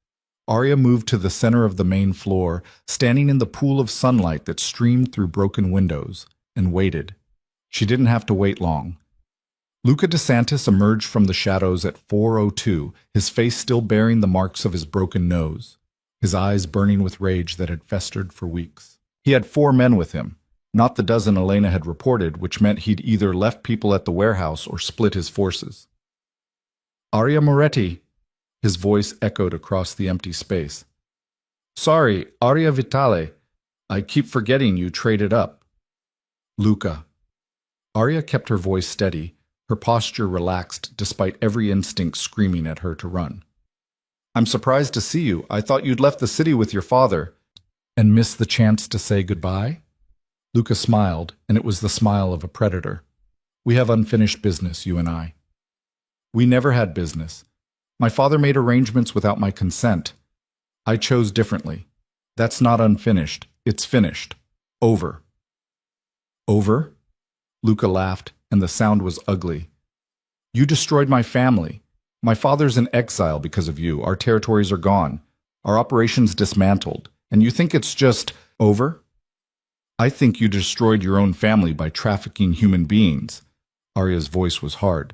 A: Arya moved to the center of the main floor, standing in the pool of sunlight that streamed through broken windows, and waited. She didn't have to wait long. Luca DeSantis emerged from the shadows at 4:02, his face still bearing the marks of his broken nose, his eyes burning with rage that had festered for weeks. He had 4 men with him, not the dozen Elena had reported, which meant he'd either left people at the warehouse or split his forces. Arya Moretti, his voice echoed across the empty space. Sorry, Arya Vitale. I keep forgetting you traded up. Luca. Arya kept her voice steady, her posture relaxed despite every instinct screaming at her to run. I'm surprised to see you. I thought you'd left the city with your father. And missed the chance to say goodbye? Luca smiled, and it was the smile of a predator. We have unfinished business, you and I. We never had business. My father made arrangements without my consent. I chose differently. That's not unfinished. It's finished. Over. Over? Luca laughed, and the sound was ugly. You destroyed my family. My father's in exile because of you. Our territories are gone. Our operations dismantled. And you think it's just over? I think you destroyed your own family by trafficking human beings. Arya's voice was hard.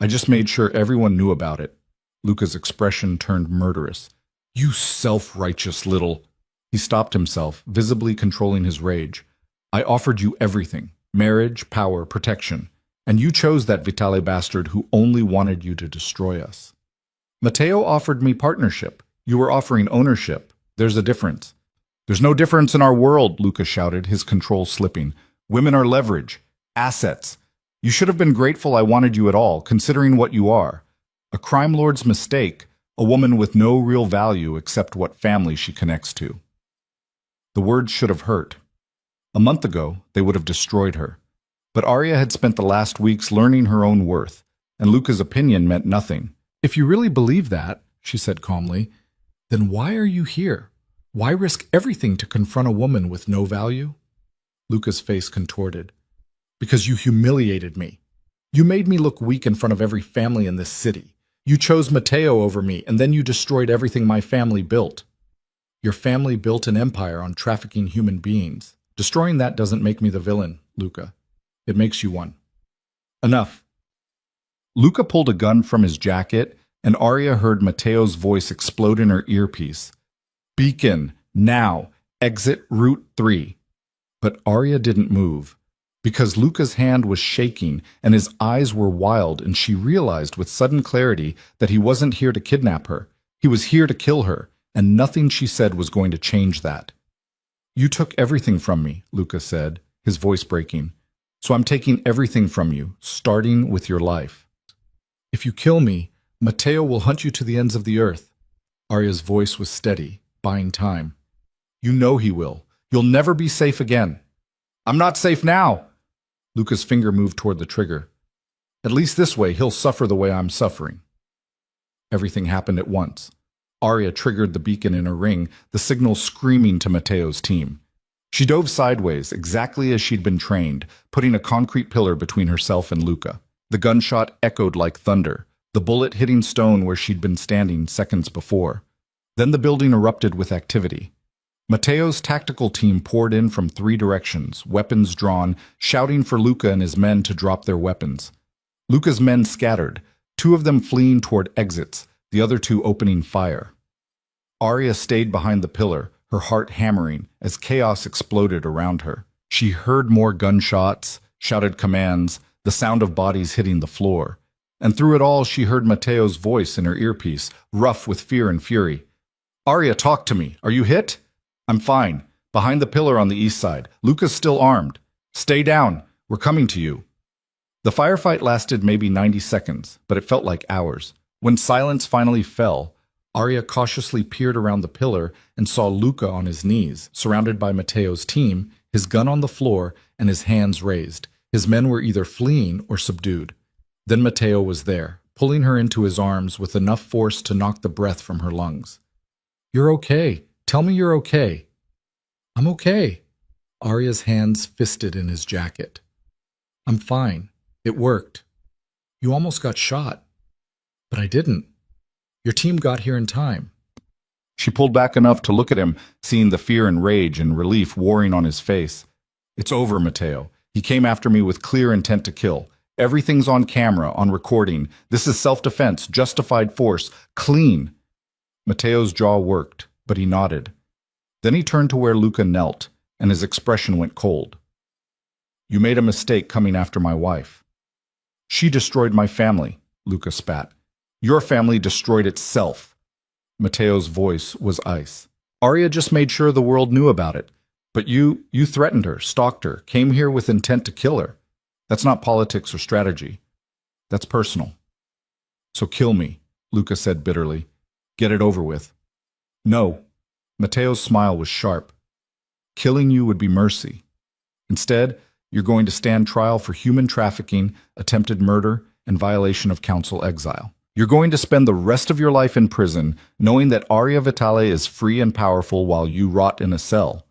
A: I just made sure everyone knew about it. Luca's expression turned murderous. You self-righteous little... He stopped himself, visibly controlling his rage. I offered you everything. Marriage, power, protection. And you chose that Vitale bastard who only wanted you to destroy us. Matteo offered me partnership. You were offering ownership. There's a difference. There's no difference in our world, Luca shouted, his control slipping. Women are leverage. Assets. You should have been grateful I wanted you at all, considering what you are. A crime lord's mistake, a woman with no real value except what family she connects to. The words should have hurt. A month ago, they would have destroyed her. But Arya had spent the last weeks learning her own worth, and Luca's opinion meant nothing. If you really believe that, she said calmly, then why are you here? Why risk everything to confront a woman with no value? Luca's face contorted. Because you humiliated me. You made me look weak in front of every family in this city. You chose Matteo over me, and then you destroyed everything my family built. Your family built an empire on trafficking human beings. Destroying that doesn't make me the villain, Luca. It makes you one. Enough. Luca pulled a gun from his jacket, and Arya heard Matteo's voice explode in her earpiece. Beacon, now, exit Route 3. But Arya didn't move, because Luca's hand was shaking and his eyes were wild, and she realized with sudden clarity that he wasn't here to kidnap her. He was here to kill her, and nothing she said was going to change that. You took everything from me, Luca said, his voice breaking. So I'm taking everything from you, starting with your life. If you kill me, Matteo will hunt you to the ends of the earth. Arya's voice was steady, buying time. You know he will. You'll never be safe again. I'm not safe now. Luca's finger moved toward the trigger. At least this way, he'll suffer the way I'm suffering. Everything happened at once. Arya triggered the beacon in her ring, the signal screaming to Matteo's team. She dove sideways, exactly as she'd been trained, putting a concrete pillar between herself and Luca. The gunshot echoed like thunder, the bullet hitting stone where she'd been standing seconds before. Then the building erupted with activity. Matteo's tactical team poured in from 3 directions, weapons drawn, shouting for Luca and his men to drop their weapons. Luca's men scattered, two of them fleeing toward exits, the other two opening fire. Arya stayed behind the pillar, her heart hammering as chaos exploded around her. She heard more gunshots, shouted commands, the sound of bodies hitting the floor. And through it all, she heard Mateo's voice in her earpiece, rough with fear and fury. "Arya, talk to me. Are you hit?" "I'm fine. Behind the pillar on the east side. Luca's still armed. Stay down. We're coming to you." The firefight lasted maybe 90 seconds, but it felt like hours. When silence finally fell, Arya cautiously peered around the pillar and saw Luca on his knees, surrounded by Mateo's team, his gun on the floor and his hands raised. His men were either fleeing or subdued. Then Mateo was there, pulling her into his arms with enough force to knock the breath from her lungs. "You're okay. Tell me you're okay." "I'm okay." Arya's hands fisted in his jacket. "I'm fine. It worked. You almost got shot." "But I didn't. Your team got here in time." She pulled back enough to look at him, seeing the fear and rage and relief warring on his face. "It's over, Mateo. He came after me with clear intent to kill. Everything's on camera, on recording. This is self-defense, justified force, clean." Mateo's jaw worked, but he nodded. Then he turned to where Luca knelt, and his expression went cold. "You made a mistake coming after my wife." "She destroyed my family," Luca spat. "Your family destroyed itself." Mateo's voice was ice. "Arya just made sure the world knew about it. But you threatened her, stalked her, came here with intent to kill her. That's not politics or strategy. That's personal." "So kill me," Luca said bitterly. "Get it over with." "No." Mateo's smile was sharp. "Killing you would be mercy. Instead, you're going to stand trial for human trafficking, attempted murder, and violation of council exile. You're going to spend the rest of your life in prison, knowing that Arya Vitale is free and powerful while you rot in a cell."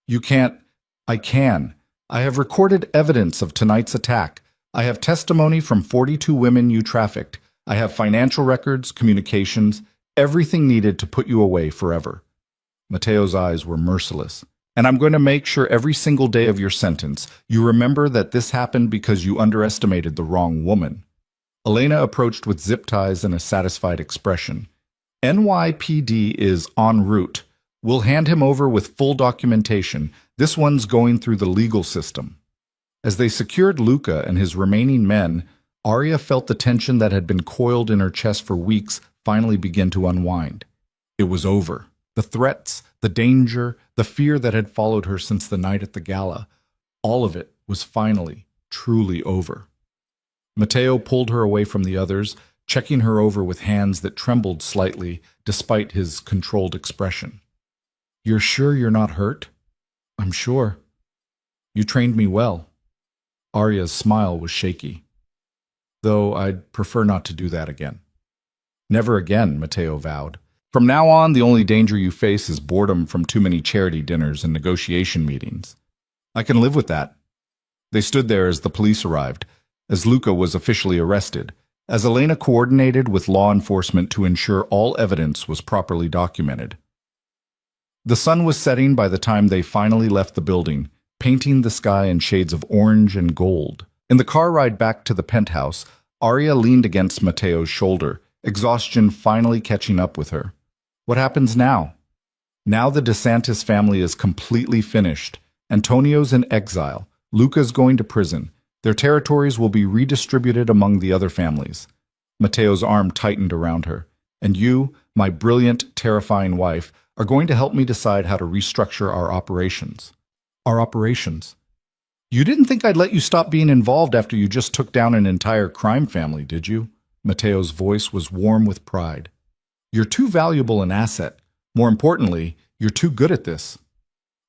A: "You can't." "I can. I have recorded evidence of tonight's attack. I have testimony from 42 women you trafficked. I have financial records, communications, everything needed to put you away forever." Mateo's eyes were merciless. "And I'm going to make sure every single day of your sentence, you remember that this happened because you underestimated the wrong woman." Elena approached with zip ties and a satisfied expression. "NYPD is en route. We'll hand him over with full documentation. This one's going through the legal system." As they secured Luca and his remaining men, Arya felt the tension that had been coiled in her chest for weeks finally begin to unwind. It was over. The threats, the danger, the fear that had followed her since the night at the gala, all of it was finally, truly over. Mateo pulled her away from the others, checking her over with hands that trembled slightly despite his controlled expression. "You're sure you're not hurt?" "I'm sure." "You trained me well." Arya's smile was shaky. "Though I'd prefer not to do that again." "Never again," Mateo vowed. "From now on, the only danger you face is boredom from too many charity dinners and negotiation meetings." "I can live with that." They stood there as the police arrived, as Luca was officially arrested, as Elena coordinated with law enforcement to ensure all evidence was properly documented. The sun was setting by the time they finally left the building, painting the sky in shades of orange and gold. In the car ride back to the penthouse, Arya leaned against Mateo's shoulder, exhaustion finally catching up with her. What happens now? Now the DeSantis family is completely finished. Antonio's in exile. Luca's going to prison. Their territories will be redistributed among the other families. Mateo's arm tightened around her. "And you, my brilliant, terrifying wife, are going to help me decide how to restructure our operations." "Our operations?" "You didn't think I'd let you stop being involved after you just took down an entire crime family, did you?" Mateo's voice was warm with pride. "You're too valuable an asset. More importantly, you're too good at this."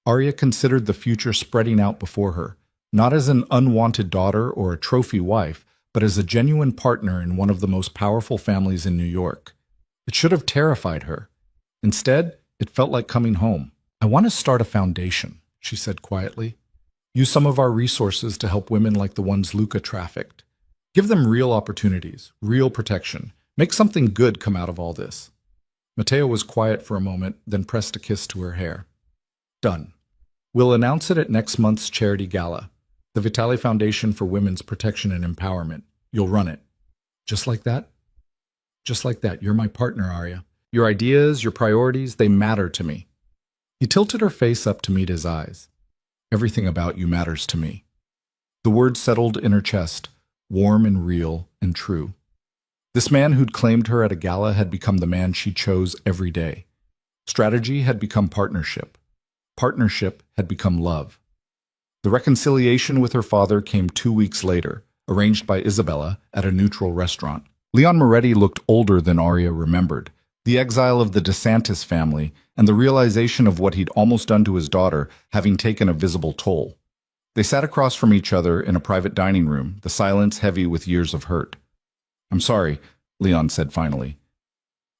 A: Arya considered the future spreading out before her, not as an unwanted daughter or a trophy wife, but as a genuine partner in one of the most powerful families in New York. It should have terrified her. Instead, it felt like coming home. "I want to start a foundation," she said quietly. "Use some of our resources to help women like the ones Luca trafficked. Give them real opportunities, real protection. Make something good come out of all this." Mateo was quiet for a moment, then pressed a kiss to her hair. "Done. We'll announce it at next month's charity gala. The Vitale Foundation for Women's Protection and Empowerment. You'll run it." Just like that? Just like that. You're my partner, Arya. Your ideas, your priorities, they matter to me. He tilted her face up to meet his eyes. Everything about you matters to me. The words settled in her chest, warm and real and true. This man who'd claimed her at a gala had become the man she chose every day. Strategy had become partnership. Partnership had become love. The reconciliation with her father came 2 weeks later, arranged by Isabella at a neutral restaurant. Leon Moretti looked older than Arya remembered. The exile of the DeSantis family and the realization of what he'd almost done to his daughter having taken a visible toll. They sat across from each other in a private dining room, the silence heavy with years of hurt. "I'm sorry," Leon said finally.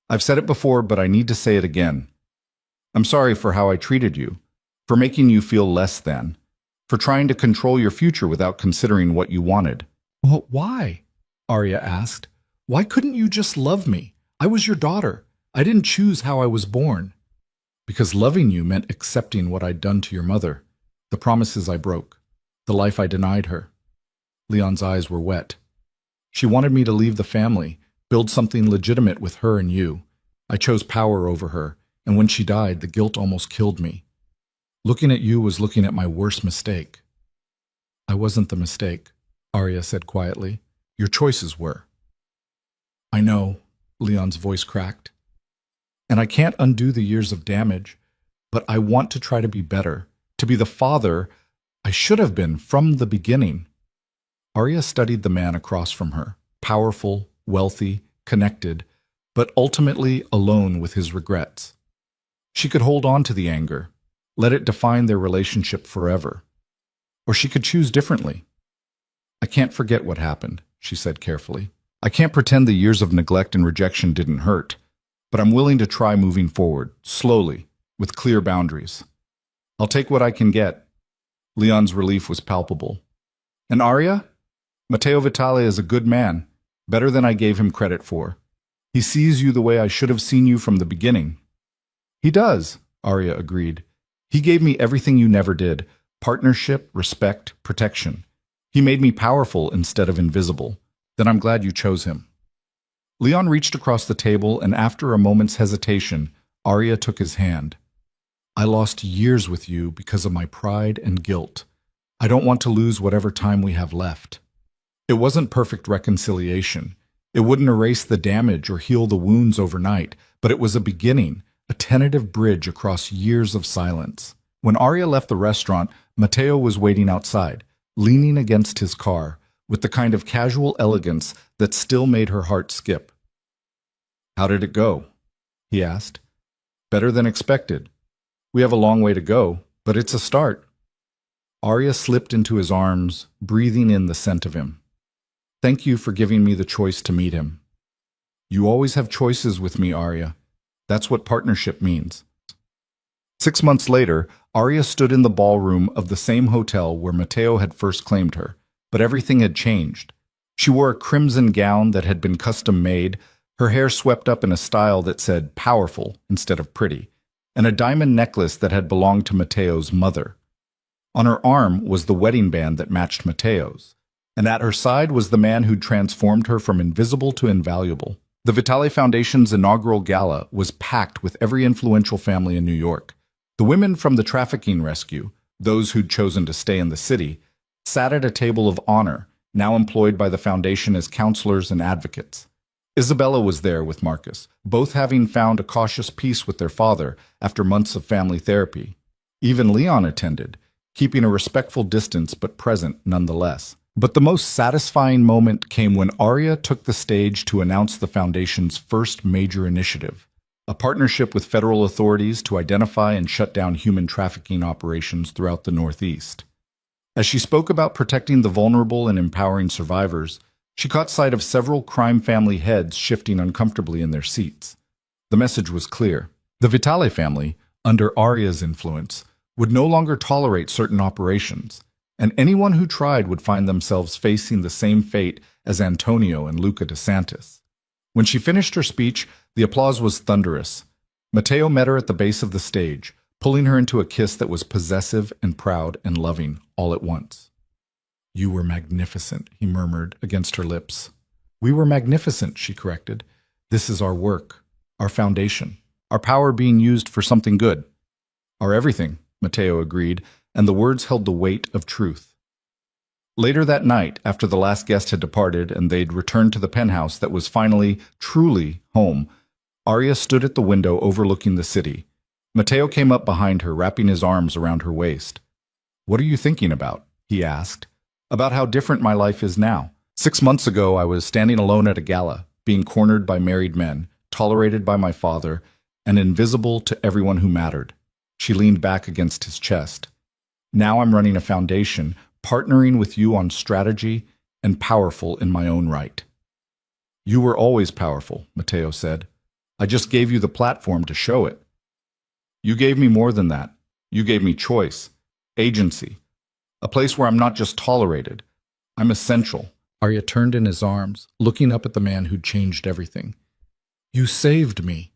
A: "I've said it before, but I need to say it again. I'm sorry for how I treated you, for making you feel less than, for trying to control your future without considering what you wanted." "Well, why?" Arya asked. "Why couldn't you just love me? I was your daughter. I didn't choose how I was born." "Because loving you meant accepting what I'd done to your mother, the promises I broke, the life I denied her." Leon's eyes were wet. "She wanted me to leave the family, build something legitimate with her and you. I chose power over her, and when she died, the guilt almost killed me. Looking at you was looking at my worst mistake." "I wasn't the mistake," Arya said quietly. "Your choices were." "I know," Leon's voice cracked. "And I can't undo the years of damage, but I want to try to be better, to be the father I should have been from the beginning." Arya studied the man across from her, powerful, wealthy, connected, but ultimately alone with his regrets. She could hold on to the anger, let it define their relationship forever. Or she could choose differently. "I can't forget what happened," she said carefully. "I can't pretend the years of neglect and rejection didn't hurt, but I'm willing to try moving forward, slowly, with clear boundaries. I'll take what I can get." Leon's relief was palpable. "And Arya? Matteo Vitale is a good man, better than I gave him credit for. He sees you the way I should have seen you from the beginning." "He does," Arya agreed. "He gave me everything you never did: partnership, respect, protection. He made me powerful instead of invisible. Then I'm glad you chose him." Leon reached across the table, and after a moment's hesitation, Arya took his hand. "I lost years with you because of my pride and guilt. I don't want to lose whatever time we have left." It wasn't perfect reconciliation. It wouldn't erase the damage or heal the wounds overnight, but it was a beginning, a tentative bridge across years of silence. When Arya left the restaurant, Matteo was waiting outside, leaning against his car, with the kind of casual elegance that still made her heart skip. "How did it go?" he asked. "Better than expected. We have a long way to go, but it's a start." Arya slipped into his arms, breathing in the scent of him. "Thank you for giving me the choice to meet him." "You always have choices with me, Arya. That's what partnership means." 6 months later, Arya stood in the ballroom of the same hotel where Matteo had first claimed her, but everything had changed. She wore a crimson gown that had been custom-made, her hair swept up in a style that said powerful instead of pretty, and a diamond necklace that had belonged to Matteo's mother. On her arm was the wedding band that matched Matteo's, and at her side was the man who'd transformed her from invisible to invaluable. The Vitale Foundation's inaugural gala was packed with every influential family in New York. The women from the trafficking rescue, those who'd chosen to stay in the city, sat at a table of honor, now employed by the foundation as counselors and advocates. Isabella was there with Marcus, both having found a cautious peace with their father after months of family therapy. Even Leon attended, keeping a respectful distance but present nonetheless. But the most satisfying moment came when Arya took the stage to announce the Foundation's first major initiative, a partnership with federal authorities to identify and shut down human trafficking operations throughout the Northeast. As she spoke about protecting the vulnerable and empowering survivors, she caught sight of several crime family heads shifting uncomfortably in their seats. The message was clear. The Vitale family, under Arya's influence, would no longer tolerate certain operations, and anyone who tried would find themselves facing the same fate as Antonio and Luca DeSantis. When she finished her speech, the applause was thunderous. Matteo met her at the base of the stage, pulling her into a kiss that was possessive and proud and loving all at once. "You were magnificent," he murmured against her lips. We were magnificent, she corrected. This is our work, our foundation, our power being used for something good. Our everything, Matteo agreed, and the words held the weight of truth. Later that night, after the last guest had departed and they'd returned to the penthouse that was finally, truly home, Arya stood at the window overlooking the city. Matteo came up behind her, wrapping his arms around her waist. "What are you thinking about?" he asked. "About how different my life is now. 6 months ago, I was standing alone at a gala, being cornered by married men, tolerated by my father, and invisible to everyone who mattered." She leaned back against his chest. "Now I'm running a foundation, partnering with you on strategy, and powerful in my own right." "You were always powerful," Matteo said. "I just gave you the platform to show it." "You gave me more than that. You gave me choice, agency, a place where I'm not just tolerated. I'm essential." Arya turned in his arms, looking up at the man who'd changed everything. "You saved me."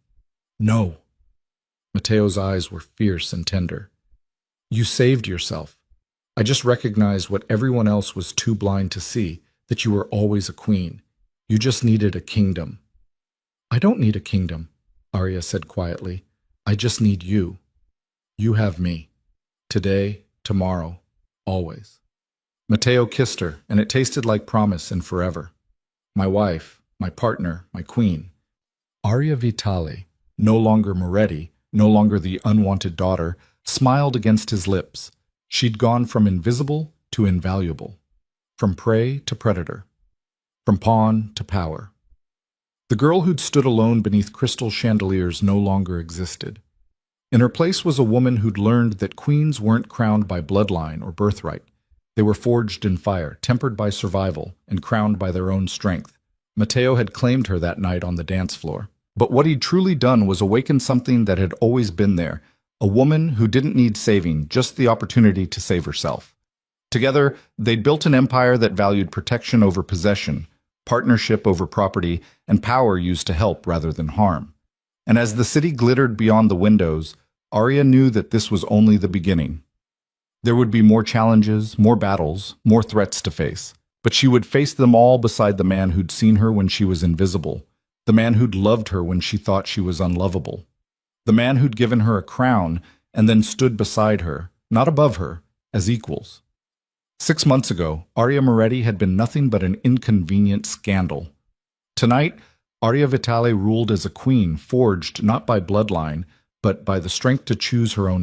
A: "No." Matteo's eyes were fierce and tender. "You saved yourself. I just recognized what everyone else was too blind to see, that you were always a queen. You just needed a kingdom." "I don't need a kingdom," Arya said quietly. "I just need you. You have me. Today, tomorrow, always." Matteo kissed her, and it tasted like promise and forever. My wife, my partner, my queen. Arya Vitale, no longer Moretti, no longer the unwanted daughter, smiled against his lips. She'd gone from invisible to invaluable, from prey to predator, from pawn to power. The girl who'd stood alone beneath crystal chandeliers no longer existed. In her place was a woman who'd learned that queens weren't crowned by bloodline or birthright. They were forged in fire, tempered by survival, and crowned by their own strength. Matteo had claimed her that night on the dance floor. But what he'd truly done was awaken something that had always been there, a woman who didn't need saving, just the opportunity to save herself. Together, they'd built an empire that valued protection over possession, partnership over property, and power used to help rather than harm. And as the city glittered beyond the windows, Arya knew that this was only the beginning. There would be more challenges, more battles, more threats to face. But she would face them all beside the man who'd seen her when she was invisible, the man who'd loved her when she thought she was unlovable, the man who'd given her a crown and then stood beside her, not above her, as equals. 6 months ago, Arya Moretti had been nothing but an inconvenient scandal. Tonight, Arya Vitale ruled as a queen, forged not by bloodline, but by the strength to choose her own